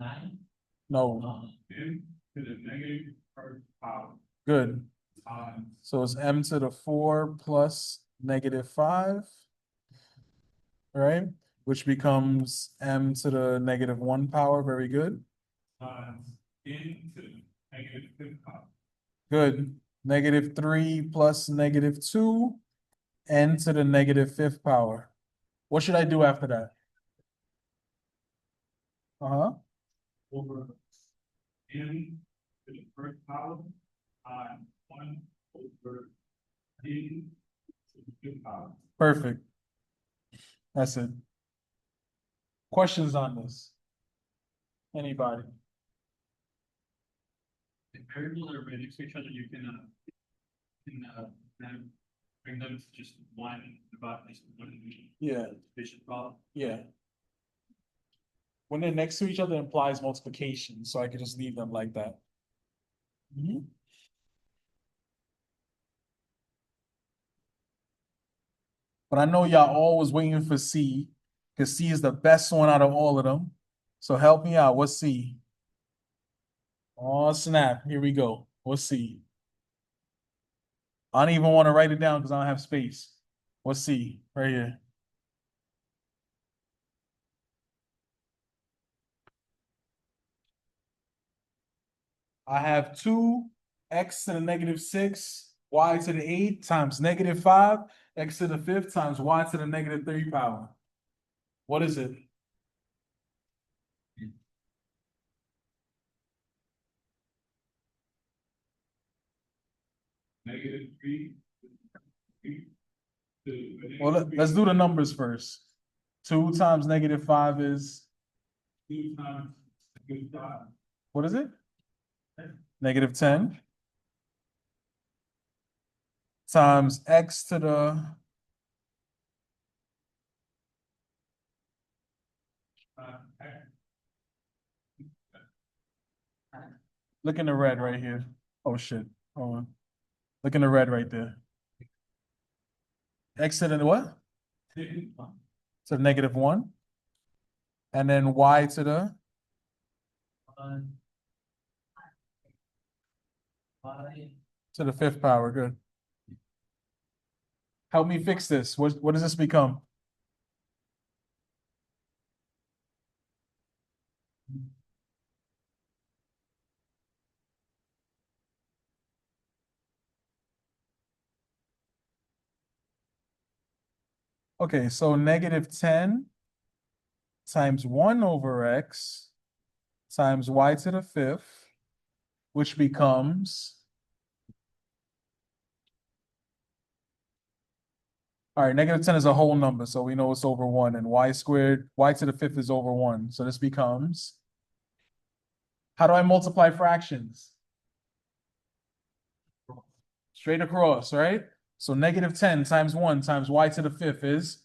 S6: Nine.
S1: No.
S3: N to the negative first power
S1: Good.
S3: times
S1: So it's m to the 4 plus negative 5, right? Which becomes m to the negative 1 power. Very good.
S3: n to the negative fifth power.
S1: Good. Negative 3 plus negative 2, n to the negative 5th power. What should I do after that? Uh-huh.
S3: Over n to the first power times 1 over n to the fifth power.
S1: Perfect. That's it. Questions on this? Anybody?
S6: The variables are right next to each other, you can bring them to just one, divide this one
S1: Yeah,
S6: division problem.
S1: yeah. When they're next to each other, it implies multiplication, so I could just leave them like that. Mhm. But I know y'all always waiting for C, because C is the best one out of all of them. So help me out. What's C? Oh, snap. Here we go. What's C? I don't even want to write it down because I don't have space. What's C? Right here. I have 2x to the negative 6, y to the 8 times negative 5, x to the 5th times y to the negative 3 power. What is it?
S3: Negative 3.
S1: Well, let's do the numbers first. 2 times negative 5 is,
S3: 2 times negative 5.
S1: what is it? Negative 10 times x to the, look in the red right here. Oh shit, hold on. Look in the red right there. X to the what? To the negative 1. And then y to the, to the 5th power, good. Help me fix this. What does this become? Okay, so negative 10 times 1 over x times y to the 5th, which becomes, all right, negative 10 is a whole number, so we know it's over 1, and y squared, y to the 5th is over 1. So this becomes, how do I multiply fractions? Straight across, right? So negative 10 times 1 times y to the 5th is,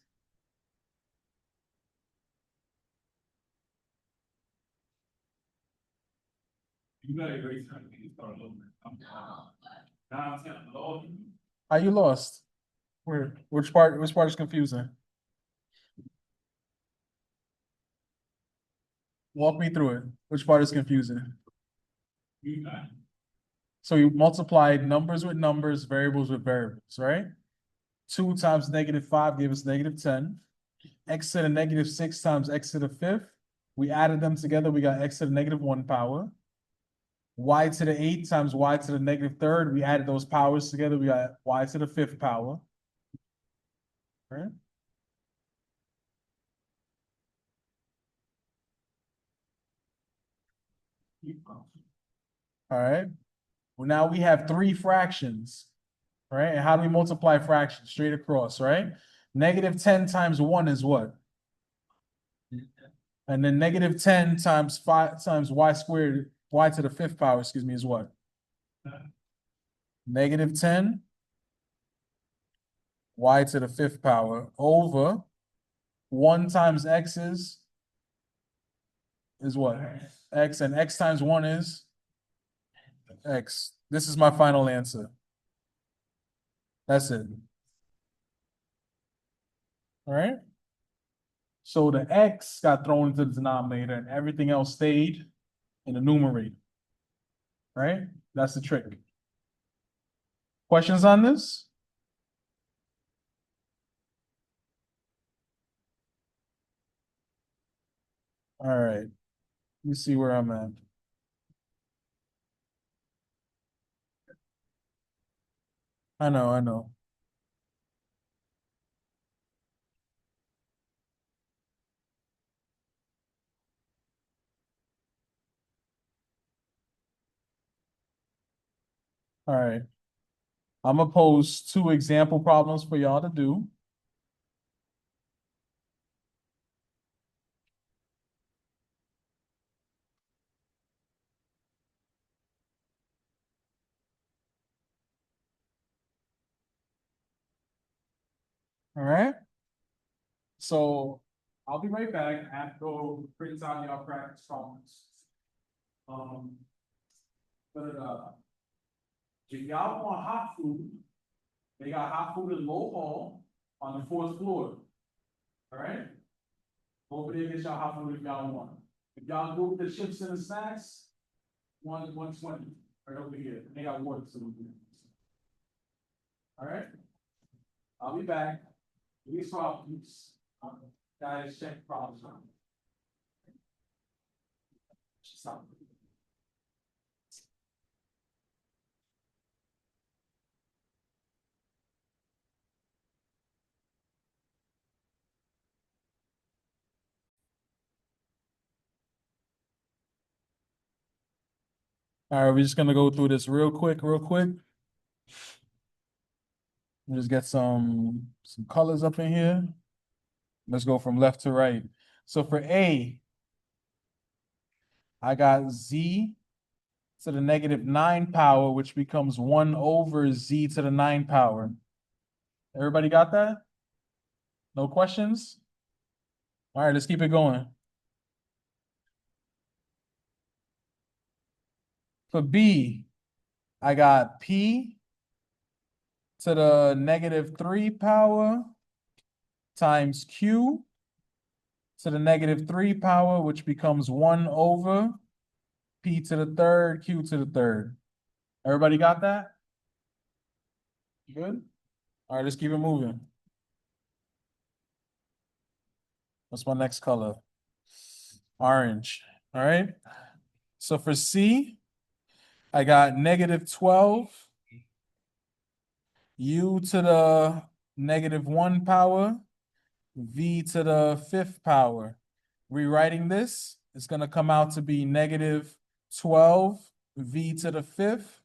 S3: You gotta erase something, you start over. Now I'm saying, Lord,
S1: Are you lost? Where, which part is confusing? Walk me through it. Which part is confusing?
S3: you got.
S1: So you multiplied numbers with numbers, variables with variables, right? 2 times -5 gave us -10. X to the -6 times x to the 5th. We added them together, we got x to the -1 power. Y to the 8 times y to the -3rd. We added those powers together, we got y to the 5th power. Right? All right. Well, now we have 3 fractions. Right? And how do we multiply fractions? Straight across, right? -10 times 1 is what? And then -10 times 5 times y squared, y to the 5th power, excuse me, is what? -10 y to the 5th power over 1 times x is what? X, and x times 1 is x. This is my final answer. That's it. All right? So the x got thrown into the denominator and everything else stayed in the numerator. Right? That's the trick. Questions on this? All right. Let me see where I'm at. I know, I know. All right. I'm gonna pose 2 example problems for y'all to do. All right. So I'll be right back. I have to go print out y'all practice problems. But if y'all want hot food, they got hot food in Low Hall on the 4th floor. All right? Over there, get y'all hot food if y'all want. If y'all go with the chips and the snacks, 120 right over here. They got water too. All right? I'll be back. These problems, guys, check problems. Stop. All right, we're just gonna go through this real quick. Just get some colors up in here. Let's go from left to right. So for A, I got z to the -9 power, which becomes 1 over z to the 9 power. Everybody got that? No questions? All right, let's keep it going. For B, I got p to the -3 power times q to the -3 power, which becomes 1 over p to the 3rd, q to the 3rd. Everybody got that? Good? All right, let's keep it moving. What's my next color? Orange. All right. So for C, I got -12 u to the -1 power, v to the 5th power. Rewriting this, it's going to come out to be -12 v to the 5th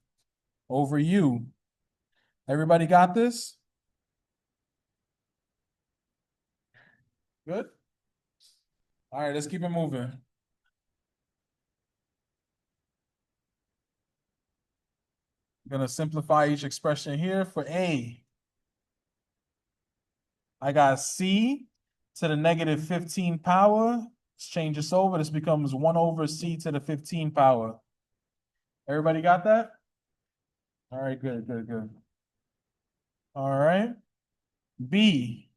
S1: over u. Everybody got this? Good? All right, let's keep it moving. I'm gonna simplify each expression here. For A, I got c to the -15 power. Let's change this over. This becomes 1 over c to the 15 power. Everybody got that? All right, good, good, good. All right. B.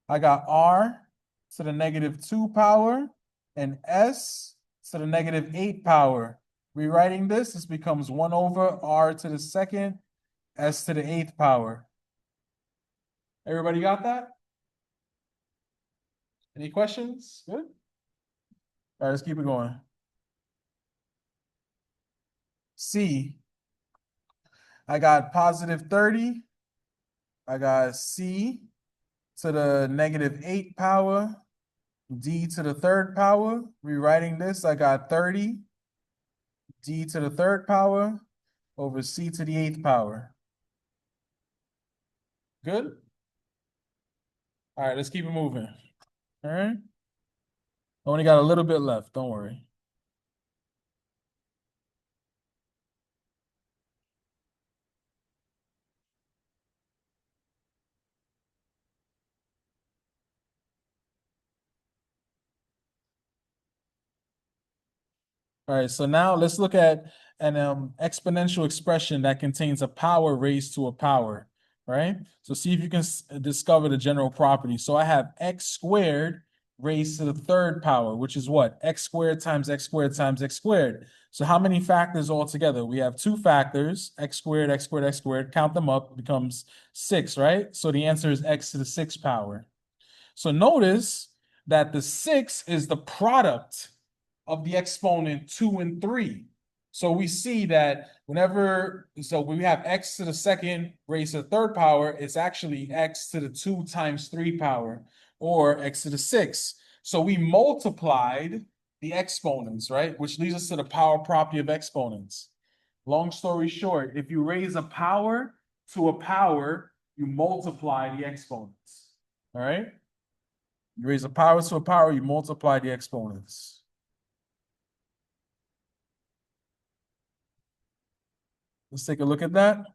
S1: I got R to the -2 power and S to the -8 power. Rewriting this becomes 1 over R to the second, S to the 8th power. Everybody got that? Any questions? Good? All right, let's keep it going. C. I got +30. I got C to the -8 power, D to the 3rd power. Rewriting this, I got 30, D to the 3rd power over C to the 8th power. Good? All right, let's keep it moving. All right. Only got a little bit left, don't worry. All right, so now let's look at an exponential expression that contains a power raised to a power, right? So see if you can discover the general property. So I have x squared raised to the 3rd power, which is what? X squared times x squared times x squared. So how many factors altogether? We have 2 factors, x squared, x squared, x squared. Count them up, it becomes 6, right? So the answer is x to the 6th power. So notice that the 6 is the product of the exponent 2 and 3. So we see that whenever, so we have x to the 2nd raised to the 3rd power, it's actually x to the 2 times 3 power, or x to the 6. So we multiplied the exponents, right? Which leads us to the power property of exponents. Long story short, if you raise a power to a power, you multiply the exponents, all right? You raise a power to a power, you multiply the exponents. Let's take a look at that.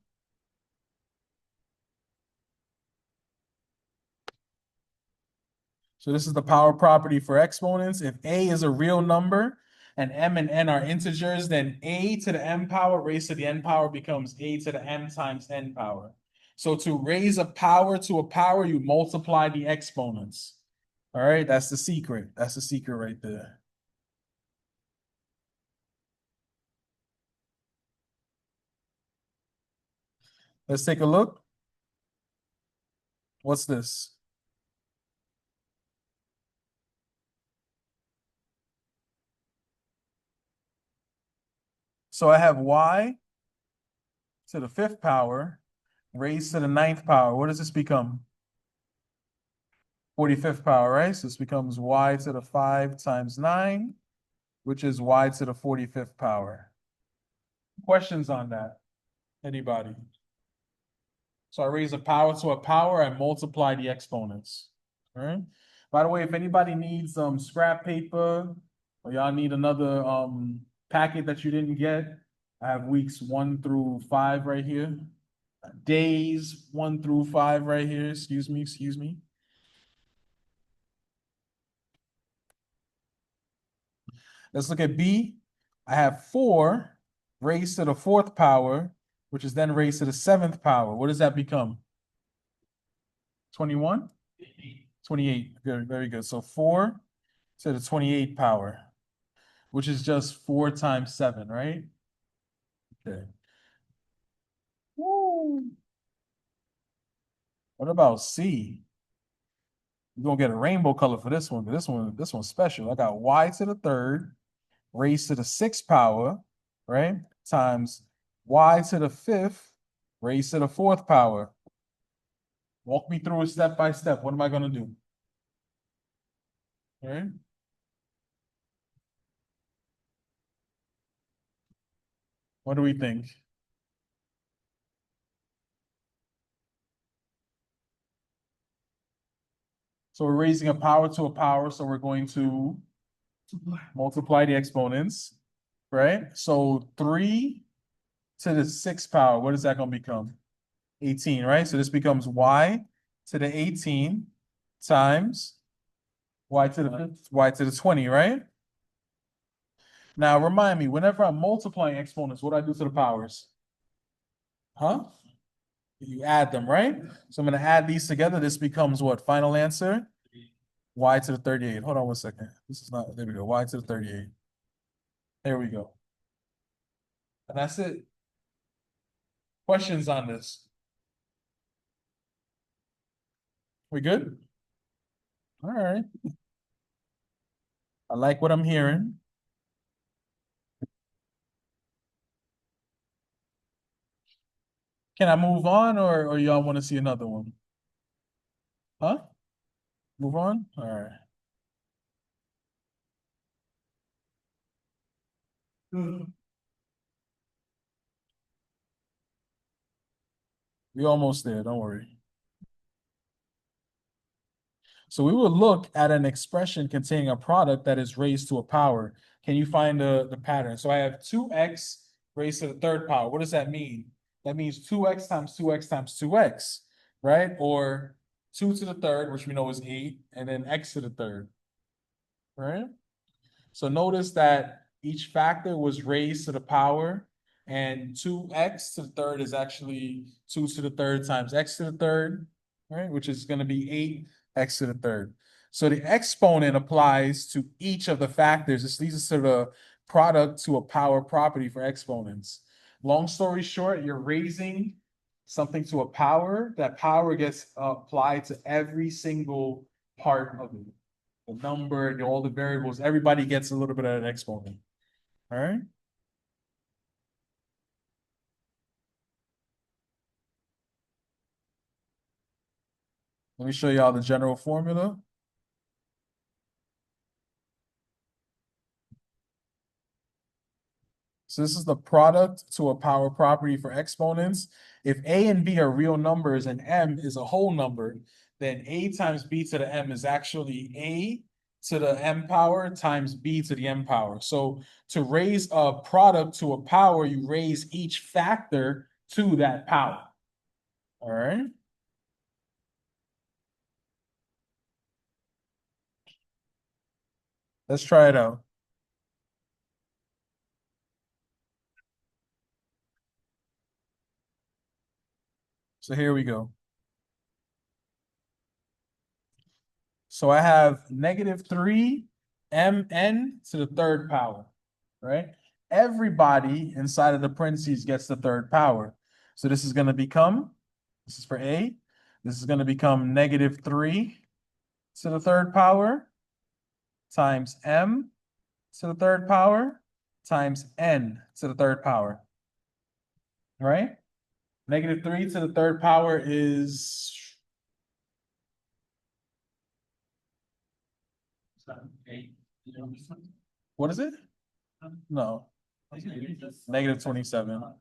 S1: So this is the power property for exponents. If a is a real number and m and n are integers, then a to the m power raised to the n power becomes a to the m times n power. So to raise a power to a power, you multiply the exponents. All right, that's the secret. That's the secret right there. Let's take a look. What's this? So I have y to the 5th power raised to the 9th power. What does this become? 45th power, right? So this becomes y to the 5 times 9, which is y to the 45th power. Questions on that? Anybody? So I raise a power to a power, I multiply the exponents. All right. By the way, if anybody needs scrap paper or y'all need another packet that you didn't get, I have weeks 1 through 5 right here. Days 1 through 5 right here. Excuse me. Let's look at B. I have 4 raised to the 4th power, which is then raised to the 7th power. What does that become? 21? 28. Good, very good. So 4 to the 28th power, which is just 4 times 7, right? Okay. Woo. What about C? You're gonna get a rainbow color for this one, but this one's special. I got y to the 3rd raised to the 6th power, right? Times y to the 5th raised to the 4th power. Walk me through it step by step. What am I gonna do? All right. What do we think? So we're raising a power to a power, so we're going to multiply the exponents, right? So 3 to the 6th power, what is that going to become? 18, right? So this becomes y to the 18 times y to the 20, right? Now, remind me, whenever I'm multiplying exponents, what do I do to the powers? Huh? You add them, right? So I'm gonna add these together. This becomes what? Final answer? Y to the 38. Hold on 1 second. This is not, there we go. Y to the 38. There we go. And that's it. Questions on this? We good? All right. I like what I'm hearing. Can I move on or y'all want to see another one? Huh? Move on? All right. We almost there, don't worry. So we will look at an expression containing a product that is raised to a power. Can you find the pattern? So I have 2x raised to the third power. What does that mean? That means 2x times 2x times 2x, right? Or 2 to the third, which we know is 8, and then x to the third, right? So notice that each factor was raised to the power, and 2x to the third is actually 2 to the third times x to the third, right? Which is going to be 8x to the third. So the exponent applies to each of the factors. This leads us to the product to a power property for exponents. Long story short, you're raising something to a power. That power gets applied to every single part of it. The number, all the variables, everybody gets a little bit of an exponent. All right. Let me show y'all the general formula. So this is the product to a power property for exponents. If a and b are real numbers and m is a whole number, then a times b to the m is actually a to the m power times b to the m power. So to raise a product to a power, you raise each factor to that power. All right. Let's try it out. So here we go. So I have -3 mn to the third power, right? Everybody inside of the parentheses gets the third power. So this is going to become, this is for A, this is going to become -3 to the third power times m to the third power times n to the third power, right? -3 to the third power is, what is it? No, -27.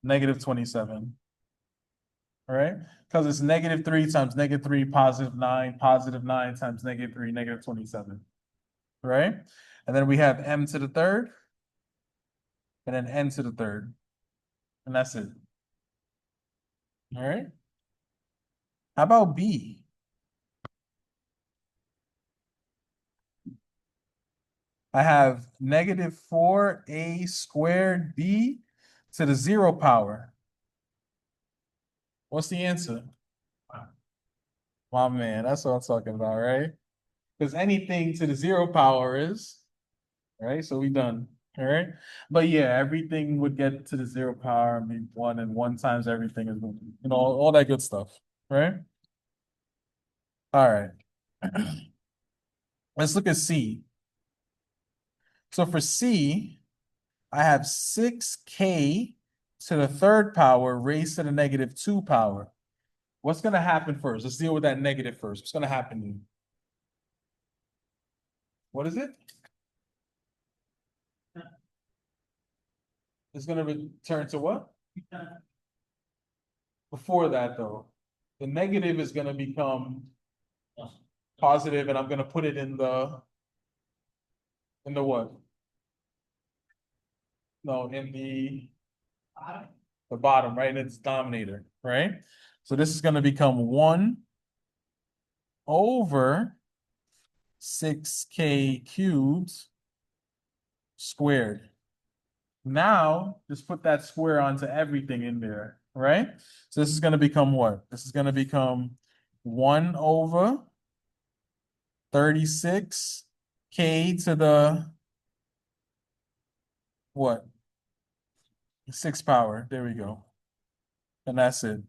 S1: -27. All right, because it's -3 times -3, +9, +9 times -3, -27. Right? And then we have m to the third, and then n to the third. And that's it. All right. How about B? I have -4a squared b to the 0 power. What's the answer? My man, that's what I'm talking about, right? Because anything to the 0 power is, right? So we done, all right? But yeah, everything would get to the 0 power, I mean, 1 and 1 times everything is, you know, all that good stuff, right? All right. Let's look at C. So for C, I have 6k to the third power raised to the -2 power. What's going to happen first? Let's deal with that negative first. What's going to happen here? What is it? It's going to return to what? Before that, though, the negative is going to become positive, and I'm going to put it in the what? No, in the bottom, right? In its denominator, right? So this is going to become 1 over 6k cubed squared. Now, just put that square onto everything in there, right? So this is gonna become what? This is gonna become 1 over 36 k to the what? 6 power. There we go. And that's it.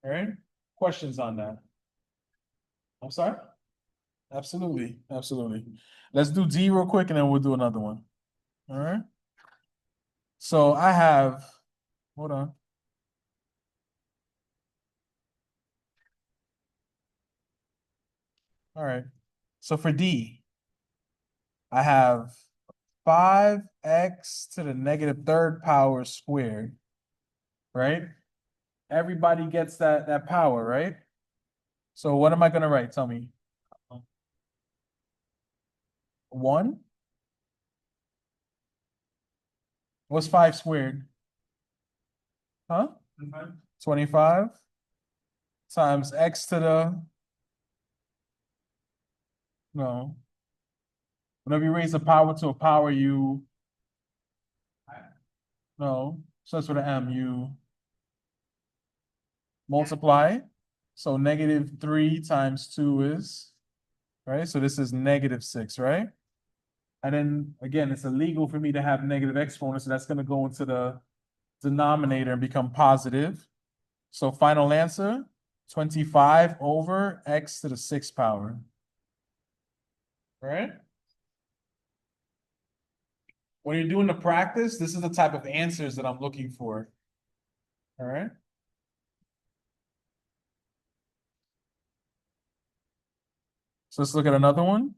S1: All right? Questions on that? I'm sorry? Absolutely, absolutely. Let's do D real quick and then we'll do another one. All right? So I have, hold on. All right. So for D, I have 5x to the negative third power squared, right? Everybody gets that power, right? So what am I gonna write? Tell me. 1? What's 5 squared? Huh? 25 times x to the, no. Whenever you raise a power to a power, you, no, starts with an M, you multiply. So negative 3 times 2 is, right? So this is negative 6, right? And then again, it's illegal for me to have negative exponents, so that's gonna go into the denominator and become positive. So final answer, 25 over x to the 6th power. Right? When you're doing the practice, this is the type of answers that I'm looking for. All right? So let's look at another one.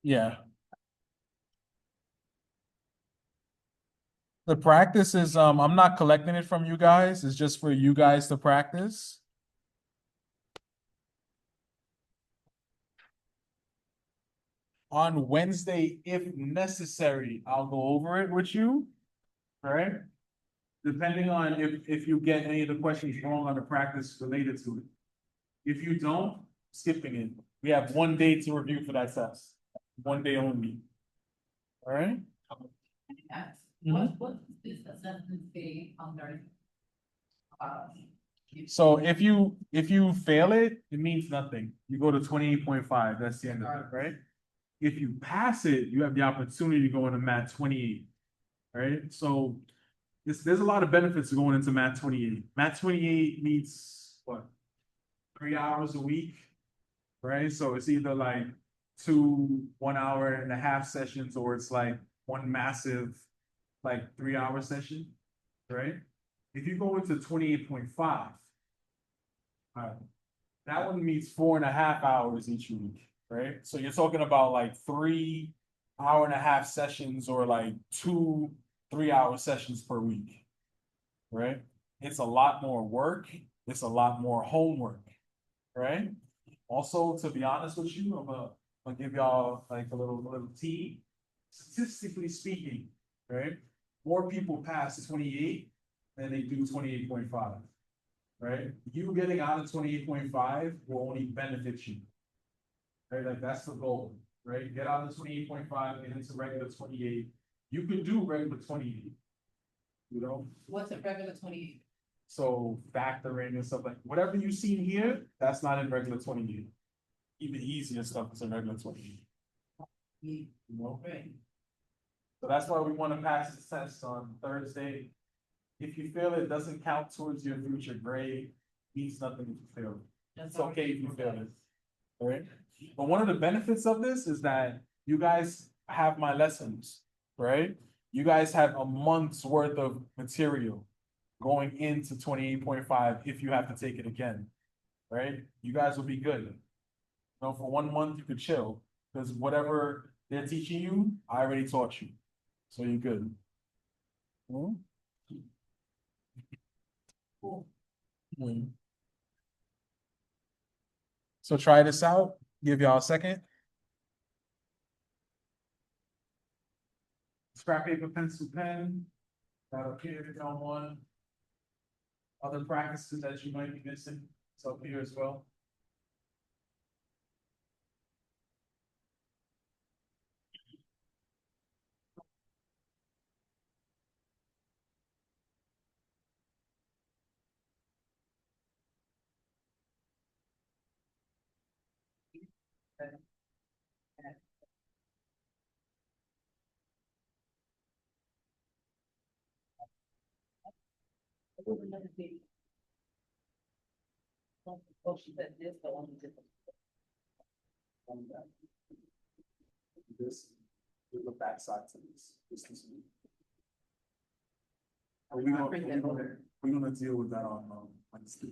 S1: Yeah. The practice is, I'm not collecting it from you guys. It's just for you guys to practice. On Wednesday, if necessary, I'll go over it with you. All right? Depending on if you get any of the questions wrong on the practice related to it. If you don't, skipping it. We have 1 day to review for that test. 1 day only. All right?
S5: What is the assessment fee under?
S1: So if you fail it, it means nothing. You go to 28.5. That's the end of it, right? If you pass it, you have the opportunity to go into Math 28. Right? So there's a lot of benefits to going into Math 28. Math 28 needs what? 3 hours a week, right? So it's either like 2 1.5 hour sessions, or it's like one massive like 3 hour session, right? If you go into 28.5, that one meets 4.5 hours each week, right? So you're talking about like 3 hour-and-a-half sessions, or like 2 3 hour sessions per week, right? It's a lot more work. It's a lot more homework, right? Also, to be honest with you, I'm gonna give y'all like a little tea. Statistically speaking, right? More people pass 28 than they do 28.5, right? You getting out of 28.5 will only benefit you, right? Like that's the goal, right? Get out of 28.5 and into regular 28. You can do regular 28, you know?
S5: What's a regular 28?
S1: So factoring and stuff like, whatever you see here, that's not in regular 28. Even easier stuff is in regular 28. You know?
S5: Right.
S1: So that's why we want to pass the test on Thursday. If you feel it doesn't count towards your future grade, means nothing if you fail it. It's okay if you fail it. All right? But one of the benefits of this is that you guys have my lessons, right? You guys have a month's worth of material going into 28.5 if you have to take it again, right? You guys will be good. You know, for 1 month, you could chill, because whatever they're teaching you, I already taught you. So you're good. Hmm? Hmm. So try this out. Give y'all a second. Scrap paper, pencil, pen. that appear to come on. Other practices that you might be missing, it's up here as well.
S2: Oh, she said this, but only different.
S1: This, with the backside to this. We're gonna deal with that on, Wednesday.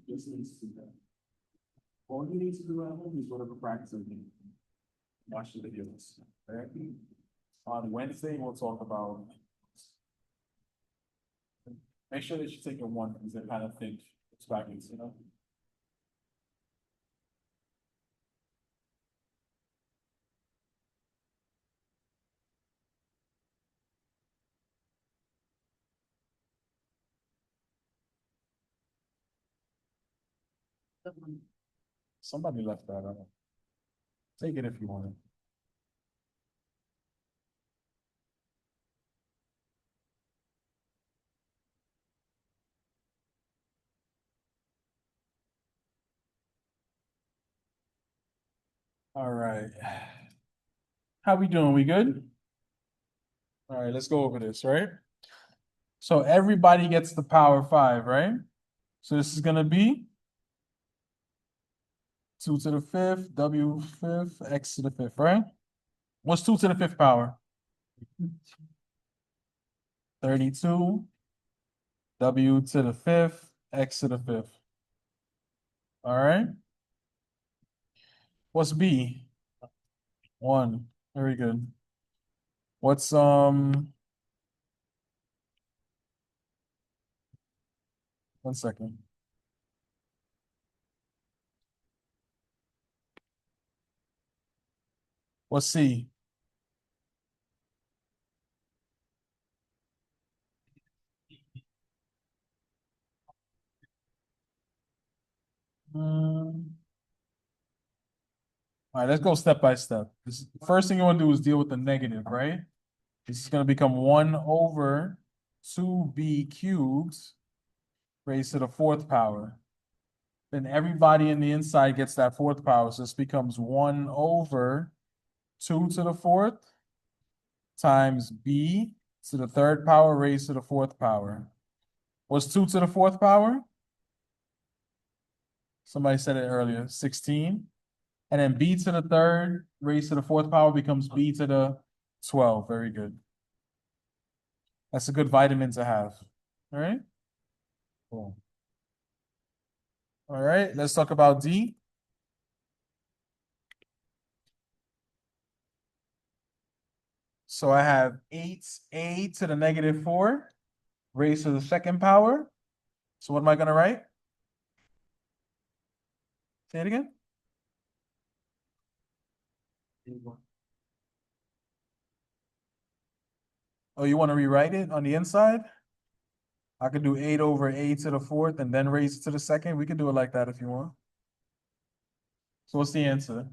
S1: Just needs to do that. All you need to do at home is whatever practice you need. Watch the videos, right? On Wednesday, we'll talk about. Make sure that you take your one, because they kind of think it's practice, you know? Somebody left that out. Take it if you want it. All right. How we doing? We good? All right, let's go over this, right? So everybody gets the power 5, right? So this is gonna be 2 to the 5th, W 5th, X to the 5th, right? What's 2 to the 5th power? 32. W to the 5th, X to the 5th. All right. What's B? 1. Very good. What's one second. What's C? All right, let's go step by step. First thing you want to do is deal with the negative, right? This is going to become 1 over 2b cubed raised to the 4th power. Then everybody in the inside gets that 4th power. So this becomes 1 over 2 to the 4th times b to the 3rd power raised to the 4th power. What's 2 to the 4th power? Somebody said it earlier, 16. And then b to the 3rd raised to the 4th power becomes b to the 12. Very good. That's a good vitamin to have. All right. Cool. All right, let's talk about D. So I have 8a to the negative 4 raised to the 2nd power. So what am I going to write? Say it again. Oh, you want to rewrite it on the inside? I could do 8 over a to the 4th and then raise it to the 2nd. We could do it like that if you want. So what's the answer?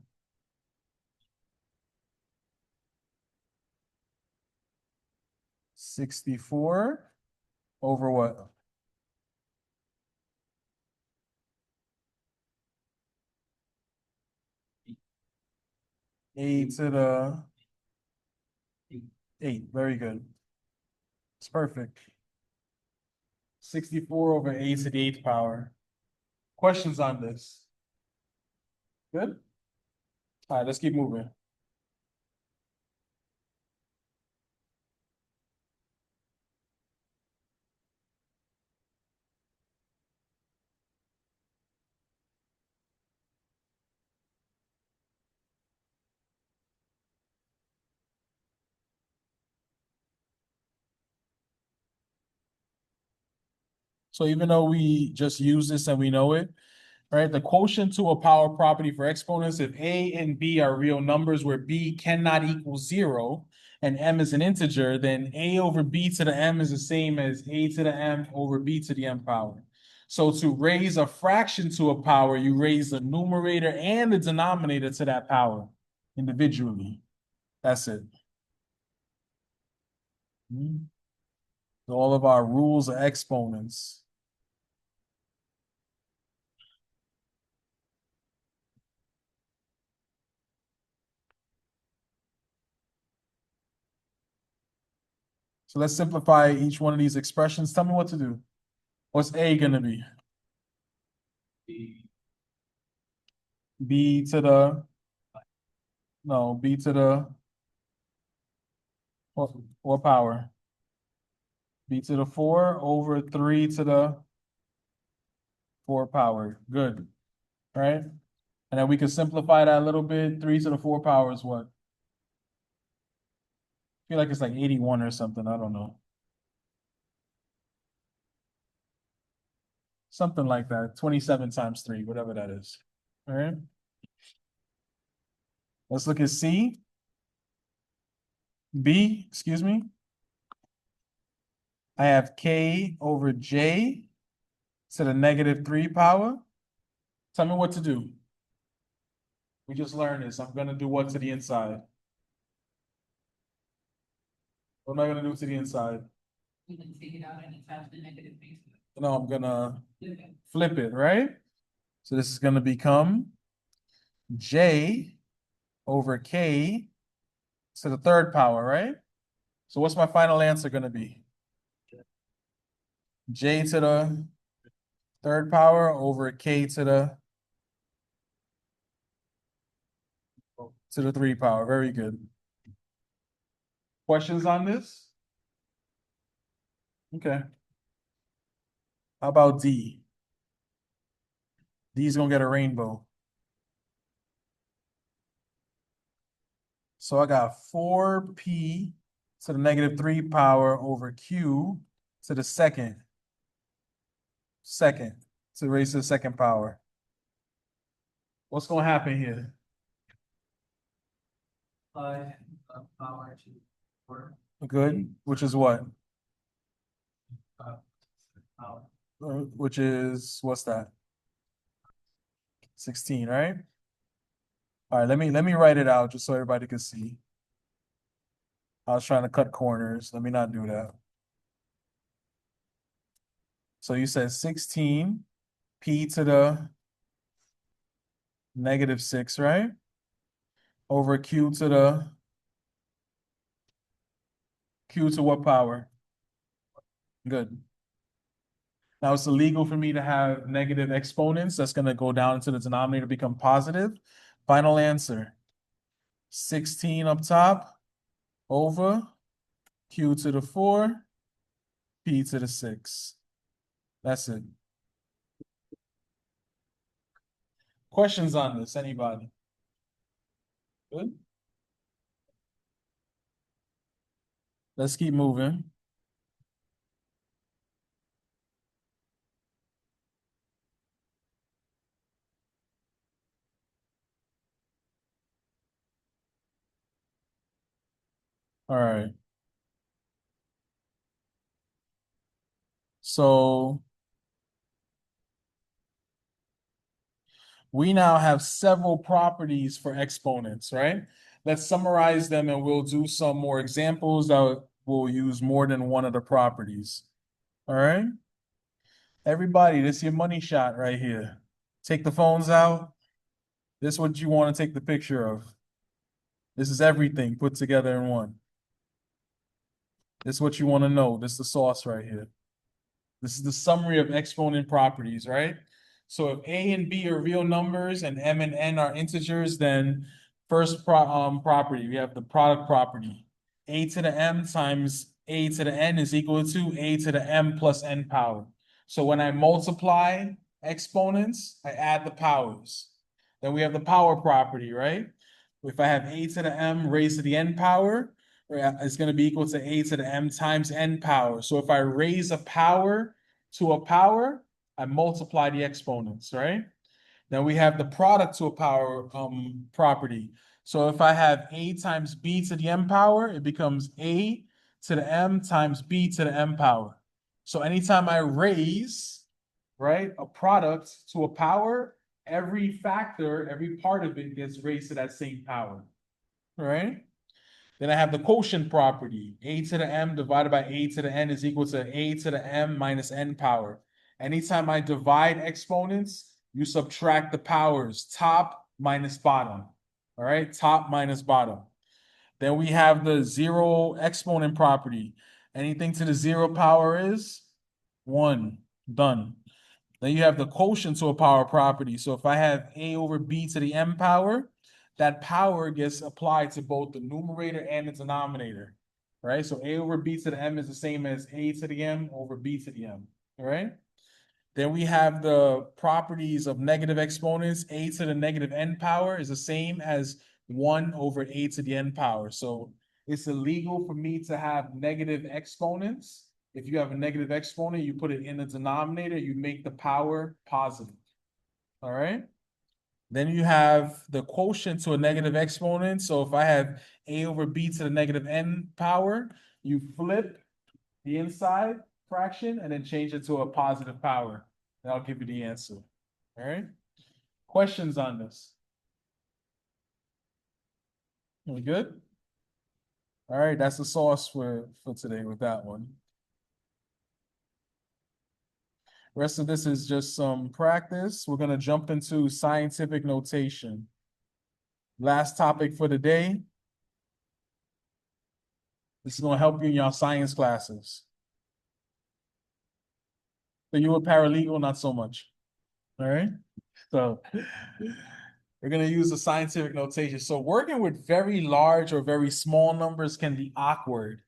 S1: 64 over what? A to the 8. Very good. It's perfect. 64 over a to the 8th power. Questions on this? Good? All right, let's keep moving. So even though we just use this and we know it, right? The quotient to a power property for exponents, if A and B are real numbers where B cannot equal 0 and M is an integer, then A over B to the M is the same as A to the M over B to the M power. So to raise a fraction to a power, you raise the numerator and the denominator to that power individually. That's it. So all of our rules are exponents. So let's simplify each one of these expressions. Tell me what to do. What's A gonna be? B to the, no, B to the, what power? B to the 4 over 3 to the 4 power. Good, right? And then we can simplify that a little bit. 3 to the 4 power is what? I feel like it's like 81 or something. I don't know. Something like that. 27 times 3, whatever that is. All right. Let's look at C. B, excuse me. I have K over J to the -3 power. Tell me what to do. We just learned this. I'm gonna do what to the inside? What am I gonna do to the inside?
S5: You can take it out and attach the negative base.
S1: No, I'm gonna
S5: Okay.
S1: flip it, right? So this is gonna become J over K to the 3rd power, right? So what's my final answer gonna be? J to the 3rd power over K to the 3 power. Very good. Questions on this? Okay. How about D? D's gonna get a rainbow. So I got 4P to the -3 power over Q to the second to raise to the 2nd power. What's gonna happen here?
S6: Power to four.
S1: Good, which is what?
S6: Power.
S1: Which is, what's that? 16, right? All right, let me write it out just so everybody can see. I was trying to cut corners. Let me not do that. So you said 16 P to the -6, right? Over Q to the Q to what power? Good. Now it's illegal for me to have negative exponents. That's gonna go down into the denominator, become positive. Final answer. 16 up top over Q to the 4, P to the 6. That's it. Questions on this, anybody? Good. Let's keep moving. All right. So we now have several properties for exponents, right? Let's summarize them and we'll do some more examples that will use more than one of the properties. All right? Everybody, this is your money shot right here. Take the phones out. This is what you want to take the picture of. This is everything put together in one. This is what you want to know. This is the sauce right here. This is the summary of exponent properties, right? So if A and B are real numbers and M and N are integers, then first property, we have the product property. A to the M times A to the N is equal to A to the M plus N power. So when I multiply exponents, I add the powers. Then we have the power property, right? If I have A to the M raised to the N power, it's going to be equal to A to the M times N power. So if I raise a power to a power, I multiply the exponents, right? Then we have the product to a power property. So if I have a times b to the m power, it becomes a to the m times b to the m power. So anytime I raise, right, a product to a power, every factor, every part of it gets raised to that same power, right? Then I have the quotient property. A to the m divided by a to the n is equal to a to the m minus n power. Anytime I divide exponents, you subtract the powers, top minus bottom. All right, top minus bottom. Then we have the zero exponent property. Anything to the zero power is 1. Done. Then you have the quotient to a power property. So if I have a over b to the m power, that power gets applied to both the numerator and the denominator, right? So a over b to the m is the same as a to the m over b to the m, all right? Then we have the properties of negative exponents. A to the negative n power is the same as 1 over a to the n power. So it's illegal for me to have negative exponents. If you have a negative exponent, you put it in the denominator, you make the power positive. All right? Then you have the quotient to a negative exponent. So if I have a over b to the negative n power, you flip the inside fraction and then change it to a positive power. That'll give you the answer. All right? Questions on this? We good? All right, that's the sauce for today with that one. Rest of this is just some practice. We're gonna jump into scientific notation. Last topic for the day. This is gonna help you in your science classes. So you a paralegal, not so much. All right? So we're gonna use the scientific notation. So working with very large or very small numbers can be awkward.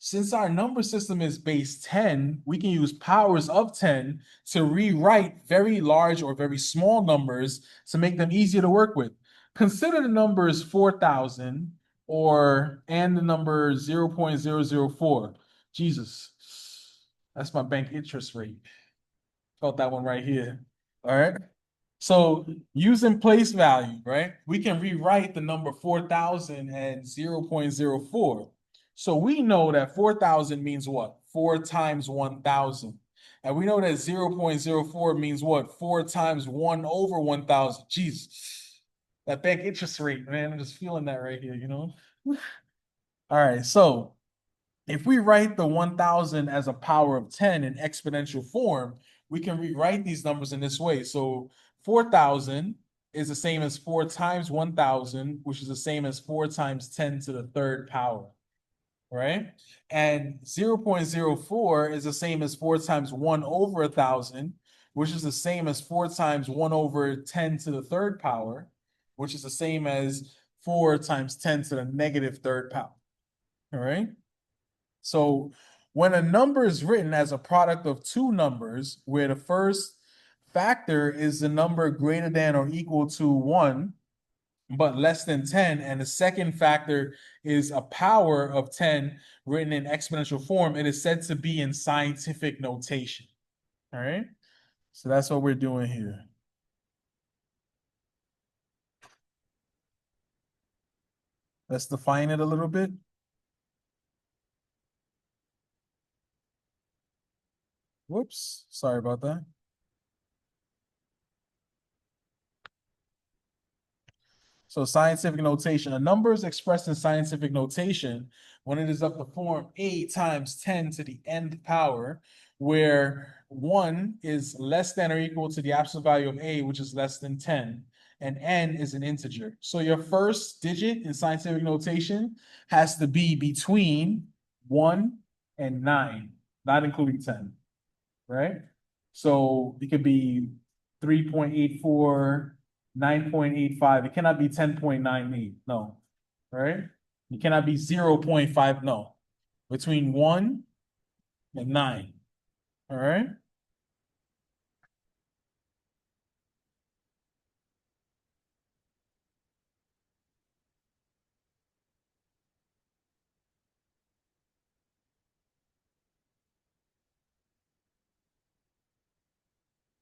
S1: Since our number system is base 10, we can use powers of 10 to rewrite very large or very small numbers to make them easier to work with. Consider the numbers 4,000 and the number 0.004. Jesus, that's my bank interest rate. Felt that one right here. All right. So using place value, right? We can rewrite the number 4,000 and 0.04. So we know that 4,000 means what? 4 times 1,000. And we know that 0.04 means what? 4 times 1 over 1,000. Jesus. That bank interest rate, man. I'm just feeling that right here, you know? All right. So if we write the 1,000 as a power of 10 in exponential form, we can rewrite these numbers in this way. So 4,000 is the same as 4 times 1,000, which is the same as 4 times 10 to the third power, right? And 0.04 is the same as 4 times 1 over 1,000, which is the same as 4 times 1 over 10 to the third power, which is the same as 4 times 10 to the negative third power, all right? So when a number is written as a product of two numbers, where the first factor is the number greater than or equal to 1, but less than 10, and the second factor is a power of 10 written in exponential form, it is said to be in scientific notation. All right? So that's what we're doing here. Let's define it a little bit. Whoops, sorry about that. So scientific notation, a number is expressed in scientific notation when it is of the form a times 10 to the nth power, where 1 is less than or equal to the absolute value of a, which is less than 10, and n is an integer. So your first digit in scientific notation has to be between 1 and 9, not including 10, right? So it could be 3.84, 9.85. It cannot be 10.98. No. Right? It cannot be 0.5. No. Between 1 and 9. All right?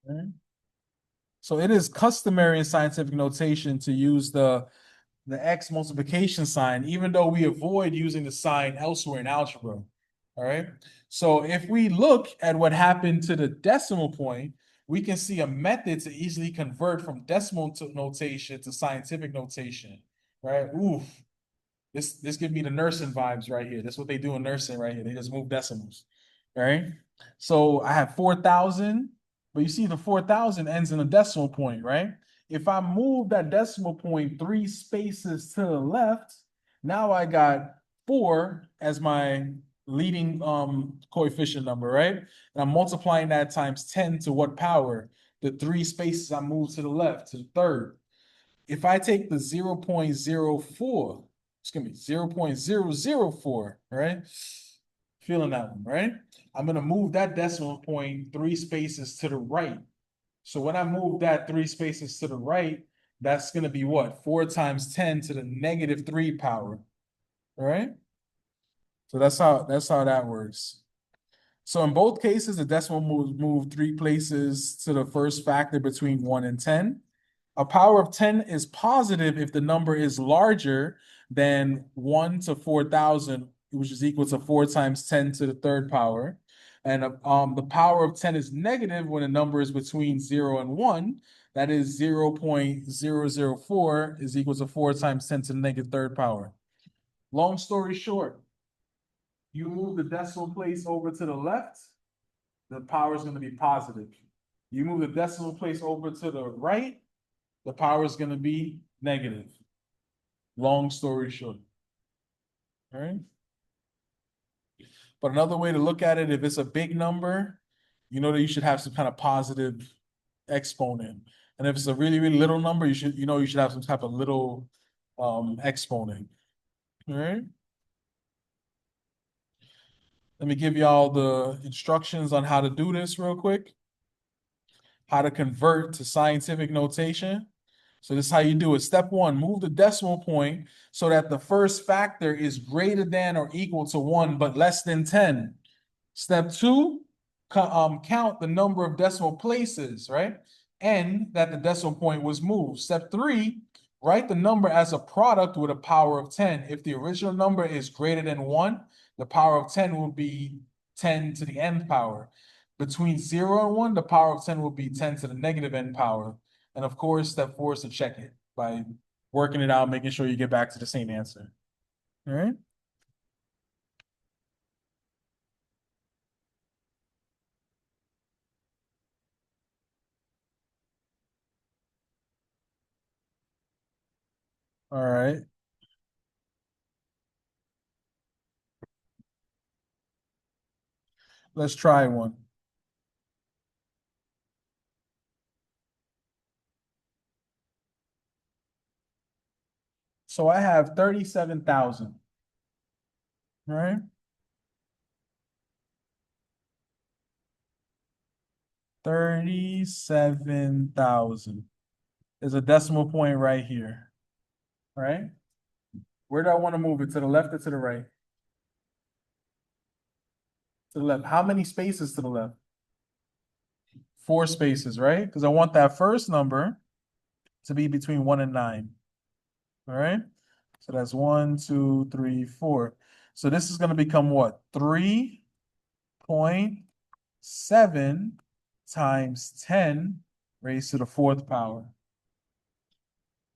S1: All right. So it is customary in scientific notation to use the X multiplication sign, even though we avoid using the sign elsewhere in algebra. All right. So if we look at what happened to the decimal point, we can see a method to easily convert from decimal notation to scientific notation. Right. Oof. This gives me the nursing vibes right here. That's what they do in nursing right here. They just move decimals. All right. So I have 4,000, but you see the 4,000 ends in a decimal point, right? If I move that decimal point 3 spaces to the left, now I got 4 as my leading coefficient number, right? And I'm multiplying that times 10 to what power? The 3 spaces I moved to the left, to the third. If I take the 0.04, it's gonna be 0.004, right? Feeling that one, right? I'm gonna move that decimal point 3 spaces to the right. So when I move that 3 spaces to the right, that's gonna be what? 4 times 10 to the negative 3 power. All right? So that's how that works. So in both cases, the decimal moved 3 places to the first factor between 1 and 10. A power of 10 is positive if the number is larger than 1 to 4,000, which is equal to 4 times 10 to the third power. And the power of 10 is negative when a number is between 0 and 1. That is 0.004 is equal to 4 times 10 to the negative third power. Long story short, you move the decimal place over to the left, the power is going to be positive. You move the decimal place over to the right, the power is going to be negative. Long story short. All right. But another way to look at it, if it's a big number, you know that you should have some kind of positive exponent. And if it's a really, really little number, you should have some type of little exponent. All right. Let me give y'all the instructions on how to do this real quick. How to convert to scientific notation. So this is how you do it. Step 1, move the decimal point so that the first factor is greater than or equal to 1, but less than 10. Step 2, count the number of decimal places, right? And that the decimal point was moved. Step 3, write the number as a product with a power of 10. If the original number is greater than 1, the power of 10 will be 10 to the nth power. Between 0 and 1, the power of 10 will be 10 to the negative n power. And of course, step 4 is to check it by working it out, making sure you get back to the same answer. All right. All right. Let's try one. So I have 37,000. All right. 37,000. There's a decimal point right here. All right. Where do I want to move it? To the left or to the right? To the left. How many spaces to the left? 4 spaces, right? Because I want that first number to be between 1 and 9. All right. So that's 1, 2, 3, 4. So this is going to become what? 3.7 times 10 raised to the 4th power.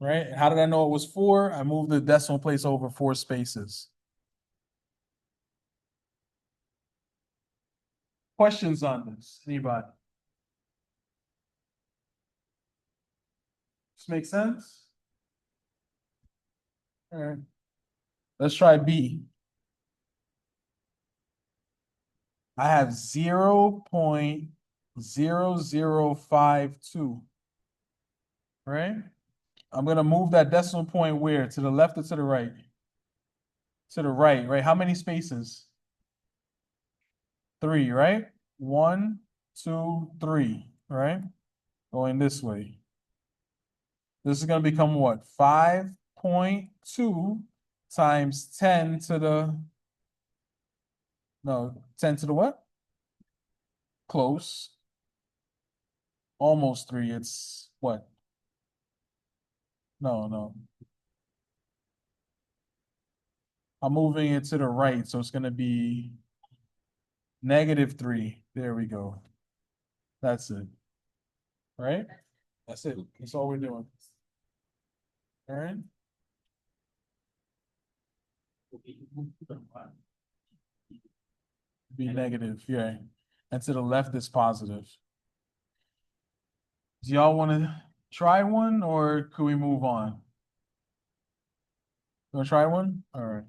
S1: Right? How did I know it was 4? I moved the decimal place over 4 spaces. Questions on this? Anybody? This makes sense? All right. Let's try B. I have 0.0052. Right? I'm going to move that decimal point where? To the left or to the right? To the right, right? How many spaces? 3, right? 1, 2, 3, right? Going this way. This is going to become what? 5.2 times 10 to the, no, 10 to the what? Close. Almost 3. It's What? No, no. I'm moving it to the right, so it's gonna be -3. There we go. That's it. Right? That's it. That's all we're doing. All right? Be negative, yeah. And to the left is positive. Do y'all wanna try one or could we move on? You wanna try one? All right.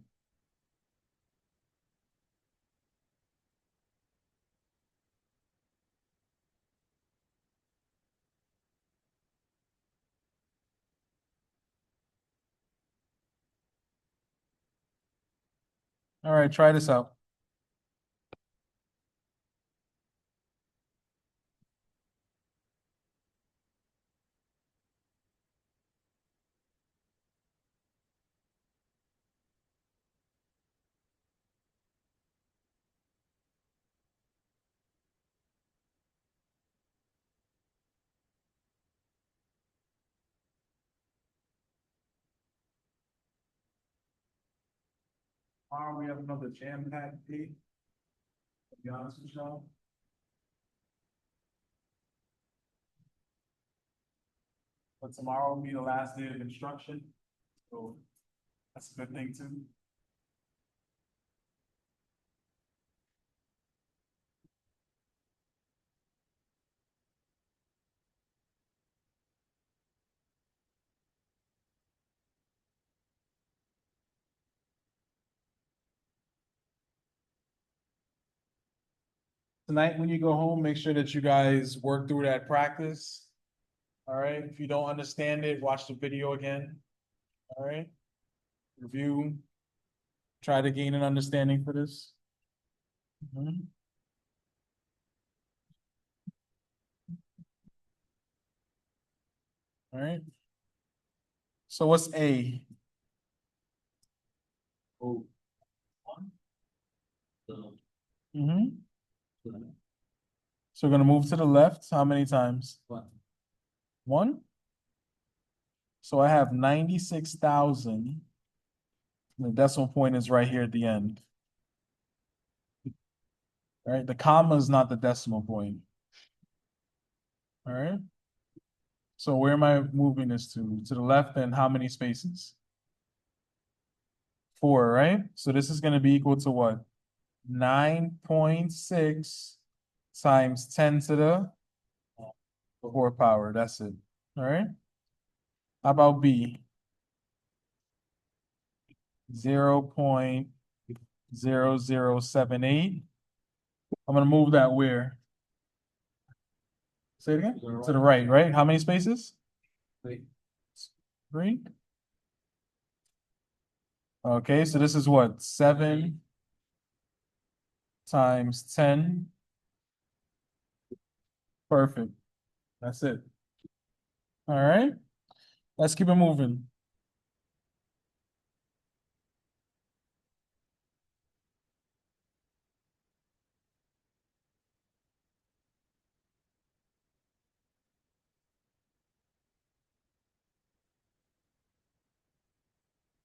S1: All right, try this out. Tomorrow we have another jam-packed day. To be honest with y'all. But tomorrow will be the last day of instruction, so that's a good thing too. Tonight, when you go home, make sure that you guys work through that practice. All right, if you don't understand it, watch the video again. All right, review. Try to gain an understanding for this. Mhm. All right. So what's A?
S6: Oh. One. So,
S1: Mm-hmm. So we're gonna move to the left, how many times?
S6: one.
S1: 1? So I have 96,000. The decimal point is right here at the end. All right, the comma is not the decimal point. All right. So where am I moving this to? To the left and how many spaces? 4, right? So this is gonna be equal to what? 9.6 times 10 to the 4th power. That's it. All right. How about B? 0.0078. I'm gonna move that where? Say it again? To the right, right? How many spaces? 3. Okay, so this is what? 7 times 10. Perfect. That's it. All right. Let's keep it moving.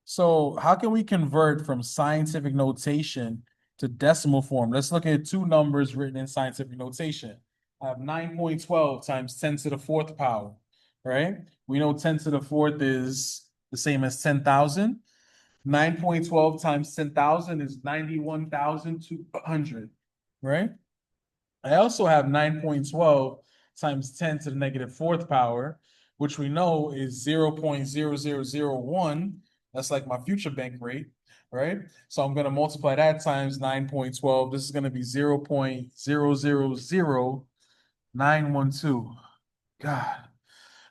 S1: So how can we convert from scientific notation to decimal form? Let's look at two numbers written in scientific notation. I have 9.12 times 10 to the 4th power, right? We know 10 to the 4th is the same as 10,000. 9.12 times 10,000 is 91,200, right? I also have 9.12 times 10 to the negative 4th power, which we know is 0.0001. That's like my future bank rate, right? So I'm going to multiply that times 9.12. This is going to be 0.000912. God.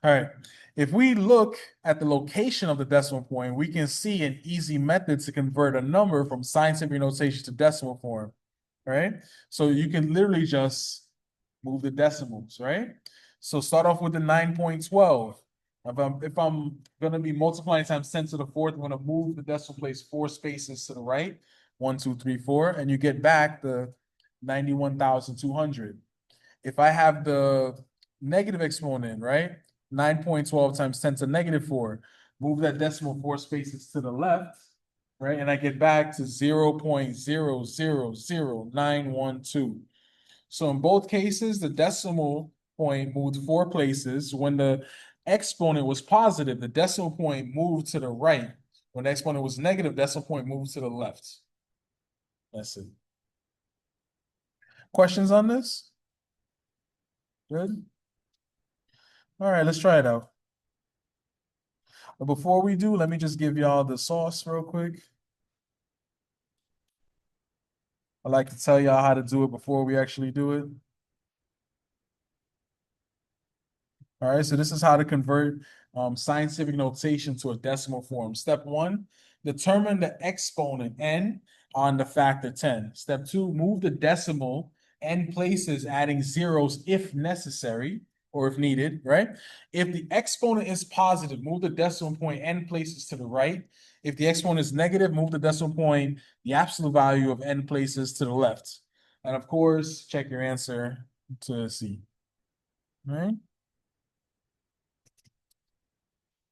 S1: All right. If we look at the location of the decimal point, we can see an easy method to convert a number from scientific notation to decimal form, right? So you can literally just move the decimals, right? So start off with the 9.12. If I'm gonna be multiplying times 10 to the 4th, I'm gonna move the decimal place 4 spaces to the right. 1, 2, 3, 4, and you get back the 91,200. If I have the negative exponent, right? 9.12 times 10 to the negative 4. Move that decimal 4 spaces to the left, right? And I get back to 0.000912. So in both cases, the decimal point moved 4 places. When the exponent was positive, the decimal point moved to the right. When the exponent was negative, decimal point moved to the left. That's it. Questions on this? Good. All right, let's try it out. But before we do, let me just give y'all the sauce real quick. I like to tell y'all how to do it before we actually do it. All right, so this is how to convert scientific notation to a decimal form. Step 1, determine the exponent n on the factor 10. Step 2, move the decimal n places, adding zeros if necessary or if needed, right? If the exponent is positive, move the decimal point n places to the right. If the exponent is negative, move the decimal point, the absolute value of n places to the left. And of course, check your answer to C. All right?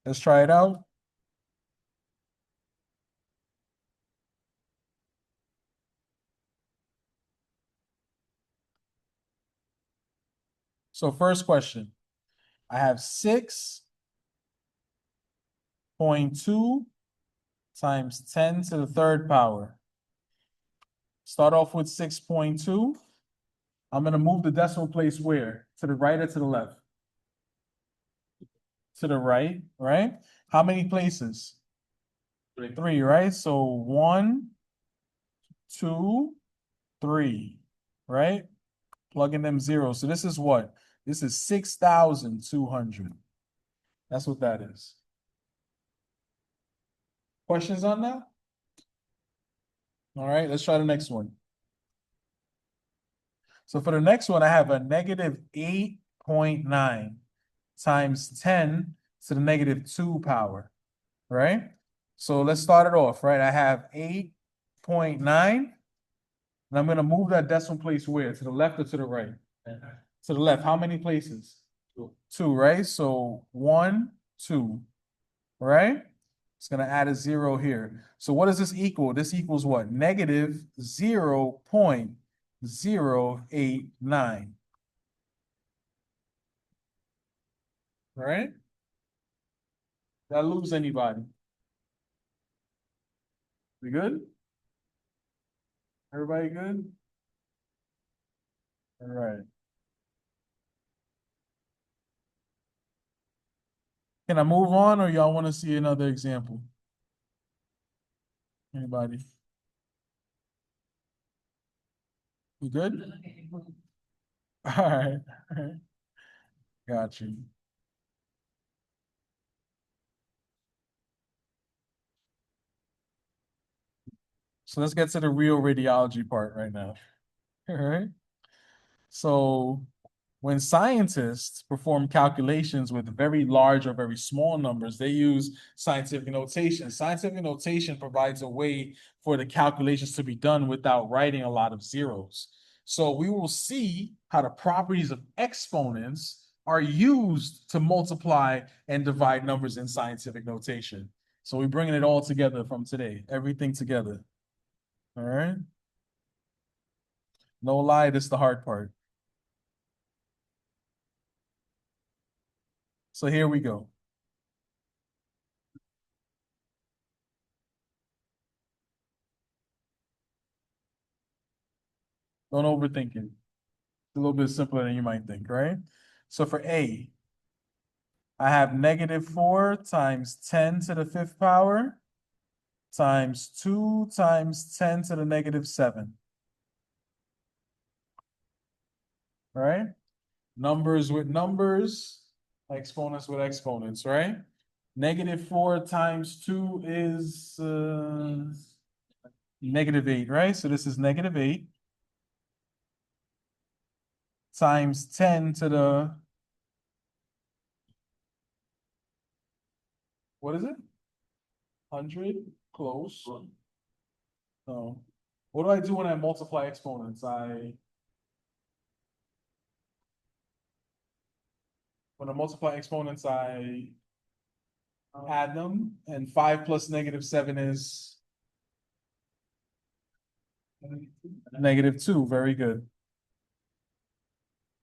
S1: Let's try it out. So first question, I have 6.2 times 10 to the third power. Start off with 6.2. I'm going to move the decimal place where? To the right or to the left? To the right, right? How many places? 3, right? So 1, 2, 3, right? Plug in them zeros. So this is what? This is 6,200. That's what that is. Questions on that? All right, let's try the next one. So for the next one, I have a negative 8.9 times 10 to the negative 2 power, right? So let's start it off, right? I have 8.9, and I'm going to move that decimal place where? To the left or to the right? To the left. How many places? 2, right? So 1, 2, right? It's going to add a 0 here. So what does this equal? This equals what? Negative 0.089. Right? Did I lose anybody? We good? Everybody good? All right. Can I move on, or y'all want to see another example? Anybody? We good? All right. All right. Got you. So let's get to the real radiology part right now. All right. So when scientists perform calculations with very large or very small numbers, they use scientific notation. Scientific notation provides a way for the calculations to be done without writing a lot of zeros. So we will see how the properties of exponents are used to multiply and divide numbers in scientific notation. So we're bringing it all together from today, everything together. All right. No lie, this is the hard part. So here we go. Don't overthink it. It's a little bit simpler than you might think, right? So for A, I have negative 4 times 10 to the 5th power times 2 times 10 to the negative 7. Right? Numbers with numbers, exponents with exponents, right? Negative 4 times 2 is negative 8, right? So this is negative 8 times 10 to the, what is it? 100, close. No. What do I do when I multiply exponents? When I multiply exponents, I add them, and 5 plus -7 is -2. Very good.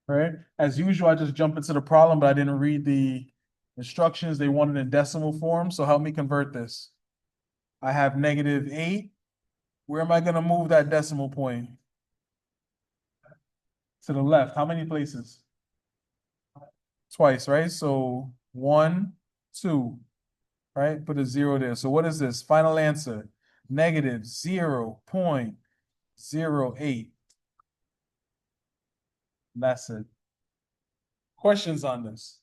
S1: All right, as usual, I just jump into the problem, but I didn't read the instructions. They wanted in decimal form, so help me convert this. I have -8. Where am I gonna move that decimal point? To the left. How many places? Twice, right? So 1, 2, right? Put a 0 there. So what is this? Final answer, -0.08. That's it. Questions on this?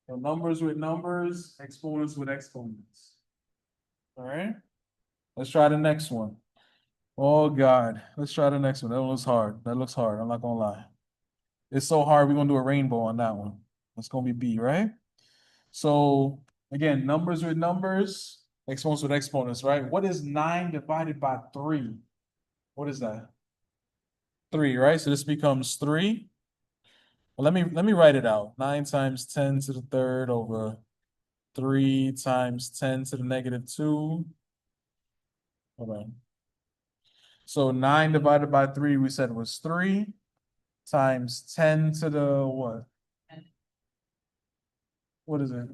S1: So numbers with numbers, exponents with exponents. All right, let's try the next one. Oh God, let's try the next one. That looks hard. That looks hard. I'm not gonna lie. It's so hard. We're gonna do a rainbow on that one. That's gonna be B, right? So again, numbers with numbers, exponents with exponents, right? What is 9 divided by 3? What is that? 3, right? So this becomes 3. Well, let me write it out. 9 times 10 to the third over 3 times 10 to the -2. Hold on. So 9 divided by 3, we said was 3 times 10 to the what? What is it?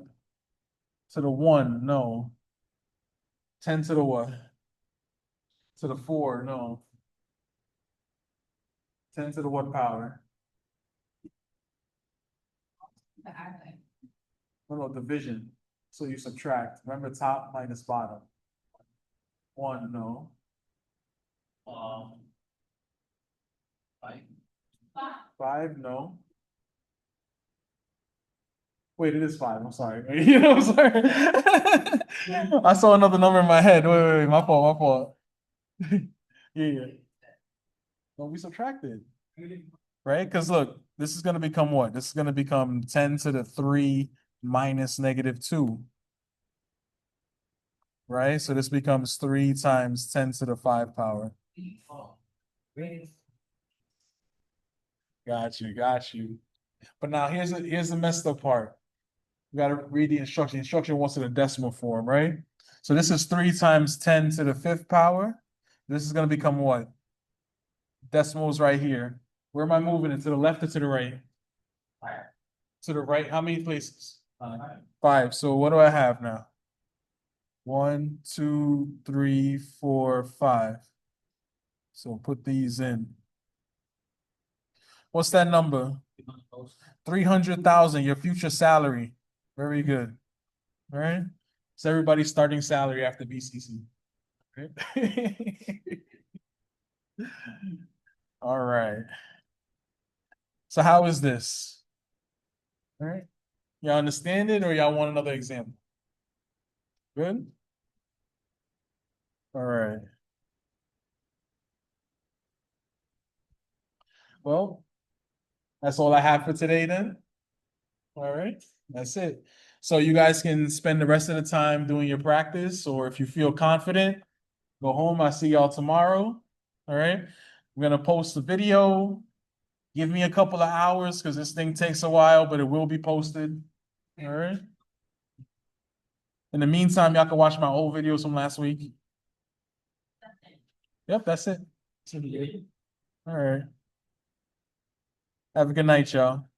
S1: To the 1, no. 10 to the what? To the 4, no. 10 to the what power?
S5: The adding.
S1: No, division. So you subtract. Remember top minus bottom. 1, no.
S6: Five.
S1: 5, no. Wait, it is 5. I'm sorry. You know, I'm sorry. I saw another number in my head. Wait. My fault, my fault. Yeah. No, we subtracted. Right? Because look, this is going to become what? This is going to become 10 to the 3 minus -2. Right? So this becomes 3 times 10 to the 5 power. Got you. But now here's the messed up part. You gotta read the instruction. The instruction wants it in decimal form, right? So this is 3 times 10 to the 5th power. This is gonna become what? Decimals right here. Where am I moving it? To the left or to the right? To the right. How many places? 5. So what do I have now? 1, 2, 3, 4, 5. So put these in. What's that number? 300,000, your future salary. Very good. All right. It's everybody's starting salary after BCC. Right? All right. So how is this? All right. Y'all understand it or y'all want another example? Good? All right. Well, that's all I have for today then. All right. That's it. So you guys can spend the rest of the time doing your practice, or if you feel confident, go home. I'll see y'all tomorrow. All right. I'm gonna post the video. Give me a couple of hours because this thing takes a while, but it will be posted. All right. In the meantime, y'all can watch my old videos from last week. Yep, that's it. All right. Have a good night, y'all.